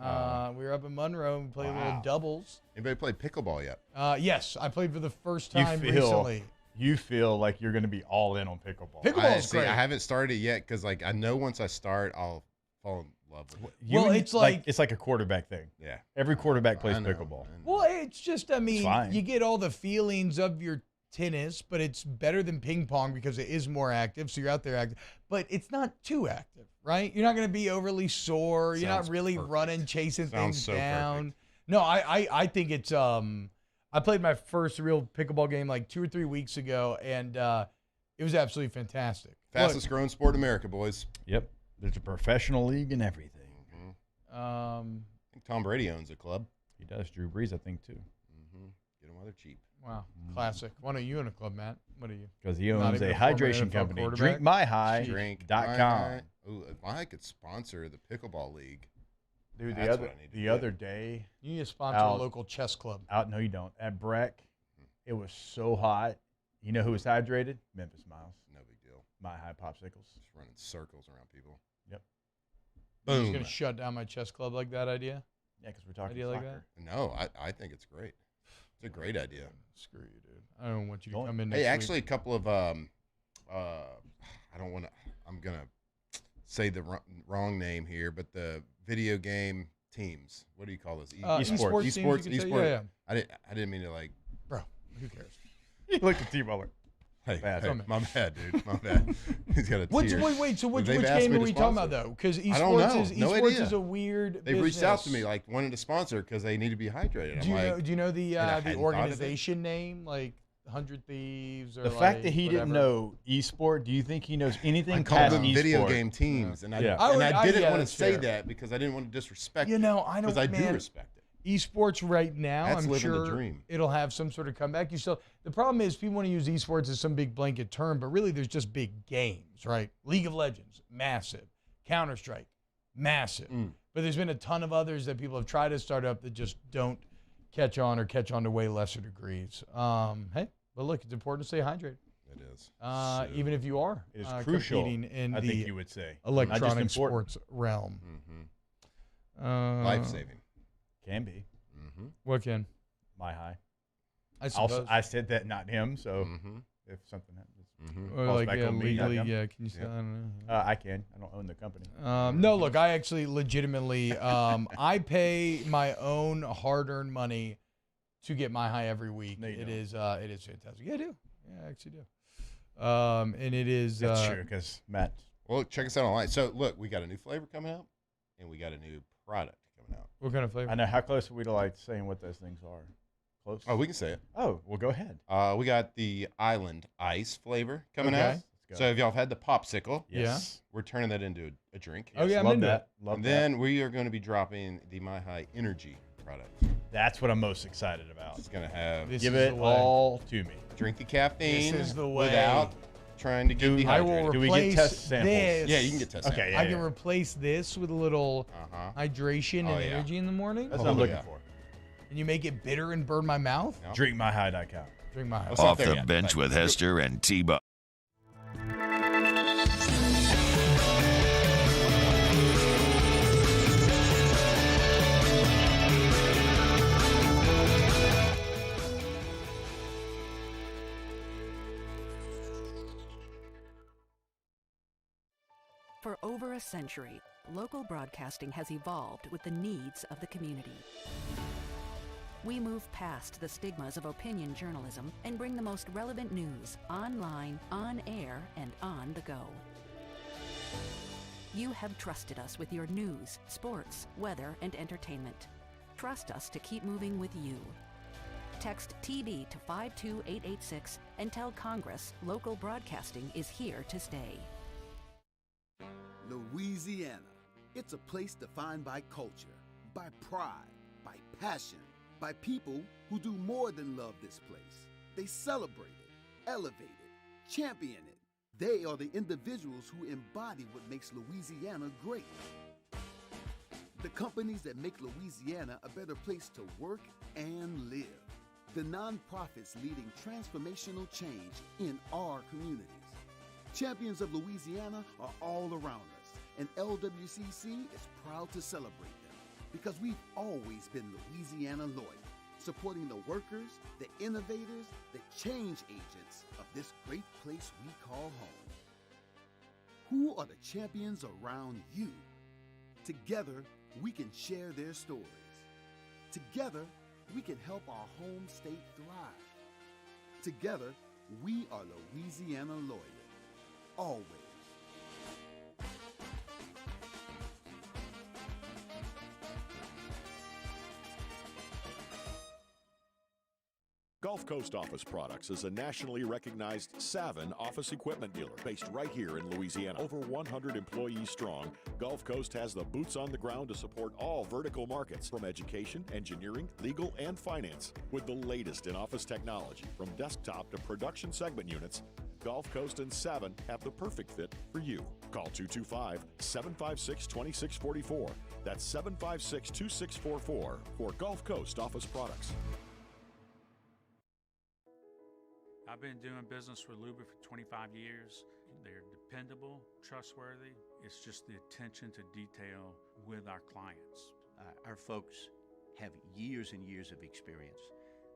We were up in Monroe and we played little doubles. Anybody play pickleball yet? Yes, I played for the first time recently. You feel like you're going to be all in on pickleball. Pickleball's great. I haven't started it yet because I know once I start, I'll fall in love with it. It's like a quarterback thing. Yeah. Every quarterback plays I know, pickleball. Well, it's just, I mean, fine. you get all the feelings of your tennis, but it's better than ping pong because it is more active. So you're out there active, but it's not too active, right? You're not going to be overly sore. You're not Sounds really perfect. running, chasing Sounds things so down. perfect. No, I think it's, I played my first real pickleball game like 2 or 3 weeks ago, and it was absolutely fantastic. Fastest growing sport in America, boys. Yep. There's a professional league and everything. I think Tom Brady owns a club. He does. Drew Brees, I think, too. Get them while they're cheap. Wow, classic. Why don't you own a club, Matt? What are you? Because he Not owns even a former hydration NFL company. quarterback? DrinkMyHigh.com. Ooh, if I could sponsor the pickleball league. Dude, That's what I need to the do. other day. You need to sponsor a local chess club. No, you don't. At Breck, it was so hot. You know who was hydrated? Memphis Miles. No big deal. My High Popsicles. Just running circles around people. Yep. You're just Boom. going to shut down my chess club like that idea? Yeah, because we're talking Idea like soccer. No, I think it's great. It's a great idea. Screw you, dude. I don't want you to come in next Hey, week. actually, a couple of I don't want to. I'm gonna say the wrong name here, but the video game teams. What do you call those? Esports teams, you could say. Yeah. I didn't mean to like. Bro, who cares? Look at T-Baller. Hey, Bad. hey, my bad, dude. My bad. He's got a tear. Wait. So which They've asked game me are to we talking sponsor. about though? Because I don't know. No esports idea. is a weird. They've reached out to business. me like wanting to sponsor because they need to be hydrated. Do you know the and I hadn't thought of it. organization name, like 100 Thieves or The like fact that he whatever? didn't know esport, do you think he knows anything I called past them video esport? game teams, and I Yeah. didn't want to that's say fair. that because I didn't want to disrespect. You know, I don't. because I do man, respect it. Esports right now, That's I'm living the sure dream. it'll have some sort of comeback. The problem is people want to use esports as some big blanket term, but really there's just big games, right? League of Legends, massive. Counter-Strike, massive. But there's been a ton of others that people have tried to start up that just don't catch on or catch on to way lesser degrees. Hey, but look, it's important to stay hydrated. It is. Even if you are It is crucial, competing in I the think you would say. electronic Not just important. sports realm. Life-saving. Can be. What can? My High. I suppose. I said that, not him. So if something happens, Or falls like back on me, not legally, him. can you say? I don't know. I can. I don't own the company. No, look, I actually legitimately, I pay my own hard-earned money to get My High every week. No, you It is fantastic. Yeah, I do. Yeah, I actually do. And it is. That's true, because Matt. Well, check us out online. So, look, we got a new flavor coming out, and we got a new product coming out. What kind of flavor? I know. How close are we to like saying what those things are? Close? Oh, we can say it. Oh, well, go ahead. We got the Island Ice flavor coming out. Let's go. So if y'all have had the popsicle, Yes. we're turning that into a drink. Oh, yeah, I'm Love into that. it. Love And that. then we are going to be dropping the My High Energy product. That's what I'm most excited about. It's going to have This Give is it the way. all to me. drink the caffeine This is the way. without trying to get Do- I dehydrated. will Do we get replace test samples? this. Yeah, you can get test Okay, samples. yeah, I can replace this with a little hydration Oh, and yeah. energy in the morning. That's what I'm Oh, looking yeah. for. And you make it bitter and burn my mouth. Yep. Drink my high cow. Drink my Let's not Off there the yet, bench but- with Hester and T-Buck. For over a century, local broadcasting has evolved with the needs of the community. We move past the stigmas of opinion journalism and bring the most relevant news online, on air, and on the go. You have trusted us with your news, sports, weather, and entertainment. Trust us to keep moving with you. Text TB to 52886 and tell Congress local broadcasting is here to stay. Louisiana. It's a place defined by culture, by pride, by passion, by people who do more than love this place. They celebrate it, elevate it, champion it. They are the individuals who embody what makes Louisiana great. The companies that make Louisiana a better place to work and live. The nonprofits leading transformational change in our communities. Champions of Louisiana are all around us, and LWCC is proud to celebrate them because we've always been Louisiana loyal, supporting the workers, the innovators, the change agents of this great place we call home. Who are the champions around you? Together, we can share their stories. Together, we can help our home state thrive. Together, we are Louisiana loyal. Always. Gulf Coast Office Products is a nationally recognized Savin office equipment dealer based right here in Louisiana. Over 100 employees strong, Gulf Coast has the boots on the ground to support all vertical markets from education, engineering, legal, and finance. With the latest in office technology from desktop to production segment units, Gulf Coast and Savin have the perfect fit for you. Call 225-756-2644. That's 756-2644 for Gulf Coast Office Products. I've been doing business with Luba for 25 years. They're dependable, trustworthy. It's just the attention to detail with our clients. Our folks have years and years of experience.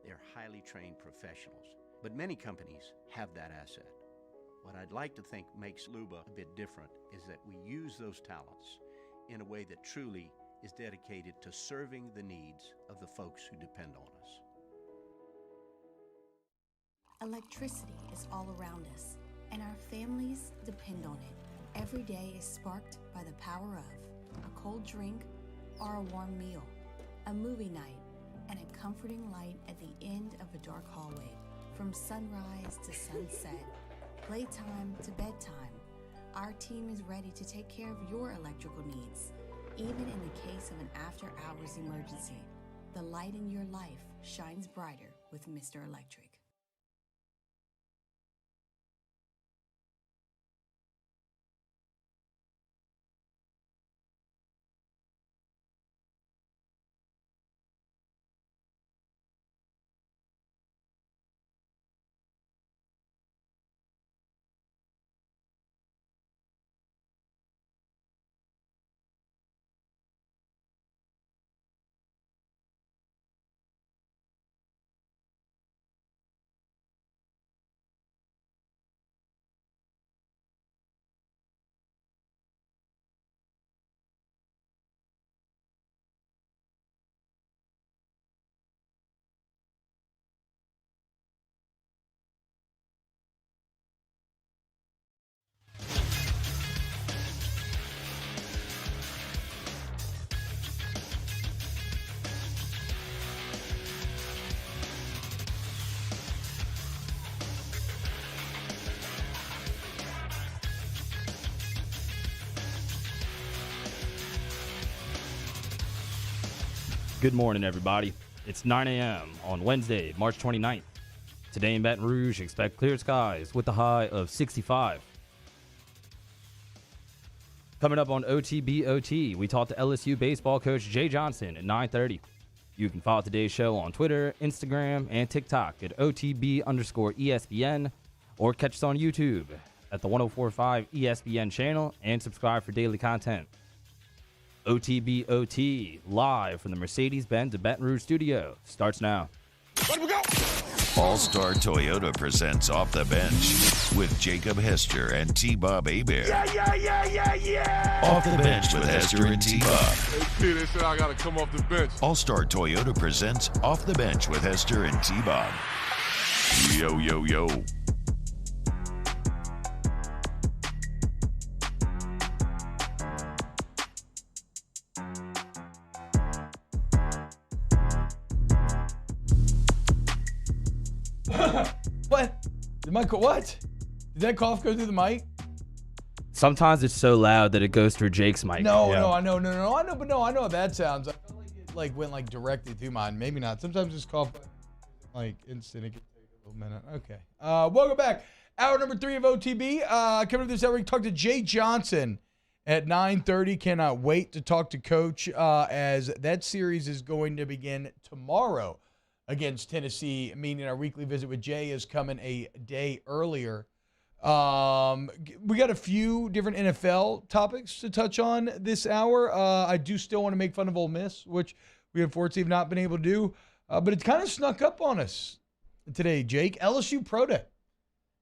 They're highly trained professionals, but many companies have that asset. What I'd like to think makes Luba a bit different is that we use those talents in a way that truly is dedicated to serving the needs of the folks who depend on us. Electricity is all around us, and our families depend on it. Every day is sparked by the power of a cold drink or a warm meal, a movie night, and a comforting light at the end of a dark hallway. From sunrise to sunset, playtime to bedtime, our team is ready to take care of your electrical needs, even in the case of an after-hours emergency. The light in your life shines brighter with Mr. Electric. Good morning, everybody. It's 9 a.m. on Wednesday, March 29th. Today in Baton Rouge, expect clear skies with a high of 65. Coming up on OTBOT, we talked to LSU baseball coach Jay Johnson at 9:30. You can follow today's show on Twitter, Instagram, and TikTok at OTB_ESPN, or catch us on YouTube at the 104.5 ESPN channel and subscribe for daily content. OTBOT, live from the Mercedes-Benz of Baton Rouge studio, starts now. Let we go! All-Star Toyota presents Off the Bench with Jacob Hester and T-Bob Hebert. Yeah. Off the Bench with Hester and T-Bob. Hey, P, they said I got to come off the bench. All-Star Toyota presents Off the Bench with Hester and T-Bob. Yo, yo, yo. What? What? Did that cough go through the mic? Sometimes it's so loud that it goes through Jake's mic. No, I know how that sounds. I felt like it went directly through mine. Maybe not. Sometimes this cough instant. It can take a little minute. Okay. Welcome back. Hour number 3 of OTB. Coming up this hour, we talk to Jay Johnson at 9:30. Cannot wait to talk to Coach as that series is going to begin tomorrow against Tennessee, meaning our weekly visit with Jay is coming a day earlier. We got a few different NFL topics to touch on this hour. I do still want to make fun of Ole Miss, which we unfortunately have not been able to do. But it kind of snuck up on us today, Jake. LSU Pro Day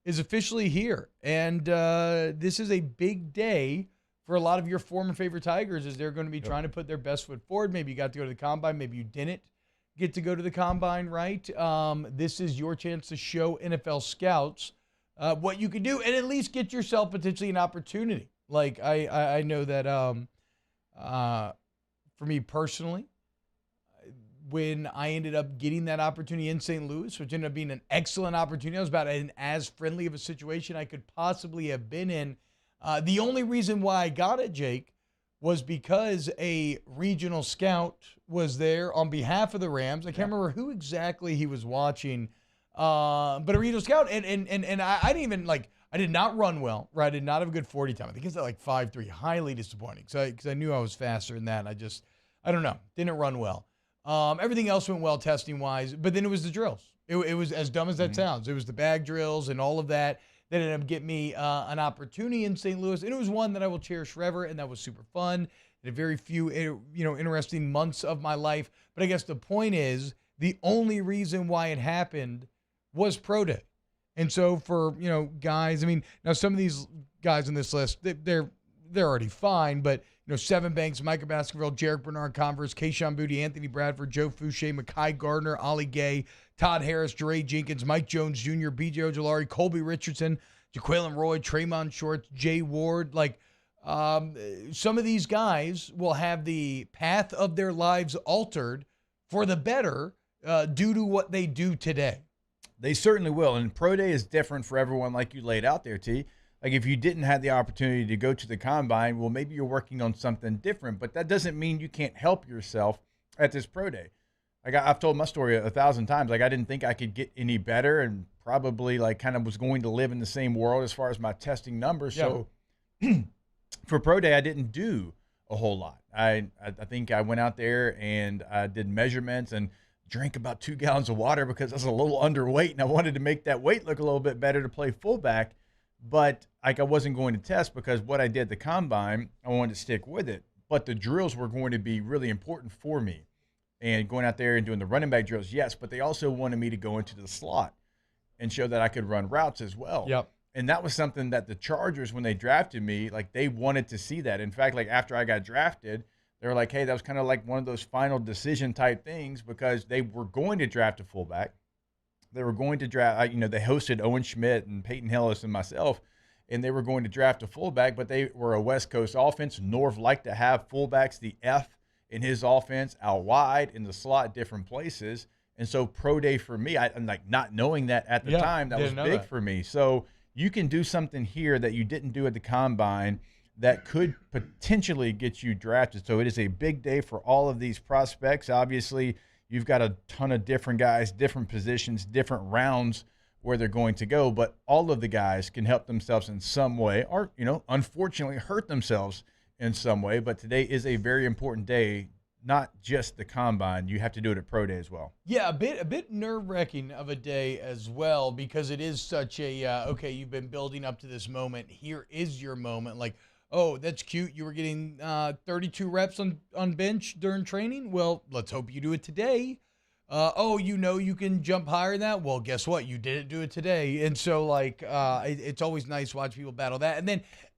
is officially here. And this is a big day for a lot of your former favorite Tigers as they're going to be trying to put their best foot forward. Maybe you got to go to the Combine. Maybe you didn't get to go to the Combine, right? This is your chance to show NFL scouts what you can do and at least get yourself potentially an opportunity. Like I know that for me personally, when I ended up getting that opportunity in St. Louis, which ended up being an excellent opportunity, I was about in as friendly of a situation I could possibly have been in. The only reason why I got it, Jake, was because a regional scout was there on behalf of the Rams. I can't remember who exactly he was watching, but a regional scout. And I didn't even, I did not run well, right? I did not have a good 40 time. I think it's at 5.3, highly disappointing. Because I knew I was faster than that. I don't know, didn't run well. Everything else went well testing-wise, but then it was the drills. It was as dumb as that sounds. It was the bag drills and all of that ended up getting me an opportunity in St. Louis, and it was one that I will cherish forever, and that was super fun. Had very few, interesting months of my life. But I guess the point is, the only reason why it happened was Pro Day. And so for, guys, now some of these guys on this list, they're already fine, but, Seven Banks, Micah Baskerville, Jarek Bernard Converse, Kayshon Boutte, Anthony Bradford, Joe Fouché, Mekhi Gardner, Ollie Gay, Todd Harris, Jeray Jenkins, Mike Jones Jr., B.J. Ojolari, Colby Richardson, Jaquelin Roy, Tremont Shorts, Jay Ward. Some of these guys will have the path of their lives altered for the better due to what they do today. They certainly will. And Pro Day is different for everyone like you laid out there, T. If you didn't have the opportunity to go to the Combine, well, maybe you're working on something different, but that doesn't mean you can't help yourself at this Pro Day. I've told my story 1,000 times. I didn't think I could get any better and probably kind of was going to live in the same world as far as my testing numbers. Yeah. So for Pro Day, I didn't do a whole lot. I think I went out there and I did measurements and drank about 2 gallons of water because I was a little underweight and I wanted to make that weight look a little bit better to play fullback. But I wasn't going to test because what I did at the Combine, I wanted to stick with it. But the drills were going to be really important for me. And going out there and doing the running back drills, yes, but they also wanted me to go into the slot and show that I could run routes as well. Yep. And that was something that the Chargers, when they drafted me, they wanted to see that. In fact, after I got drafted, they were like, hey, that was kind of one of those final decision type things because they were going to draft a fullback. They were going to draft, they hosted Owen Schmidt and Peyton Hillis and myself, and they were going to draft a fullback, but they were a West Coast offense. Norv liked to have fullbacks, the F in his offense, out wide, in the slot, different places. And so Pro Day for me, I'm not knowing that at the time, that was big for me. So you can do something here that you didn't do at the Combine that could potentially get you drafted. So it is a big day for all of these prospects. Obviously, you've got a ton of different guys, different positions, different rounds where they're going to go, but all of the guys can help themselves in some way or, unfortunately hurt themselves in some way. But today is a very important day, not just the combine. You have to do it at Pro Day as well. Yeah, a bit nerve-wracking of a day as well, because it is such a, okay, you've been building up to this moment. Here is your moment. Like, oh, that's cute. You were getting 32 reps on bench during training. Well, let's hope you do it today. You can jump higher than that. Well, guess what? You didn't do it today. And so, it's always nice to watch people battle that.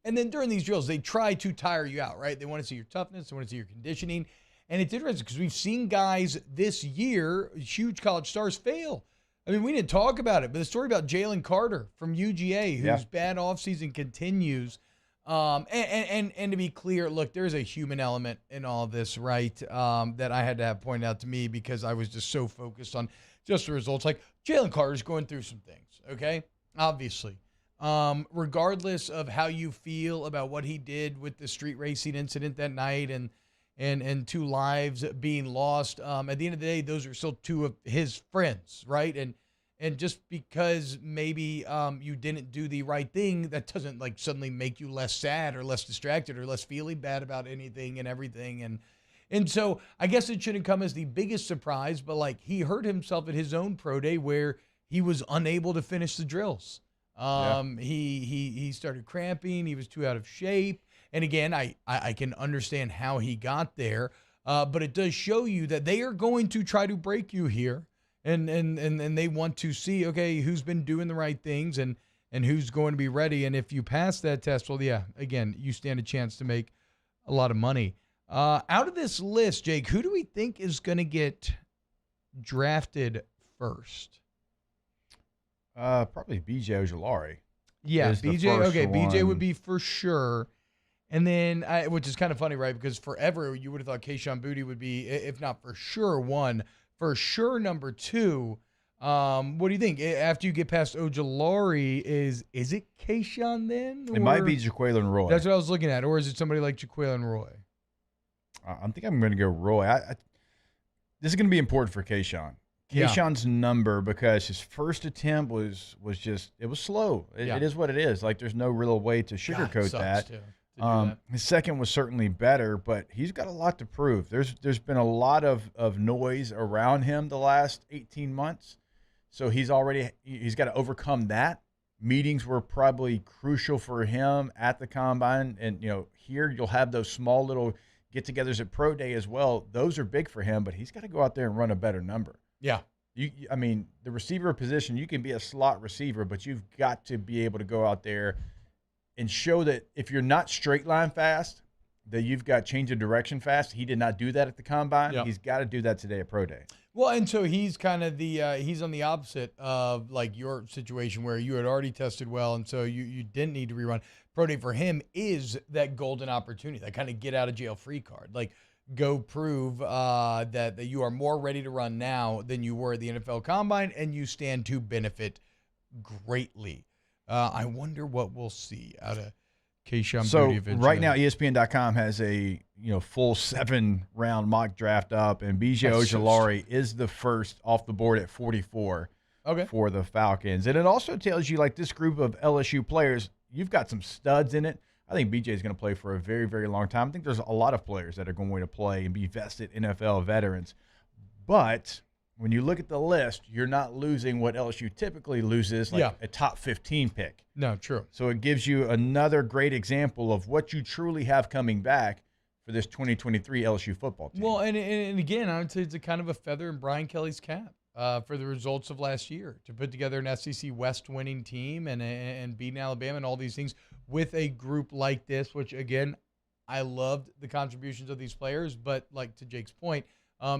And then during these drills, they try to tire you out, right? They want to see your toughness. They want to see your conditioning. And it's interesting because we've seen guys this year, huge college stars, fail. I mean, we didn't talk about it, but the story about Jalen Carter from UGA, whose bad offseason continues. And to be clear, look, there's a human element in all of this, right? That I had to have pointed out to me because I was just so focused on just the results. Like, Jalen Carter's going through some things, okay? Obviously. Regardless of how you feel about what he did with the street racing incident that night and 2 lives being lost, at the end of the day, those are still 2 of his friends, right? And just because maybe you didn't do the right thing, that doesn't suddenly make you less sad or less distracted or less feeling bad about anything and everything. And so I guess it shouldn't come as the biggest surprise, but he hurt himself at his own pro day where he was unable to finish the drills. He started cramping. He was too out of shape. And again, I can understand how he got there, but it does show you that they are going to try to break you here. And they want to see, okay, who's been doing the right things and who's going to be ready. And if you pass that test, well, yeah, again, you stand a chance to make a lot of money. Out of this list, Jake, who do we think is going to get drafted first? Probably B.J. Ojulari. Yeah, B.J. Okay, B.J. would be for sure. And then, which is kind of funny, right? Because forever you would have thought Kayshon Boutte would be, if not for sure, 1. For sure, number 2. What do you think? After you get past Ojulari, is it Kayshon then? It might be Jaquelin Roy. That's what I was looking at. Or is it somebody like Jaquelin Roy? I think I'm going to go Roy. This is going to be important for Kayshon. Kayshon's number, because his first attempt was just, it was slow. It is what it is. There's no real way to sugarcoat that. His second was certainly better, but he's got a lot to prove. There's been a lot of noise around him the last 18 months, so he's got to overcome that. Meetings were probably crucial for him at the combine, and here you'll have those small little get-togethers at Pro Day as well. Those are big for him, but he's got to go out there and run a better number. Yeah. I mean, the receiver position, you can be a slot receiver, but you've got to be able to go out there and show that if you're not straight line fast, that you've got change of direction fast. He did not do that at the combine. Yep. He's got to do that today at Pro Day. Well, and so he's kind of he's on the opposite of your situation where you had already tested well, and so you didn't need to rerun. Pro Day for him is that golden opportunity, that kind of get out of jail free card. Go prove that you are more ready to run now than you were at the NFL Combine, and you stand to benefit greatly. I wonder what we'll see out of Kayshon Boutte eventually. Right now, ESPN.com has a full 7-round mock draft up, and B.J. Ojulari is the first off the board at 44 for the Falcons. And it also tells you, this group of LSU players, you've got some studs in it. I think B.J. is going to play for a very, very long time. I think there's a lot of players that are going to play and be vested NFL veterans. But when you look at the list, you're not losing what LSU typically loses, a top 15 pick. No, true. So it gives you another great example of what you truly have coming back for this 2023 LSU football team. Well, and again, I would say it's a kind of a feather in Brian Kelly's cap for the results of last year, to put together an SEC West winning team and beating Alabama and all these things with a group like this, which, again, I loved the contributions of these players, but to Jake's point,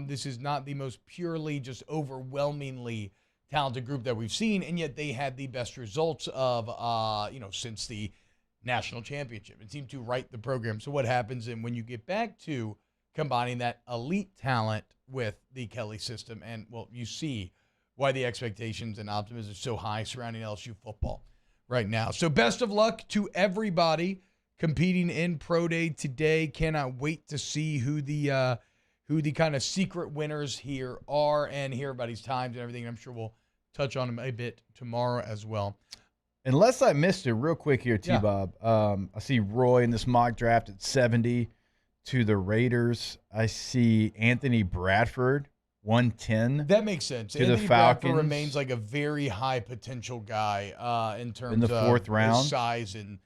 this is not the most purely just overwhelmingly talented group that we've seen, and yet they had the best results of, since the national championship. It seemed to right the program. So what happens when you get back to combining that elite talent with the Kelly system? And, well, you see why the expectations and optimism are so high surrounding LSU football right now. So best of luck to everybody competing in Pro Day today. Cannot wait to see who the kind of secret winners here are and hear about his times and everything. I'm sure we'll touch on him a bit tomorrow as well. Unless I missed it real quick here, T-Bob. I see Roy in this mock draft at 70 to the Raiders. I see Anthony Bradford, 110. That makes sense. To Anthony the Falcons. Bradford remains like a very high potential guy in terms In the fourth of round. his size and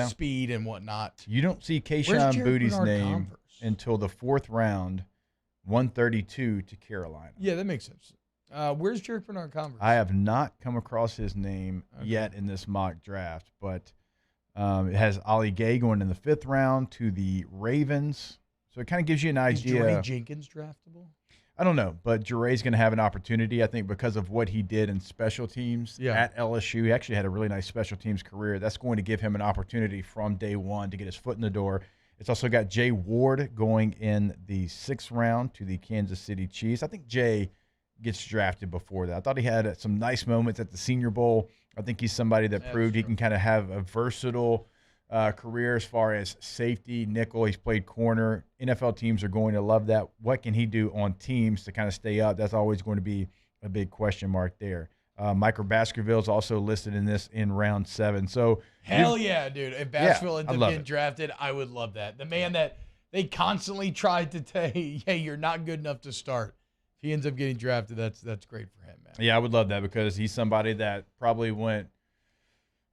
speed and whatnot. You don't see Where's Keyshawn Jarek Booty's Bernard name Converse? until the fourth round, 132 to Carolina. Yeah, that makes sense. Where's Jarek Bernard Converse? I have not come across his name yet in this mock draft, but it has Ali Gay going in the fifth round to the Ravens. So it kind of gives you an idea. Is Jere Jenkins draftable? I don't know, but Jere's going to have an opportunity, I think, because of what he did in special teams at LSU. He actually had a really nice special teams career. That's going to give him an opportunity from day one to get his foot in the door. It's also got Jay Ward going in the sixth round to the Kansas City Chiefs. I think Jay gets drafted before that. I thought he had some nice moments at the Senior Bowl. I think he's somebody that proved he can kind of have a versatile career as far as safety, nickel. He's played corner. NFL teams are going to love that. What can he do on teams to kind of stay up? That's always going to be a big question mark there. Michael Baskerville is also listed in this in round 7. So hell yeah, dude. If Baskerville ends up getting it. drafted, I would love that. The man that they constantly tried to say, hey, you're not good enough to start. If he ends up getting drafted, that's great for him, man. Yeah, I would love that because he's somebody that probably went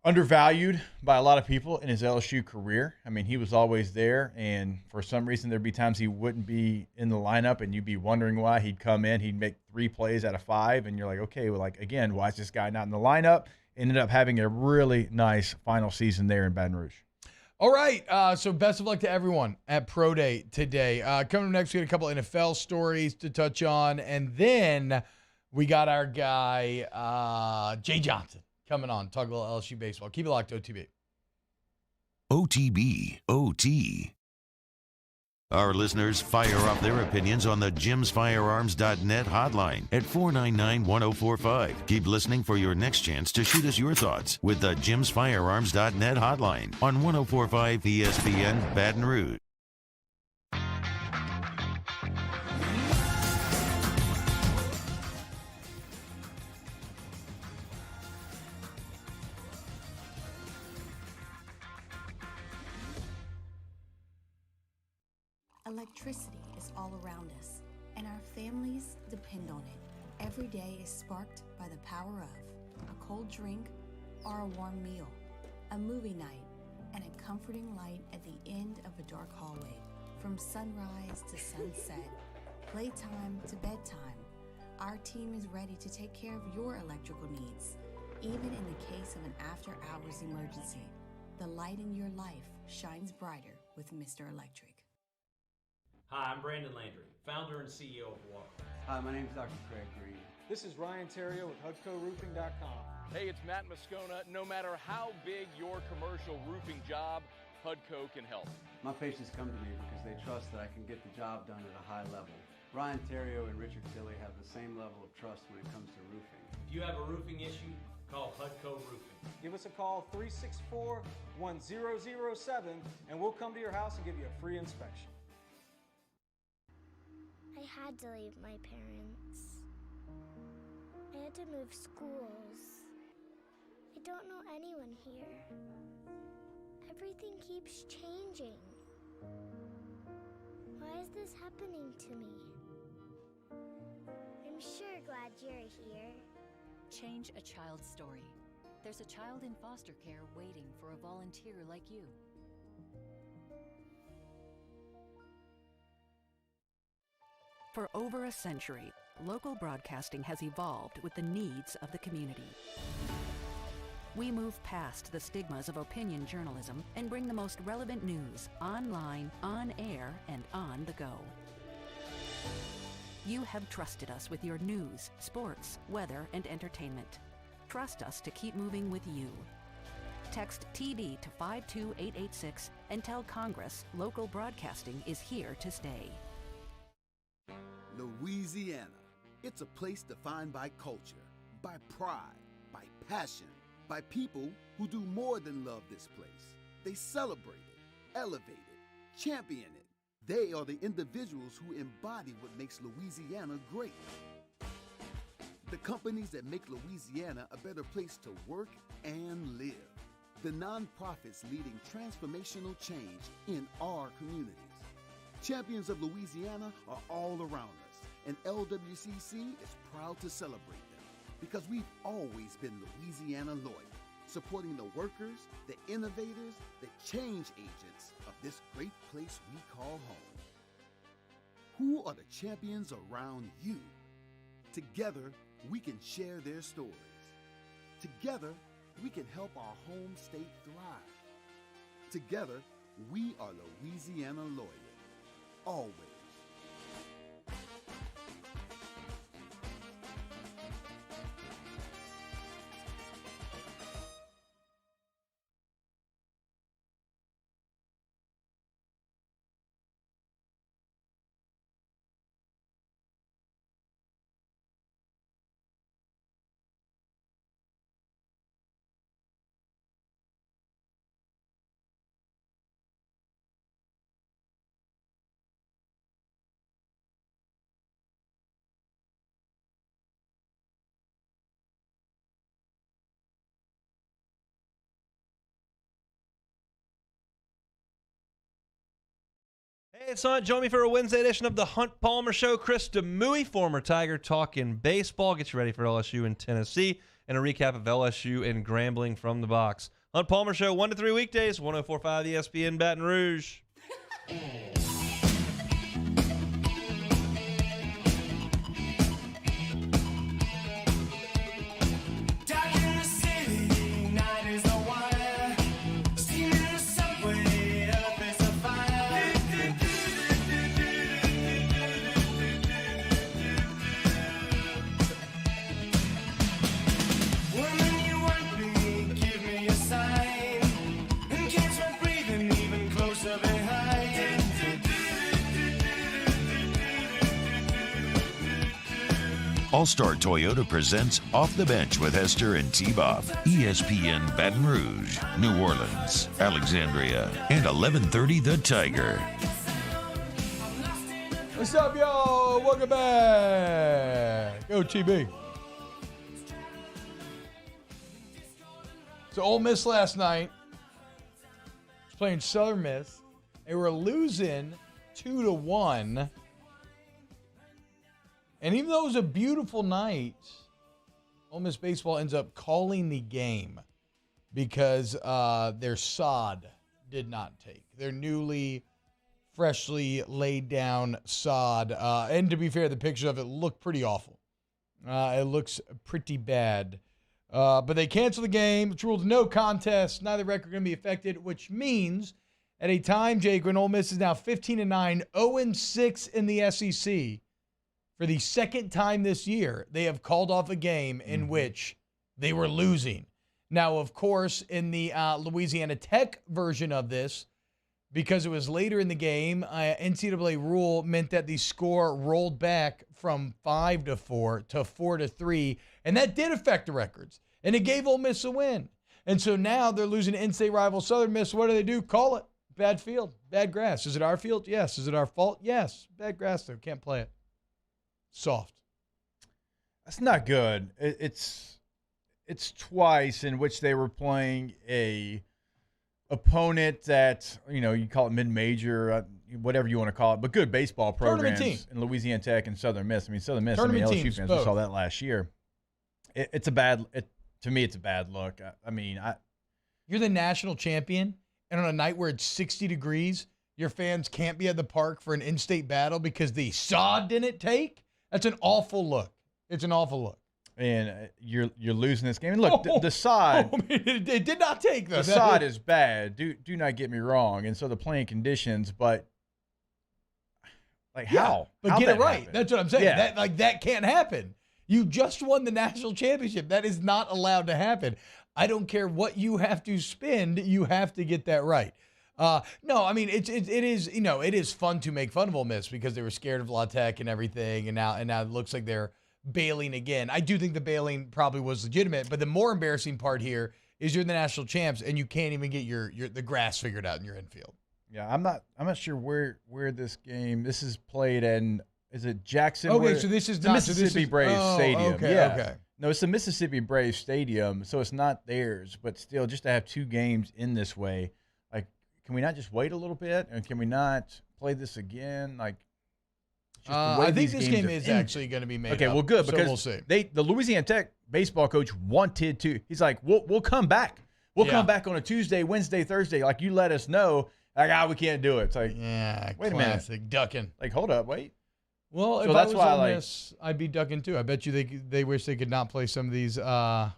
undervalued by a lot of people in his LSU career. I mean, he was always there, and for some reason there'd be times he wouldn't be in the lineup, and you'd be wondering why. He'd come in, he'd make 3 plays out of 5, and you're like, okay, well, like, again, why is this guy not in the lineup? Ended up having a really nice final season there in Baton Rouge. All right, so best of luck to everyone at Pro Day today. Coming up next, we got a couple NFL stories to touch on, and then we got our guy, Jay Johnson, coming on, talk a little LSU baseball. Keep it locked to OTB. OTB, OT. Our listeners fire off their opinions on the jimsfirearms.net hotline at 499-1045. Keep listening for your next chance to shoot us your thoughts with the jimsfirearms.net hotline on 1045 ESPN Baton Rouge. Electricity is all around us, and our families depend on it. Every day is sparked by the power of a cold drink or a warm meal, a movie night, and a comforting light at the end of a dark hallway. From sunrise to sunset, playtime to bedtime, our team is ready to take care of your electrical needs, even in the case of an after-hours emergency. The light in your life shines brighter with Mr. Electric. Hi, I'm Brandon Landry, founder and CEO of Walk. Hi, my name is Dr. Craig Green. This is Ryan Terrio with HUDCORoofing.com. Hey, it's Matt Moscona. No matter how big your commercial roofing job, HUDCO can help. My patients come to me because they trust that I can get the job done at a high level. Ryan Terrio and Richard Tilley have the same level of trust when it comes to roofing. If you have a roofing issue, call HUDCO Roofing. Give us a call, 364-1007, and we'll come to your house and give you a free inspection. I had to leave my parents. I had to move schools. I don't know anyone here. Everything keeps changing. Why is this happening to me? I'm sure glad you're here. Change a child's story. There's a child in foster care waiting for a volunteer like you. For over a century, local broadcasting has evolved with the needs of the community. We move past the stigmas of opinion journalism and bring the most relevant news online, on air, and on the go. You have trusted us with your news, sports, weather, and entertainment. Trust us to keep moving with you. Text TD to 52886 and tell Congress local broadcasting is here to stay. Louisiana. It's a place defined by culture, by pride, by passion, by people who do more than love this place. They celebrate it, elevate it, champion it. They are the individuals who embody what makes Louisiana great. The companies that make Louisiana a better place to work and live. The nonprofits leading transformational change in our communities. Champions of Louisiana are all around us, and LWCC is proud to celebrate them because we've always been Louisiana loyal, supporting the workers, the innovators, the change agents of this great place we call home. Who are the champions around you? Together, we can share their stories. Together, we can help our home state thrive. Together, we are Louisiana loyal. Always. Hey, it's Hunt. Join me for a Wednesday edition of the Hunt Palmer Show. Chris Demouy, former Tiger, talking baseball. Get you ready for LSU in Tennessee and a recap of LSU and Grambling from the box. Hunt Palmer Show, 1 to 3 weekdays, 104.5 ESPN Baton Rouge. All-Star Toyota presents Off the Bench with Hester and T-Bob. ESPN Baton Rouge, New Orleans, Alexandria, and 1130 The Tiger. What's up, y'all? Welcome back. Go, TB. So Ole Miss last night was playing Southern Miss. They were losing 2-1. And even though it was a beautiful night, Ole Miss baseball ends up calling the game because their sod did not take. Their newly, freshly laid down sod. And to be fair, the picture of it looked pretty awful. It looks pretty bad. But they canceled the game. It's ruled no contest. Neither record going to be affected, which means at a time, Jake, when Ole Miss is now 15-9, 0-6 in the SEC. For the second time this year, they have called off a game in which they were losing. Now, of course, in the Louisiana Tech version of this, because it was later in the game, NCAA rule meant that the score rolled back from 5-4 to 4-3, and that did affect the records, and it gave Ole Miss a win. And so now they're losing to in-state rival Southern Miss. What do? Call it. Bad field, bad grass. Is it our field? Yes. Is it our fault? Yes. Bad grass, though. Can't play it. Soft. That's not good. It's twice in which they were playing a opponent that, you call it mid-major, whatever you want to call it, but good baseball programs in Louisiana Tech and Southern Miss. I mean, Southern Miss, LSU fans, we saw that last year. To me, it's a bad look. You're the national champion, and on a night where it's 60 degrees, your fans can't be at the park for an in-state battle because the sod didn't take? That's an awful look. It's an awful look. And you're losing this game. And look, the sod. It did not take the sod is bad. Do not get me wrong. And so the playing conditions, but how? But How'd get it right. happen? That's what I'm saying. Yeah. That can't happen. You just won the national championship. That is not allowed to happen. I don't care what you have to spend. You have to get that right. No, I mean it is fun to make fun of Ole Miss because they were scared of La Tech and everything, and now it looks like they're bailing again. I do think the bailing probably was legitimate, but the more embarrassing part here is you're the national champs and you can't even get the grass figured out in your infield. Yeah, I'm not sure where this game. This is played in. Is it Jackson? Okay, so this is the not Mississippi Braves Stadium. Okay, yeah. okay. No, it's the Mississippi Braves Stadium, so it's not theirs. But still, just to have 2 games in this way, like, can we not just wait a little bit, and can we not play this again? Like, just the way I think these this games game have is ended. actually going to be made. Okay, up, well, good so because we'll see. the Louisiana Tech baseball coach wanted to. He's like, we'll come back. We'll come back on a Tuesday, Wednesday, Thursday. Like, you let us know. Like, we can't do it. It's like, wait a minute, ducking. Like, hold up, wait. Well, So if that's I was why I on like- this, I'd be ducking too. I bet you they wish they could not play some of these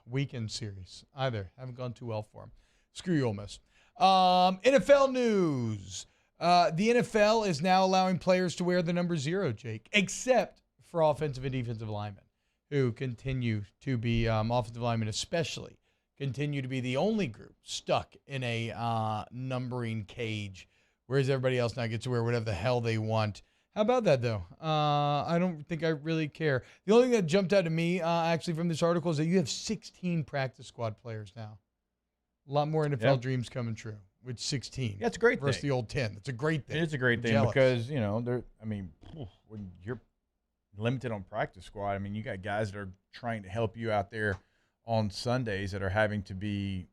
weekend series either. Haven't gone too well for them. Screw you, Ole Miss. NFL news. The NFL is now allowing players to wear the number 0, Jake, except for offensive and defensive linemen, who continue to be offensive linemen, especially continue to be the only group stuck in a numbering cage, whereas everybody else now gets to wear whatever the hell they want. How about that, though? I don't think I really care. The only thing that jumped out to me, actually, from this article is that you have 16 practice squad players now. A lot more NFL dreams coming true with 16. Yeah, it's a great versus thing. the old 10. It's a great thing. It's a great I'm thing jealous. because, when you're limited on practice squad, I mean, you got guys that are trying to help you out there on Sundays that are having to be,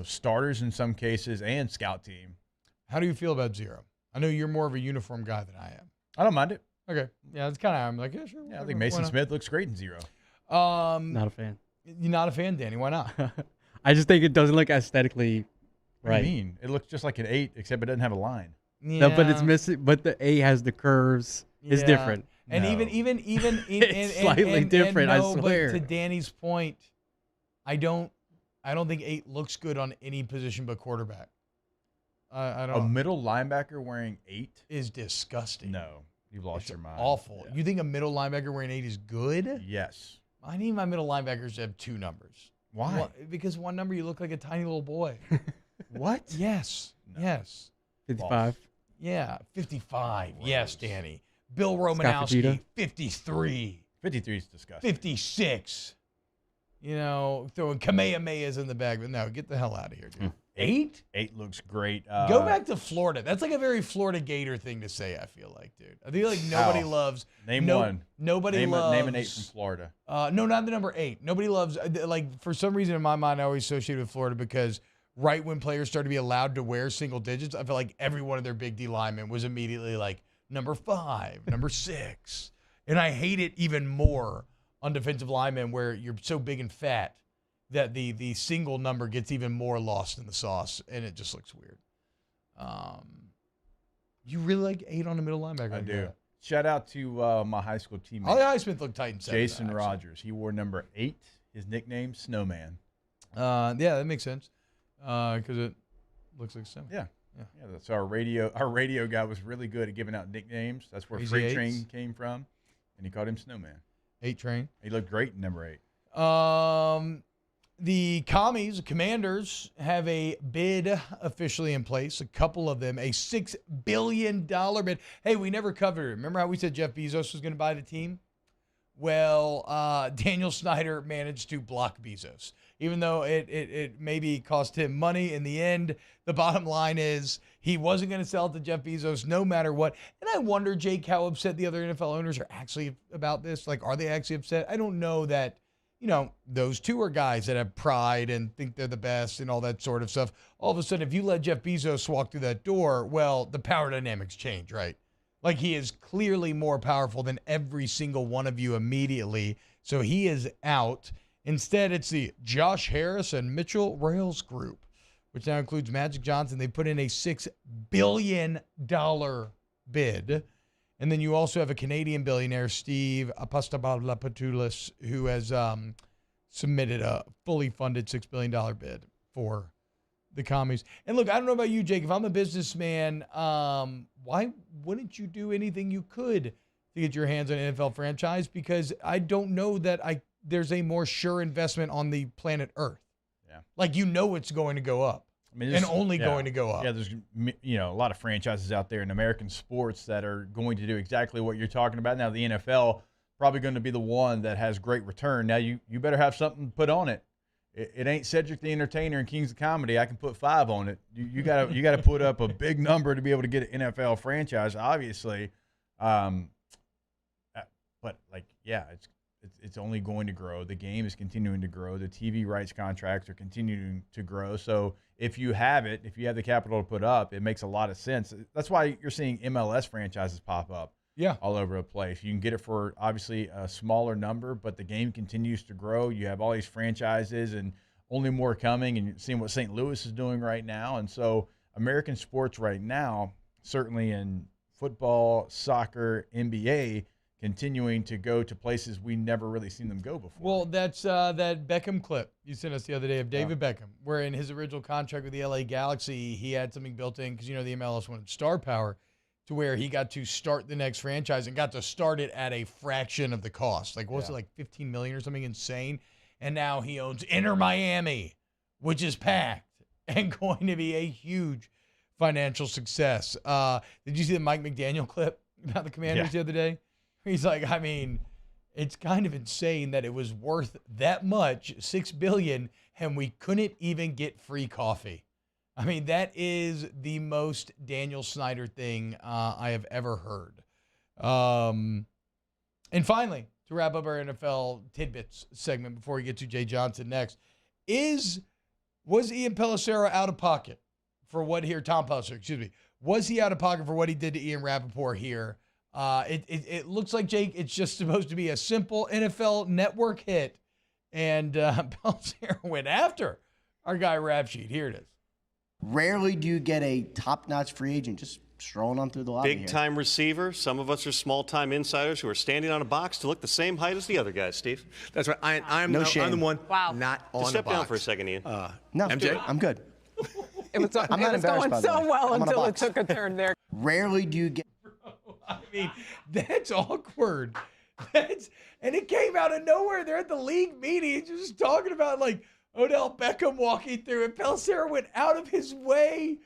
starters in some cases and scout team. How do you feel about 0? I know you're more of a uniform guy than I am. I don't mind it. Okay. Yeah, it's kind of, I'm like, yeah, sure. Yeah, I whatever, think why Mason not? Smith looks great in 0. Not a fan. You're not a fan, Danny. Why not? I just think it doesn't look aesthetically What right. do you mean? It looks just like an 8, except it doesn't have a line. No, but it's missing. But the A has the curves. It's Yeah. different. And even It's slightly different, I no, swear. But to Danny's point, I don't think 8 looks good on any position but quarterback. I A don't. middle linebacker wearing 8 is disgusting. No, you've lost your mind. Awful. You think a middle linebacker wearing 8 is good? Yes. I need my middle linebackers to have 2 numbers. Why? Because one number you look like a tiny little boy. What? Yes. No. Yes. 55. Yeah, 55. Yes, Danny. Bill Scott Romanowski, Fajita. 53. 53 is disgusting. 56. Throwing Kamehamehas in the bag. But no, get the hell out of here, dude. 8? 8 looks great. Go back to Florida. That's like a very Florida Gator thing to say, I feel like, dude. I feel like nobody loves. Name one. Nobody loves. Name an 8 from Florida. No, not the number 8. Nobody loves, for some reason in my mind, I always associate with Florida because right when players started to be allowed to wear single digits, I feel like every one of their big D linemen was immediately like number 5, number 6. And I hate it even more on defensive linemen where you're so big and fat that the single number gets even more lost in the sauce, and it just looks weird. You really like 8 on the middle linebacker? I do. Shout out to my high school teammate. Ollie Highsmith looked tight in 7. Jason Rogers. He wore number 8. His nickname, Snowman. Yeah, that makes sense because it looks like 7. Yeah. That's our radio guy was really good at giving out nicknames. That's where Crazy Freight Eights. Train came from, and he called him Snowman. 8 train. He looked great in number 8. The Commanders have a bid officially in place. A couple of them, a $6 billion bid. Hey, we never covered it. Remember how we said Jeff Bezos was going to buy the team? Well, Daniel Snyder managed to block Bezos. Even though it maybe cost him money in the end, the bottom line is he wasn't going to sell it to Jeff Bezos no matter what. And I wonder, Jake, how upset the other NFL owners are actually about this. Like, are they actually upset? I don't know that, those two are guys that have pride and think they're the best and all that sort of stuff. All of a sudden, if you let Jeff Bezos walk through that door, well, the power dynamics change, right? Like, he is clearly more powerful than every single one of you immediately. So he is out. Instead, it's the Josh Harris and Mitchell Rails group, which now includes Magic Johnson. They put in a $6 billion bid. And then you also have a Canadian billionaire, Steve Apostolopoulos, who has submitted a fully funded $6 billion bid for the commies. And look, I don't know about you, Jake. If I'm a businessman, why wouldn't you do anything you could to get your hands on an NFL franchise? Because I don't know that there's a more sure investment on the planet Earth. Yeah. Like, it's going to go up. And only going to go up. Yeah, there's a lot of franchises out there in American sports that are going to do exactly what you're talking about. Now, the NFL probably going to be the one that has great return. Now, you better have something put on it. it ain't Cedric the Entertainer and Kings of Comedy. I can put 5 on it. You gotta put up a big number to be able to get an NFL franchise, obviously. But like, yeah, it's only going to grow. The game is continuing to grow. The TV rights contracts are continuing to grow. So if you have the capital to put up, it makes a lot of sense. That's why you're seeing MLS franchises pop up. Yeah, all over the place. You can get it for obviously a smaller number, but the game continues to grow. You have all these franchises and only more coming, and you're seeing what St. Louis is doing right now. And so American sports right now, certainly in football, soccer, NBA, continuing to go to places we never really seen them go before. Well, that's that Beckham clip you sent us the other day of David Beckham, where in his original contract with the LA Galaxy, he had something built in because, the MLS wanted star power, to where he got to start the next franchise and got to start it at a fraction of the cost. Like, what was it, like $15 million or something insane? And now he owns Inter Miami, which is packed and going to be a huge financial success. Did you see the Mike McDaniel clip about the Commanders the other day? He's like, I mean, it's kind of insane that it was worth that much, $6 billion, and we couldn't even get free coffee. I mean, that is the most Daniel Snyder thing I have ever heard. And finally, to wrap up our NFL tidbits segment before we get to Jay Johnson next, was Ian Pelissero out of pocket for what here? Tom Pelissero, excuse me. Was he out of pocket for what he did to Ian Rappaport here? It looks like, Jake, it's just supposed to be a simple NFL Network hit, and Pelissero went after our guy Rap Sheet. Here it is. Rarely do you get a top-notch free agent just strolling on through the lobby. Big-time receiver. Some of us are small-time insiders who are standing on a box to look the same height as the other guys, Steve. That's right. I'm No the shame. one not on Just step the box. down for a second, Ian. No, MJ? I'm good. It was, I'm not embarrassed, going by the so way. well I'm on a until it box. took a turn there. Rarely do you get... I mean, that's awkward. And it came out of nowhere. They're at the league meeting, just talking about like Odell Beckham walking through, and Pelissero went out of his way.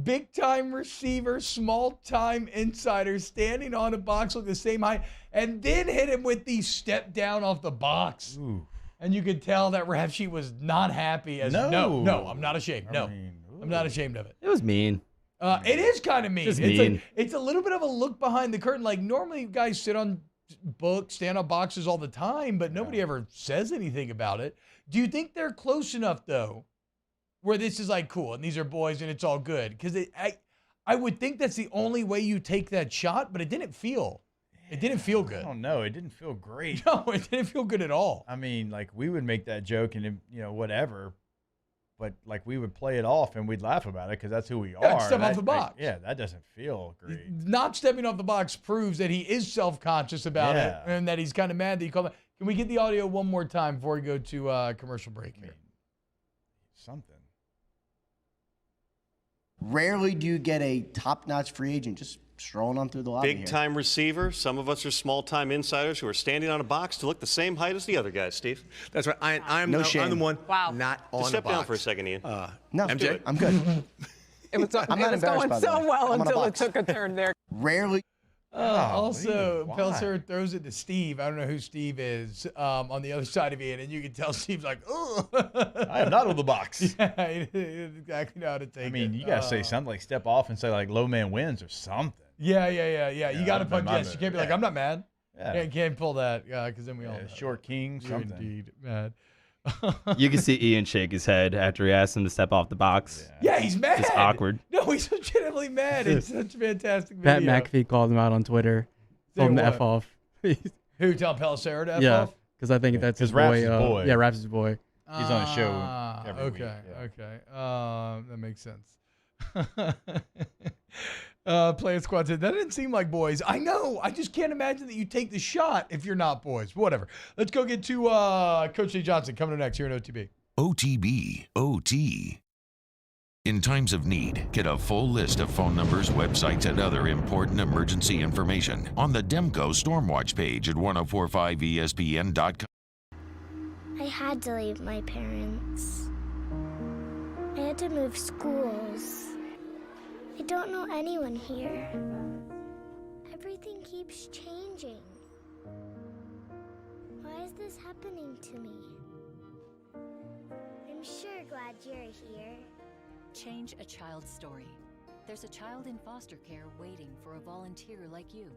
Big time receiver, small time insider, standing on a box with the same height, and then hit him with the step down off the box. Ooh. And you could tell that Rap Sheet was not happy. No, I'm not ashamed. I'm not ashamed of it. It was mean. It is kind of mean. It's It's mean. like, it's a little bit of a look behind the curtain. Like, normally guys sit on books, stand on boxes all the time, but nobody ever says anything about it. Do you think they're close enough, though, where this is like, cool, and these are boys and it's all good? Because I would think that's the only way you take that shot, but it didn't feel good. I don't know. It didn't feel great. No, it didn't feel good at all. I mean, like, we would make that joke and, whatever, but, like, we would play it off and we'd laugh about it because that's who we are. Step off the box. That doesn't feel great. Not stepping off the box proves that he is self-conscious about it and that he's kind of mad that you called it. Can we get the audio one more time before we go to commercial break here? Something. Rarely do you get a top-notch free agent just strolling on through the lobby. Big-time receiver. Some of us are small-time insiders who are standing on a box to look the same height as the other guys, Steve. That's right. I'm No the shame. one not on Just the step box. down for a second, Ian. No, MJ? I'm good. It was, I'm not it was embarrassed, going by the so way. well I'm on a until it box. took a turn there. Rarely. Also, why? Pelissero throws it to Steve. I don't know who Steve is on the other side of Ian, and you can tell Steve's like, oh. I am not on the box. Yeah, he didn't exactly know how to take it. I mean, you got to say something like step off and say, like, low man wins or something. Yeah. You got to that'd punch be my yes. You move. can't be like, I'm not mad. Yeah. You can't pull that because then we all know. Short king, something. Indeed, mad. You can see Ian shake his head after he asked him to step off the box. Yeah, he's mad. Just awkward. No, he's legitimately mad. It's such a fantastic Pat video. McAfee called him out on Twitter. Told him to what? F off. Who, tell Pelissero to F yeah, off? because I think that's his Raps boy. his boy. Yeah, Raps his boy. He's on the show every week. Okay. That makes sense. Playing squad said, that didn't seem like boys. I know. I just can't imagine that you take the shot if you're not boys. Whatever. Let's go get to Coach Jay Johnson coming up next here in OTB. OTB, OT. In times of need, get a full list of phone numbers, websites, and other important emergency information on the Demco Stormwatch page at 1045ESPN.com. I had to leave my parents. I had to move schools. I don't know anyone here. Everything keeps changing. Why is this happening to me? sure glad you're here. Change a child's story. There's a child in foster care waiting for a volunteer like you.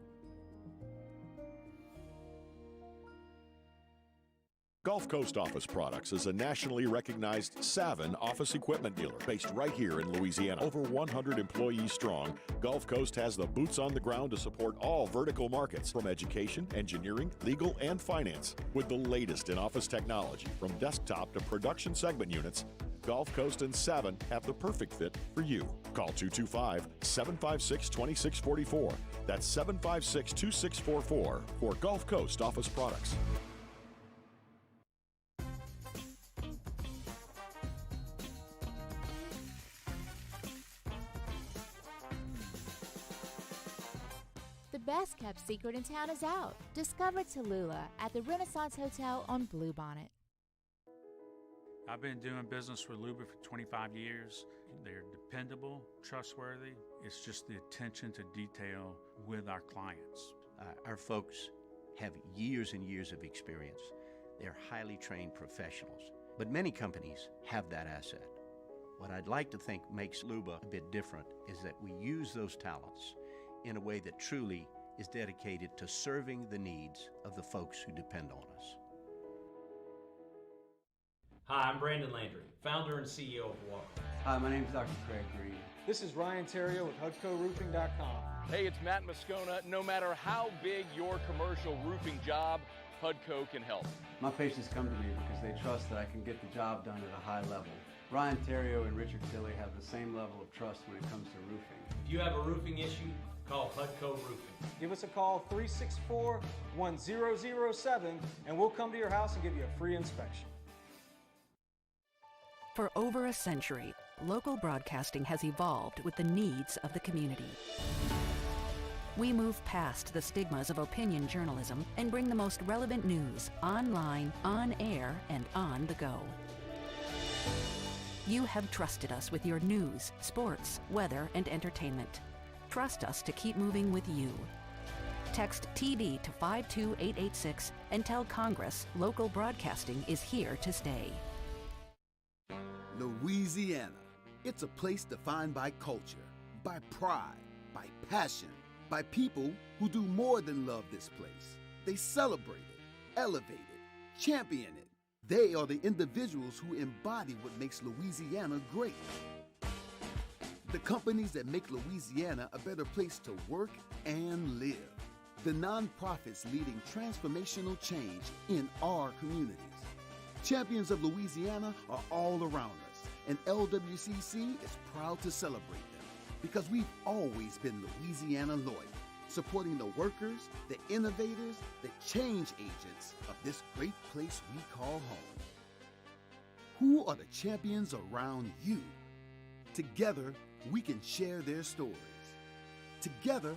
Gulf Coast Office Products is a nationally recognized Savin office equipment dealer based right here in Louisiana. Over 100 employees strong, Gulf Coast has the boots on the ground to support all vertical markets, from education, engineering, legal, and finance. With the latest in office technology, from desktop to production segment units, Gulf Coast and Savin have the perfect fit for you. Call 225-756-2644. That's 756-2644 for Gulf Coast Office Products. The best kept secret in town is out. Discover Tallulah at the Renaissance Hotel on Bluebonnet. I've been doing business with Luba for 25 years. They're dependable, trustworthy. It's just the attention to detail with our clients. Our folks have years and years of experience. They're highly trained professionals, but many companies have that asset. What I'd like to think makes Luba a bit different is that we use those talents in a way that truly is dedicated to serving the needs of the folks who depend on us. Hi, I'm Brandon Landry, founder and CEO of Walker. Hi, my name is Dr. Craig Green. This is Ryan Terrio with HUDCORoofing.com. Hey, it's Matt Moscona. No matter how big your commercial roofing job, HUDCO can help. My patients come to me because they trust that I can get the job done at a high level. Ryan Terrio and Richard Tilley have the same level of trust when it comes to roofing. If you have a roofing issue, call HUDCO Roofing. Give us a call, 364-1007, and we'll come to your house and give you a free inspection. For over a century, local broadcasting has evolved with the needs of the community. We move past the stigmas of opinion journalism and bring the most relevant news online, on air, and on the go. You have trusted us with your news, sports, weather, and entertainment. Trust us to keep moving with you. Text TV to 52886 and tell Congress local broadcasting is here to stay. Louisiana. It's a place defined by culture, by pride, by passion, by people who do more than love this place. They celebrate it, elevate it, champion it. They are the individuals who embody what makes Louisiana great. The companies that make Louisiana a better place to work and live. The nonprofits leading transformational change in our communities. Champions of Louisiana are all around us, and LWCC is proud to celebrate them because we've always been Louisiana loyal, supporting the workers, the innovators, the change agents of this great place we call home. Who are the champions around you? Together, we can share their stories. Together,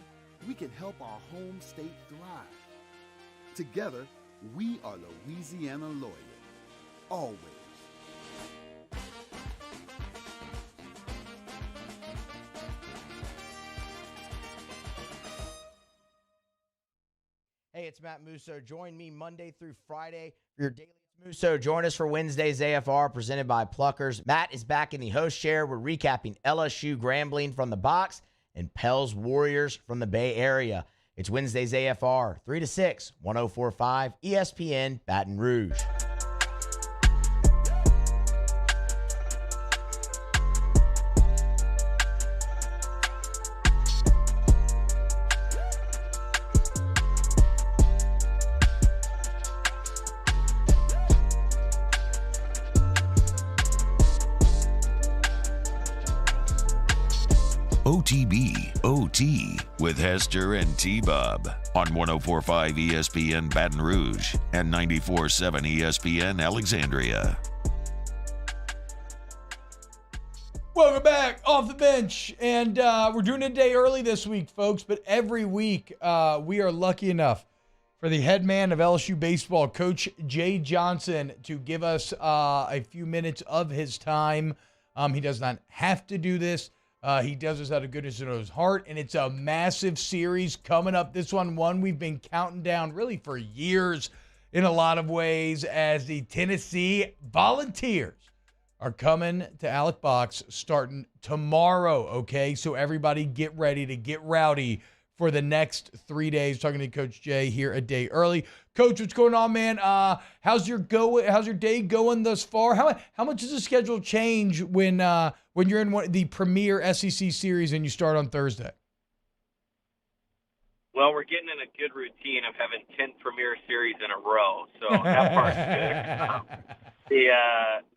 we can help our home state thrive. Together, we are Louisiana loyal. Always. Hey, it's Matt Musso. Join me Monday through Friday for your daily Musso. Join us for Wednesday's AFR presented by Pluckers. Matt is back in the host chair. We're recapping LSU Grambling from the box and Pels Warriors from the Bay Area. It's Wednesday's AFR, 3 to 6, 104.5 ESPN Baton Rouge. OTB OT with Hester and T-Bob on 104.5 ESPN Baton Rouge and 94.7 ESPN Alexandria. Welcome back off the bench, and we're doing it a day early this week, folks, but every week we are lucky enough for the head man of LSU baseball, Coach Jay Johnson, to give us a few minutes of his time. He does not have to do this. He does this out of goodness of his heart, and it's a massive series coming up. This one we've been counting down really for years in a lot of ways, as the Tennessee Volunteers are coming to Alec Box starting tomorrow, okay? So everybody get ready to get rowdy for the next 3 days. Talking to Coach Jay here a day early. Coach, what's going on, man? How's your day going thus far? How much does the schedule change when you're in the premier SEC series and you start on Thursday? Well, we're getting in a good routine of having 10 Premier Series in a row, so that part's good.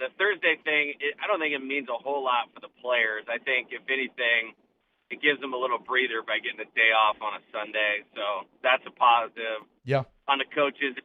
The Thursday thing, I don't think it means a whole lot for the players. I think, if anything, it gives them a little breather by getting a day off on a Sunday, so that's a positive. Yeah. On the coaches,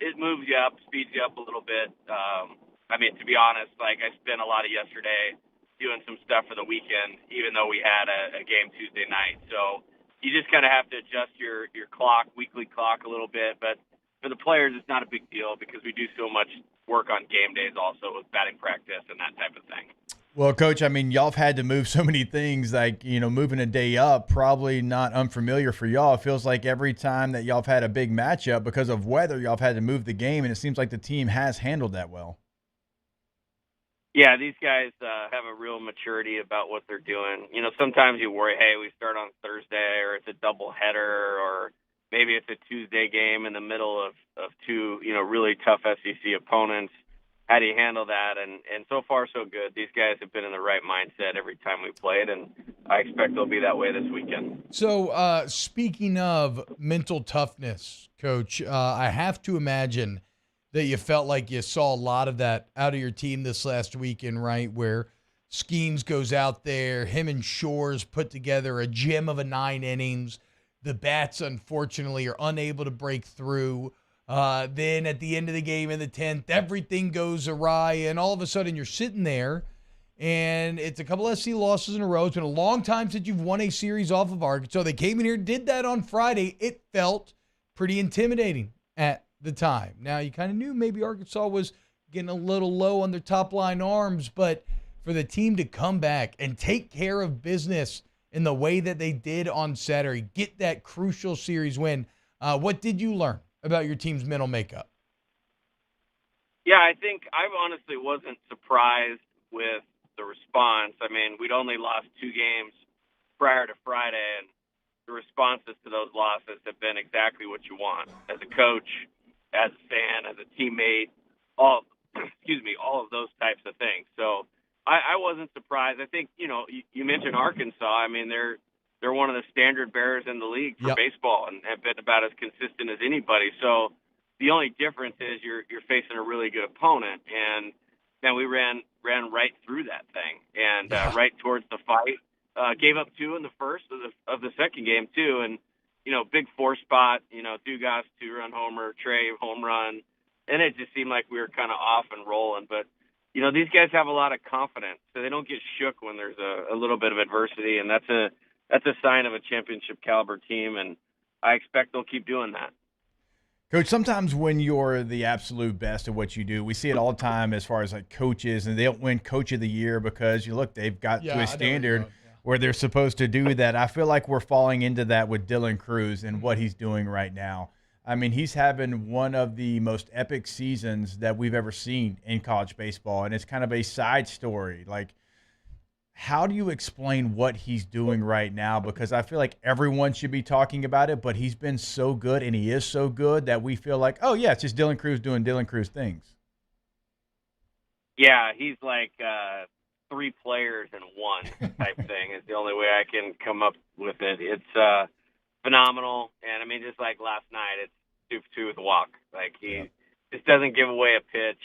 it moves you up, speeds you up a little bit. I mean, to be honest, like, I spent a lot of yesterday doing some stuff for the weekend, even though we had a game Tuesday night, so you just kind of have to adjust your clock, weekly clock a little bit. But for the players, it's not a big deal because we do so much work on game days also with batting practice and that type of thing. Well, Coach, I mean, y'all have had to move so many things, like, moving a day up, probably not unfamiliar for y'all. It feels like every time that y'all have had a big matchup because of weather, y'all have had to move the game, and it seems like the team has handled that well. Yeah, these guys have a real maturity about what they're doing. Sometimes you worry, hey, we start on Thursday, or it's a double header, or maybe it's a Tuesday game in the middle of two, really tough SEC opponents. How do you handle that? And so far, so good. These guys have been in the right mindset every time we played, and I expect they'll be that way this weekend. So speaking of mental toughness, Coach, I have to imagine that you felt like you saw a lot of that out of your team this last weekend, right? Where Skeens goes out there, him and Shores put together a gem of a 9 innings. The bats, unfortunately, are unable to break through. Then at the end of the game in the 10th, everything goes awry, and all of a sudden you're sitting there, and it's a couple SC losses in a row. It's been a long time since you've won a series off of Arkansas. They came in here, did that on Friday. It felt pretty intimidating at the time. Now, you kind of knew maybe Arkansas was getting a little low on their top line arms, but for the team to come back and take care of business in the way that they did on Saturday, get that crucial series win, what did you learn about your team's mental makeup? Yeah, I think I honestly wasn't surprised with the response. I mean, we'd only lost 2 games prior to Friday, and the responses to those losses have been exactly what you want as a coach, as a fan, as a teammate, all of those types of things. So I wasn't surprised. I think, you mentioned Arkansas. I mean, they're one of the standard bearers in the league for baseball and have been about as consistent as anybody. So the only difference is you're facing a really good opponent, and then we ran right through that thing and right towards the fight. Gave up 2 in the first of the second game too, and big 4 spot. Dugas 2-run homer, Trey home run, and it just seemed like we were kind of off and rolling. But these guys have a lot of confidence, so they don't get shook when there's a little bit of adversity, and that's a sign of a championship caliber team, and I expect they'll keep doing that. Coach, sometimes when you're the absolute best at what you do, we see it all the time as far as like coaches, and they don't win Coach of the Year because they've got to a standard where they're supposed to do that. I feel like we're falling into that with Dylan Cruz and what he's doing right now. I mean, he's having one of the most epic seasons that we've ever seen in college baseball, and it's kind of a side story. Like, how do you explain what he's doing right now? Because I feel like everyone should be talking about it, but he's been so good, and he is so good that we feel like, oh, yeah, it's just Dylan Cruz doing Dylan Cruz things. Yeah, he's like 3 players in one type thing is the only way I can come up with it. It's phenomenal, and I mean, just like last night, it's 2-2 with a walk. Like, he just doesn't give away a pitch.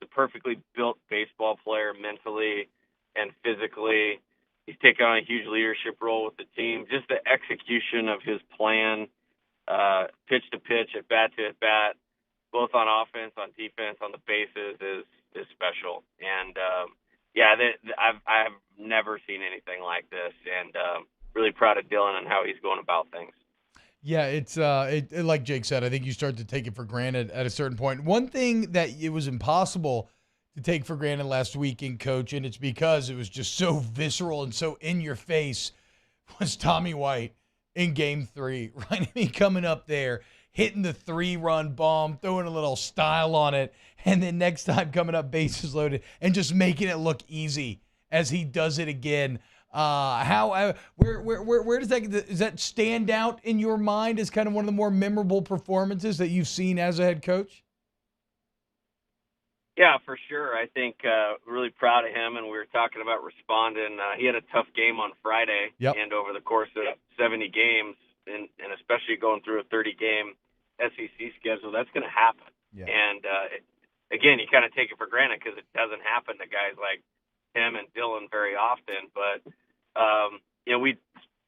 The perfectly built baseball player mentally and physically. He's taken on a huge leadership role with the team. Just the execution of his plan, pitch to pitch, at bat to at bat, both on offense, on defense, on the bases is special. And I've never seen anything like this, and really proud of Dylan and how he's going about things. Yeah, it's like Jake said, I think you start to take it for granted at a certain point. One thing that it was impossible to take for granted last weekend, Coach, and it's because it was just so visceral and so in your face, was Tommy White in Game 3, right? I mean, coming up there, hitting the 3-run bomb, throwing a little style on it, and then next time coming up bases loaded and just making it look easy as he does it again. Where does that stand out in your mind as kind of one of the more memorable performances that you've seen as a head coach? Yeah, for sure. I think really proud of him, and we were talking about responding. He had a tough game on Friday, and over the course of 70 games, and especially going through a 30-game SEC schedule, that's going to happen. Yeah. And, again, you kind of take it for granted because it doesn't happen to guys like him and Dylan very often. But, we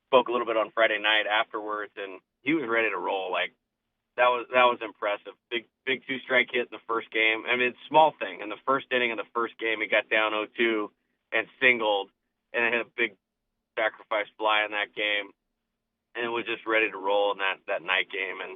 spoke a little bit on Friday night afterwards, and he was ready to roll. Like, that was impressive. Big 2-strike hit in the first game. I mean, it's a small thing. In the first inning of the first game, he got down 0-2 and singled, and hit a big sacrifice fly in that game, and was just ready to roll in that night game. And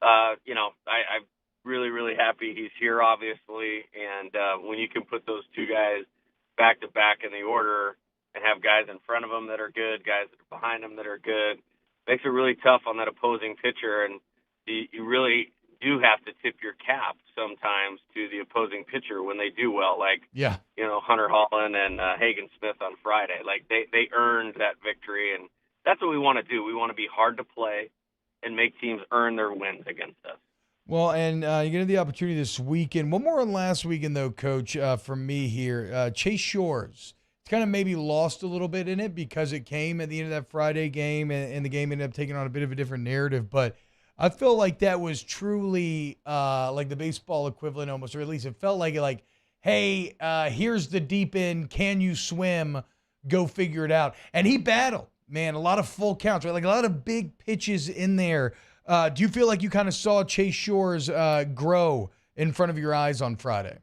I'm really, really happy he's here, obviously. And when you can put those two guys back to back in the order and have guys in front of them that are good, guys that are behind them that are good, makes it really tough on that opposing pitcher. And you really do have to tip your cap sometimes to the opposing pitcher when they do well, like Hunter Holland and Hagen Smith on Friday. Like they earned that victory, and that's what we want to do. We want to be hard to play and make teams earn their wins against us. Well, and you get the opportunity this weekend. One more on last weekend, though, Coach, from me here. Chase Shores. It's kind of maybe lost a little bit in it because it came at the end of that Friday game, and the game ended up taking on a bit of a different narrative. But I feel like that was truly like the baseball equivalent almost, or at least it felt like, hey, here's the deep end. Can you swim? Go figure it out. And he battled, man, a lot of full counts, right? Like a lot of big pitches in there. Do you feel like you kind of saw Chase Shores grow in front of your eyes on Friday?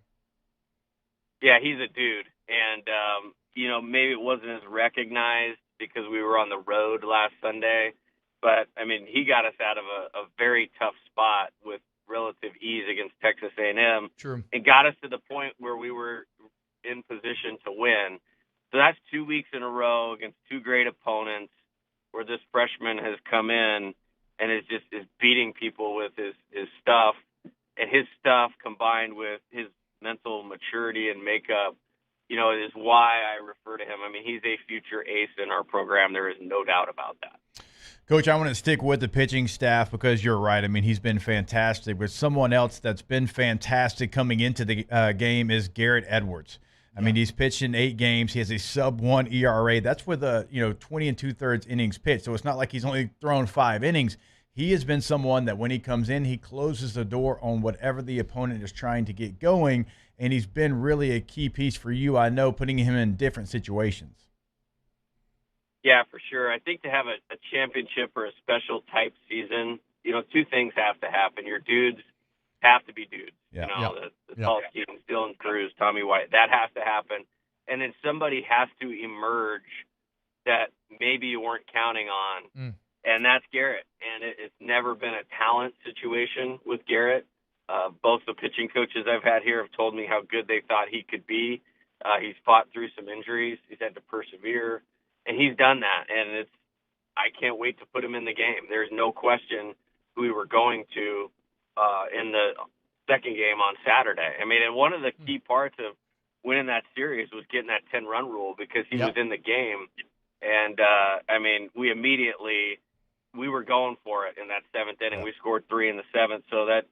Yeah, he's a dude. And, maybe it wasn't as recognized because we were on the road last Sunday. But, I mean, he got us out of a very tough spot with relative ease against Texas A&M. True. And got us to the point where we were in position to win. So that's 2 weeks in a row against two great opponents where this freshman has come in and is beating people with his stuff. And his stuff combined with his mental maturity and makeup, is why I refer to him. I mean, he's a future ace in our program. There is no doubt about that. Coach, I want to stick with the pitching staff because you're right. I mean, he's been fantastic. But someone else that's been fantastic coming into the game is Garrett Edwards. I mean, he's pitched in 8 games. He has a sub-1 ERA. That's with 20 2/3 innings pitched. So it's not like he's only thrown 5 innings. He has been someone that when he comes in, he closes the door on whatever the opponent is trying to get going, and he's been really a key piece for you, I know, putting him in different situations. Yeah, for sure. I think to have a championship or a special type season, 2 things have to happen. Your dudes have to be dudes. The tall Stevens, Dylan Cruz, Tommy White. That has to happen. And then somebody has to emerge that maybe you weren't counting on. And that's Garrett. And it's never been a talent situation with Garrett. Both the pitching coaches I've had here have told me how good they thought he could be. He's fought through some injuries. He's had to persevere. And he's done that. And I can't wait to put him in the game. There's no question who we were going to in the second game on Saturday. I mean, and one of the key parts of winning that series was getting that 10-run rule because he was in the game. And, we were going for it in that 7th inning. We scored 3 in the 7th, so that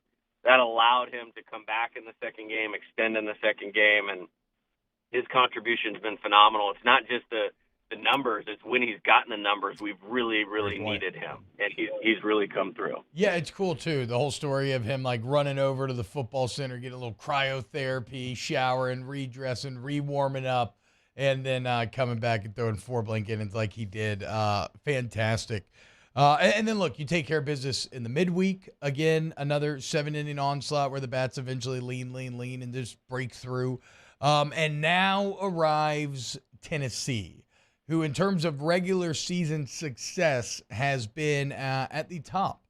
allowed him to come back in the second game, extend in the second game, and his contribution's been phenomenal. It's not just the numbers, it's when he's gotten the numbers, we've really, really needed him, and he's really come through. Yeah, it's cool, too, the whole story of him, like, running over to the football center, getting a little cryotherapy, showering, redressing, re-warming up, and then coming back and throwing 4 blank innings like he did. Fantastic. And then, look, you take care of business in the midweek. Again, another 7-inning onslaught where the bats eventually lean, and just break through. And now arrives Tennessee, who in terms of regular season success has been at the top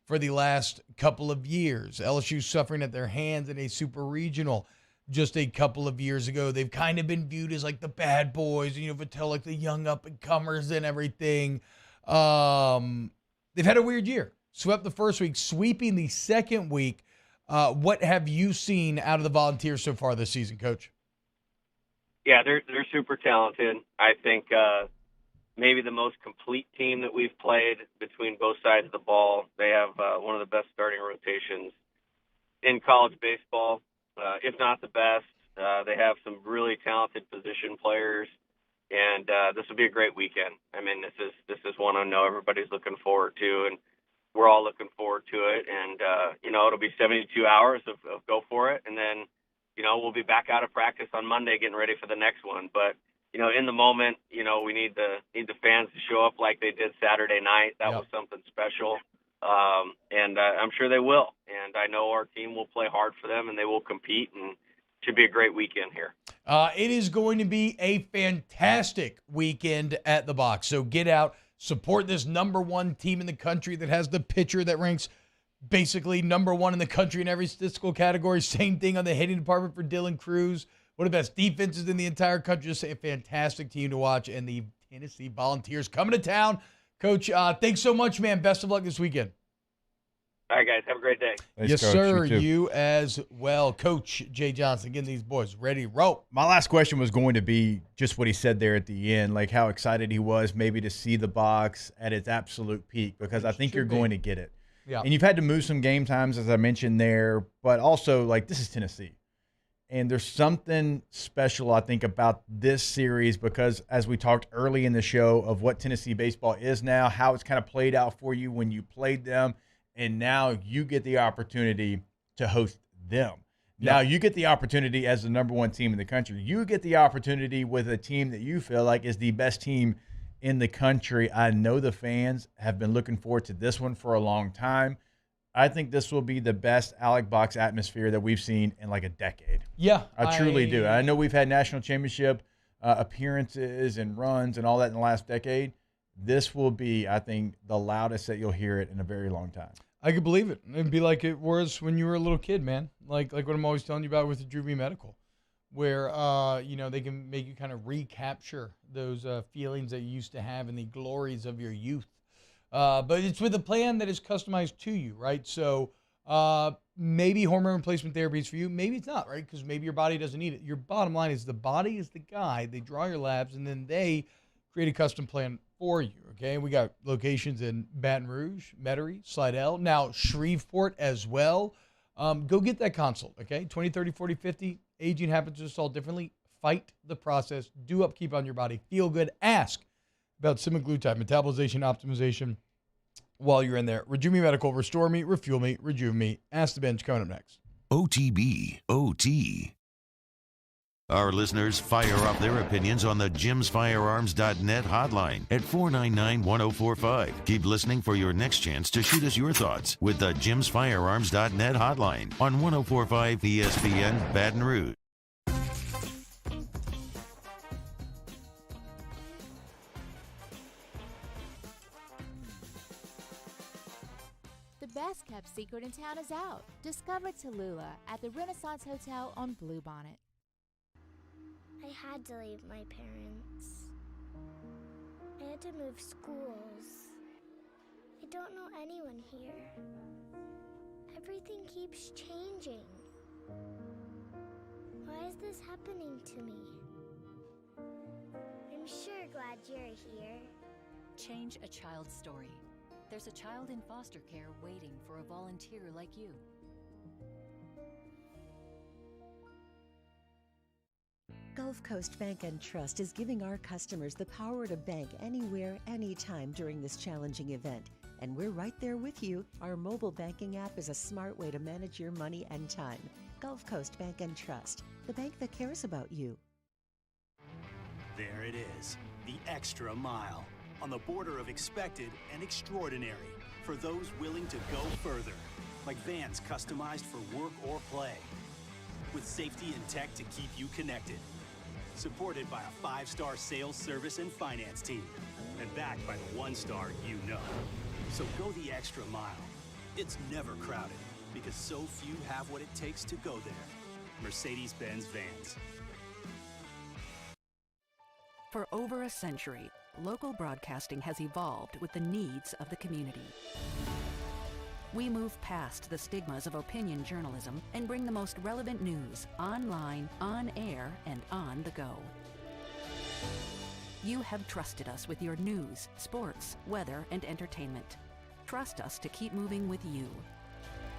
for the last couple of years. LSU suffering at their hands in a super regional just a couple of years ago. They've kind of been viewed as like the bad boys, Vattel, like the young up-and-comers and everything. They've had a weird year. Swept the first week, sweeping the second week. What have you seen out of the Volunteers so far this season, Coach? Yeah, they're super talented. I think maybe the most complete team that we've played between both sides of the ball. They have one of the best starting rotations in college baseball, if not the best. They have some really talented position players, and this will be a great weekend. I mean, this is one I know everybody's looking forward to, and we're all looking forward to it. And it'll be 72 hours of go for it, and then we'll be back out of practice on Monday, getting ready for the next one. But in the moment, we need the fans to show up like they did Saturday night. That was something special. And I'm sure they will. And I know our team will play hard for them, and they will compete, and should be a great weekend here. It is going to be a fantastic weekend at the Box. So get out, support this number one team in the country that has the pitcher that ranks basically number one in the country in every statistical category. Same thing on the hitting department for Dylan Cruz. One of the best defenses in the entire country. Just a fantastic team to watch. And the Tennessee Volunteers coming to town. Coach, thanks so much, man. Best of luck this weekend. All right, guys. Have a great day. Thanks, yes, Coach. Sir. You as well. Coach Jay Johnson, getting these boys ready to roll. My last question was going to be just what he said there at the end, like how excited he was maybe to see the Box at its absolute peak, because I think you're going to get it. Yeah. And you've had to move some game times, as I mentioned there, but also, like, this is Tennessee. And there's something special, I think, about this series because, as we talked early in the show, of what Tennessee baseball is now, how it's kind of played out for you when you played them, and now you get the opportunity to host them. Yeah. Now you get the opportunity as the number one team in the country. You get the opportunity with a team that you feel like is the best team in the country. I know the fans have been looking forward to this one for a long time. I think this will be the best Alec Box atmosphere that we've seen in like a decade. Yeah. I truly do. I know we've had national championship appearances and runs and all that in the last decade. This will be, I think, the loudest that you'll hear it in a very long time. I could believe it. It'd be like it was when you were a little kid, man. Like what I'm always telling you about with the Drew V Medical, where they can make you kind of recapture those feelings that you used to have and the glories of your youth. But it's with a plan that is customized to you, right? So maybe hormone replacement therapy is for you. Maybe it's not, right? Because maybe your body doesn't need it. Your bottom line is the body is the guide. They draw your labs, and then they create a custom plan for you, okay? We got locations in Baton Rouge, Metairie, Slidell, now Shreveport as well. Go get that consult, okay? 20, 30, 40, 50. Aging happens to us all differently. Fight the process. Do upkeep on your body. Feel good. Ask about semaglutide, metabolization optimization while you're in there. Rejuve Medical, restore me, refuel me, rejuve me. Ask the Bench coming up next. OTB, OT. Our listeners fire up their opinions on the jimsfirearms.net hotline at 499-1045. Keep listening for your next chance to shoot us your thoughts with the jimsfirearms.net hotline on 1045 ESPN Baton Rouge. The best kept secret in town is out. Discover Tallulah at the Renaissance Hotel on Bluebonnet. I had to leave my parents. I had to move schools. I don't know anyone here. Everything keeps changing. Why is this happening to me? I'm sure glad you're here. Change a child's story. There's a child in foster care waiting for a volunteer like you. Gulf Coast Bank and Trust is giving our customers the power to bank anywhere, anytime during this challenging event. And we're right there with you. Our mobile banking app is a smart way to manage your money and time. Gulf Coast Bank and Trust, the bank that cares about you. There it is, the extra mile. On the border of expected and extraordinary for those willing to go further. Like vans customized for work or play. With safety and tech to keep you connected. Supported by a 5-star sales, service, and finance team. And backed by the 1-star you know. So go the extra mile. It's never crowded because so few have what it takes to go there. Mercedes-Benz Vans. For over a century, local broadcasting has evolved with the needs of the community. We move past the stigmas of opinion journalism and bring the most relevant news online, on air, and on the go. You have trusted us with your news, sports, weather, and entertainment. Trust us to keep moving with you.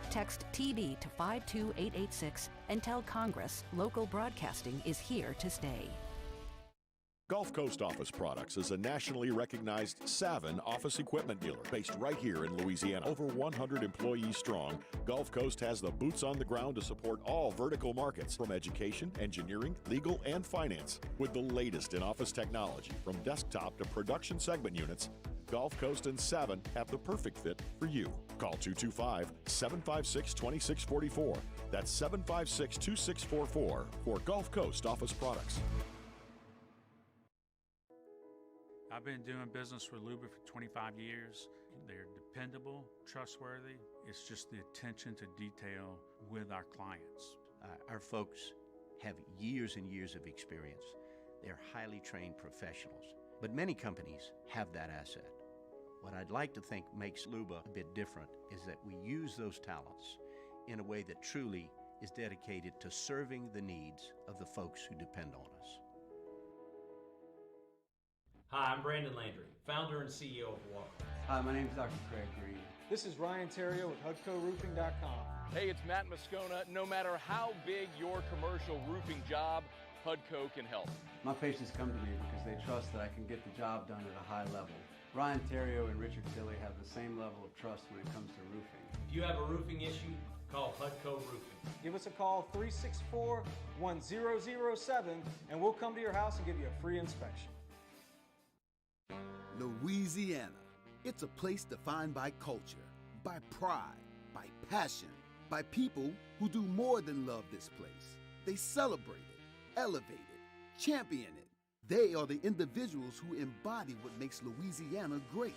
Text TB to 52886 and tell Congress local broadcasting is here to stay. Gulf Coast Office Products is a nationally recognized Savin office equipment dealer based right here in Louisiana. Over 100 employees strong, Gulf Coast has the boots on the ground to support all vertical markets from education, engineering, legal, and finance. With the latest in office technology from desktop to production segment units, Gulf Coast and Savin have the perfect fit for you. Call 225-756-2644. That's 756-2644 for Gulf Coast Office Products. I've been doing business with Luba for 25 years. They're dependable, trustworthy. It's just the attention to detail with our clients. Our folks have years and years of experience. They're highly trained professionals, but many companies have that asset. What I'd like to think makes Luba a bit different is that we use those talents in a way that truly is dedicated to serving the needs of the folks who depend on us. Hi, I'm Brandon Landry, founder and CEO of Walker. Hi, my name is Dr. Craig Green. This is Ryan Terrio with HUDCORoofing.com. Hey, it's Matt Moscona. No matter how big your commercial roofing job, HUDCO can help. My patients come to me because they trust that I can get the job done at a high level. Ryan Terrio and Richard Tilley have the same level of trust when it comes to roofing. If you have a roofing issue, call HUDCO Roofing. Give us a call, 364-1007, and we'll come to your house and give you a free inspection. Louisiana. It's a place defined by culture, by pride, by passion, by people who do more than love this place. They celebrate it, elevate it, champion it. They are the individuals who embody what makes Louisiana great.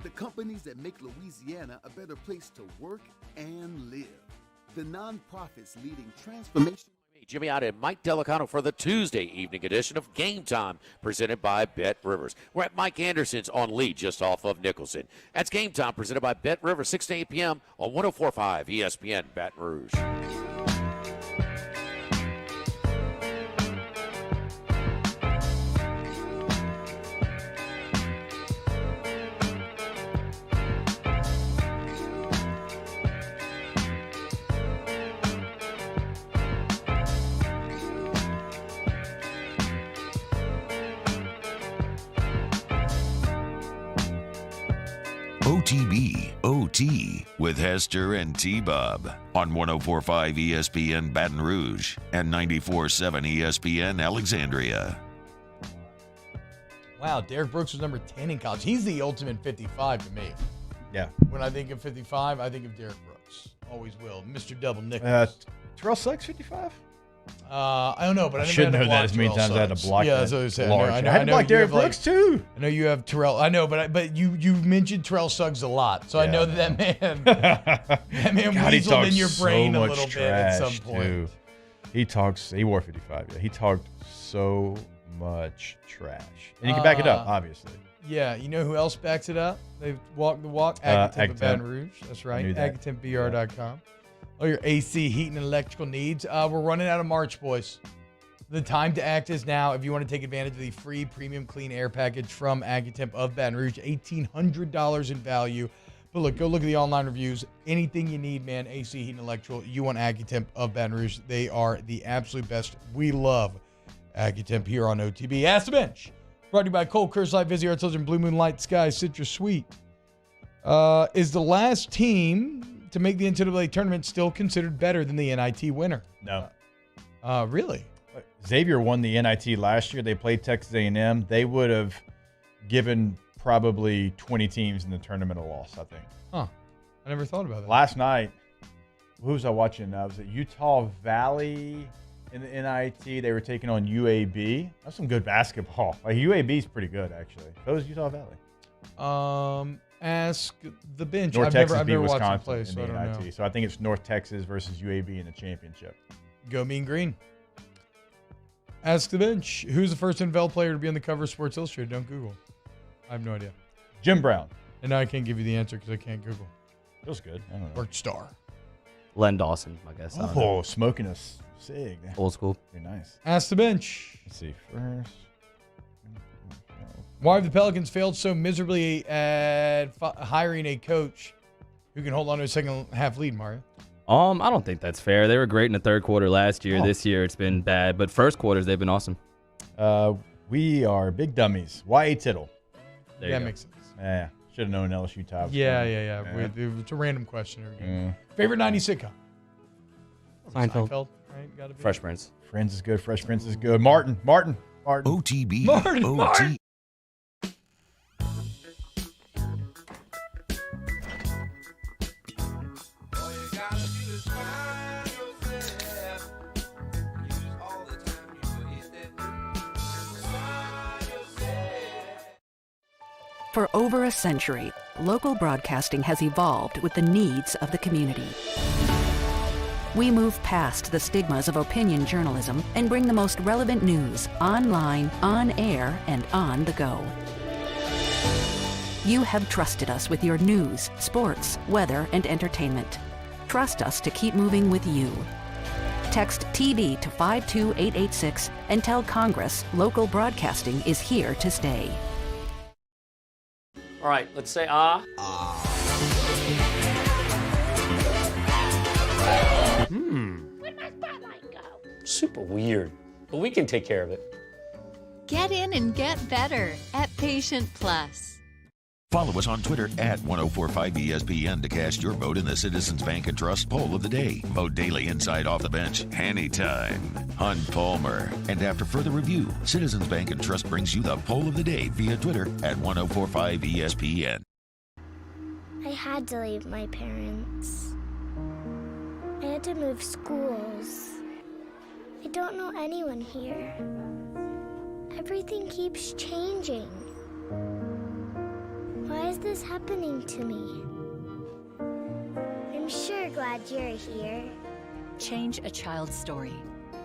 The companies that make Louisiana a better place to work and live. The nonprofits leading transformation. Jimmy out and Mike Delicano for the Tuesday evening edition of Game Time, presented by Bet Rivers. We're at Mike Anderson's on Lee, just off of Nicholson. That's Game Time, presented by Bet Rivers, 6 to 8 p.m. on 104.5 ESPN Baton Rouge. OTB OT with Hester and T-Bob on 104.5 ESPN Baton Rouge and 94.7 ESPN Alexandria. Wow, Derrick Brooks was number 10 in college. He's the ultimate 55 to me. Yeah. When I think of 55, I think of Derrick Brooks. Always will. Mr. Double Nichols. Terrell Suggs 55? I don't know, but I should know that as many times I had to block. Yeah, that's what I said. I had to block Derrick Brooks too. I know you have Terrell. I know, but you mentioned Terrell Suggs a lot, so I know that man weaseled in your brain a little bit at some point. He wore 55. Yeah, he talked so much trash, and you can back it up, obviously. Yeah, you know who else backs it up? They've walked the walk. Agatemp of Baton Rouge. That's right. AgatemBR.com. All your AC, heating, and electrical needs. We're running out of March, boys. The time to act is now. If you want to take advantage of the free premium clean air package from Agatemp of Baton Rouge, $1,800 in value. But look, go look at the online reviews. Anything you need, man, AC, heating, electrical, you want Agatemp of Baton Rouge. They are the absolute best. We love Agatemp here on OTB. Ask the Bench. Brought to you by Cole Curse Light, Vizzy Arts, and Blue Moonlight Sky Citrus Sweet. Is the last team to make the NCAA tournament still considered better than the NIT winner? No. Really? Xavier won the NIT last year. They played Texas A&M. They would have given probably 20 teams in the tournament a loss, I think. Huh. I never thought about that. Last night, who was I watching? Was it Utah Valley in the NIT? They were taking on UAB. That's some good basketball. Like UAB is pretty good, actually. So is Utah Valley. Ask the Bench. North Texas beat Wisconsin Wisconsin play, so in the I don't know. NIT. So I think it's North Texas versus UAB in the championship. Go Mean Green. Ask the Bench. Who's the first NFL player to be on the cover of Sports Illustrated? Don't Google. I have no idea. Jim Brown. And now I can't give you the answer because I can't Google. Feels good. I don't know. Or Star. Len Dawson, I guess. I don't know. Oh, smoking a cig. Old school. Very nice. Ask the bench. Let's see. First. Why have the Pelicans failed so miserably at hiring a coach who can hold on to a second half lead, Mario? I don't think that's fair. They were great in the third quarter last year. This year it's been bad, but first quarters they've been awesome. We are big dummies. Y.A. Tittle. That makes sense. Yeah. Should have known LSU top. Yeah. It's a random question. Favorite 90s sitcom? Seinfeld. Right? Gotta be. Fresh Prince. Friends is good. Fresh Prince is good. Martin. OTB. Martin. For over a century, local broadcasting has evolved with the needs of the community. We move past the stigmas of opinion journalism and bring the most relevant news online, on air, and on the go. You have trusted us with your news, sports, weather, and entertainment. Trust us to keep moving with you. Text TV to 52886 and tell Congress local broadcasting is here to stay. All right, let's say ah. Where'd my spotlight go? Super weird, but we can take care of it. Get in and get better at Patient Plus. Follow us on Twitter at 1045ESPN to cast your vote in the Citizens Bank and Trust poll of the day. Vote daily inside Off the Bench, anytime. Hunt Palmer. And after further review, Citizens Bank and Trust brings you the poll of the day via Twitter at 1045ESPN. I had to leave my parents. I had to move schools. I don't know anyone here. Everything keeps changing. Why is this happening to me? I'm sure glad you're here. Change a child's story.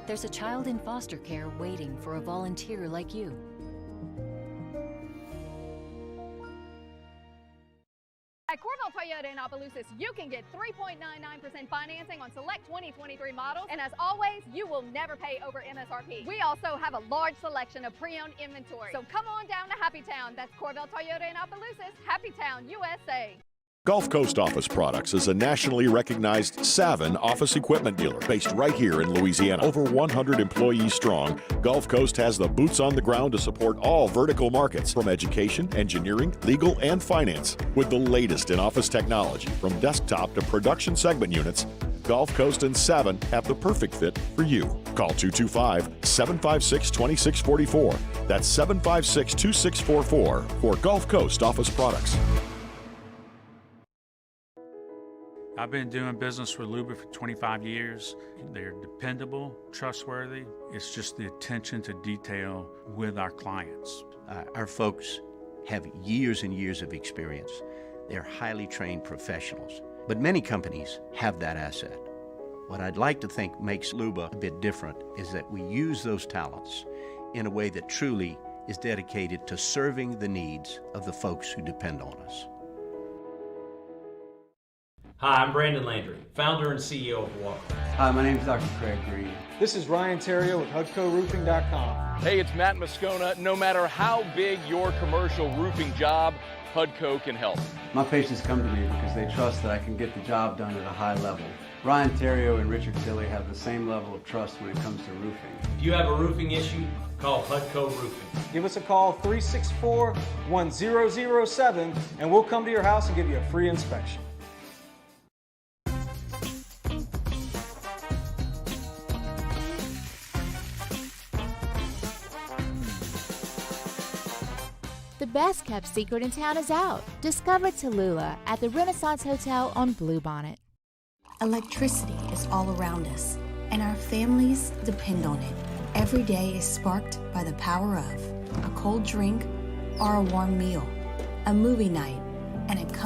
There's a child in foster care waiting for a volunteer like you. At Corville Toyota in Opelousas, you can get 3.99% financing on select 2023 models, and as always, you will never pay over MSRP. We also have a large selection of pre-owned inventory. So come on down to Happy Town. That's Corville Toyota in Opelousas, Happy Town, USA. Gulf Coast Office Products is a nationally recognized Savin office equipment dealer based right here in Louisiana. Over 100 employees strong, Gulf Coast has the boots on the ground to support all vertical markets, from education, engineering, legal, and finance. With the latest in office technology, from desktop to production segment units, Gulf Coast and Savin have the perfect fit for you. Call 225-756-2644. That's 756-2644 for Gulf Coast Office Products. I've been doing business with Luba for 25 years. They're dependable, trustworthy. It's just the attention to detail with our clients. Our folks have years and years of experience. They're highly trained professionals, but many companies have that asset. What I'd like to think makes Luba a bit different is that we use those talents in a way that truly is dedicated to serving the needs of the folks who depend on us. Hi, I'm Brandon Landry, founder and CEO of Walker. Hi, my name is Dr. Craig Green. This is Ryan Terrio with HUDCORoofing.com. Hey, it's Matt Moscona. No matter how big your commercial roofing job, HUDCO can help. My patients come to me because they trust that I can get the job done at a high level. Ryan Terrio and Richard Tilley have the same level of trust when it comes to roofing. If you have a roofing issue, call HUDCO Roofing. Give us a call, 364-1007, and we'll come to your house and give you a free inspection. The best kept secret in town is out. Discover Tallulah at the Renaissance Hotel on Bluebonnet. Electricity is all around us, and our families depend on it. Every day is sparked by the power of a cold drink or a warm meal, a movie night, and a comfortable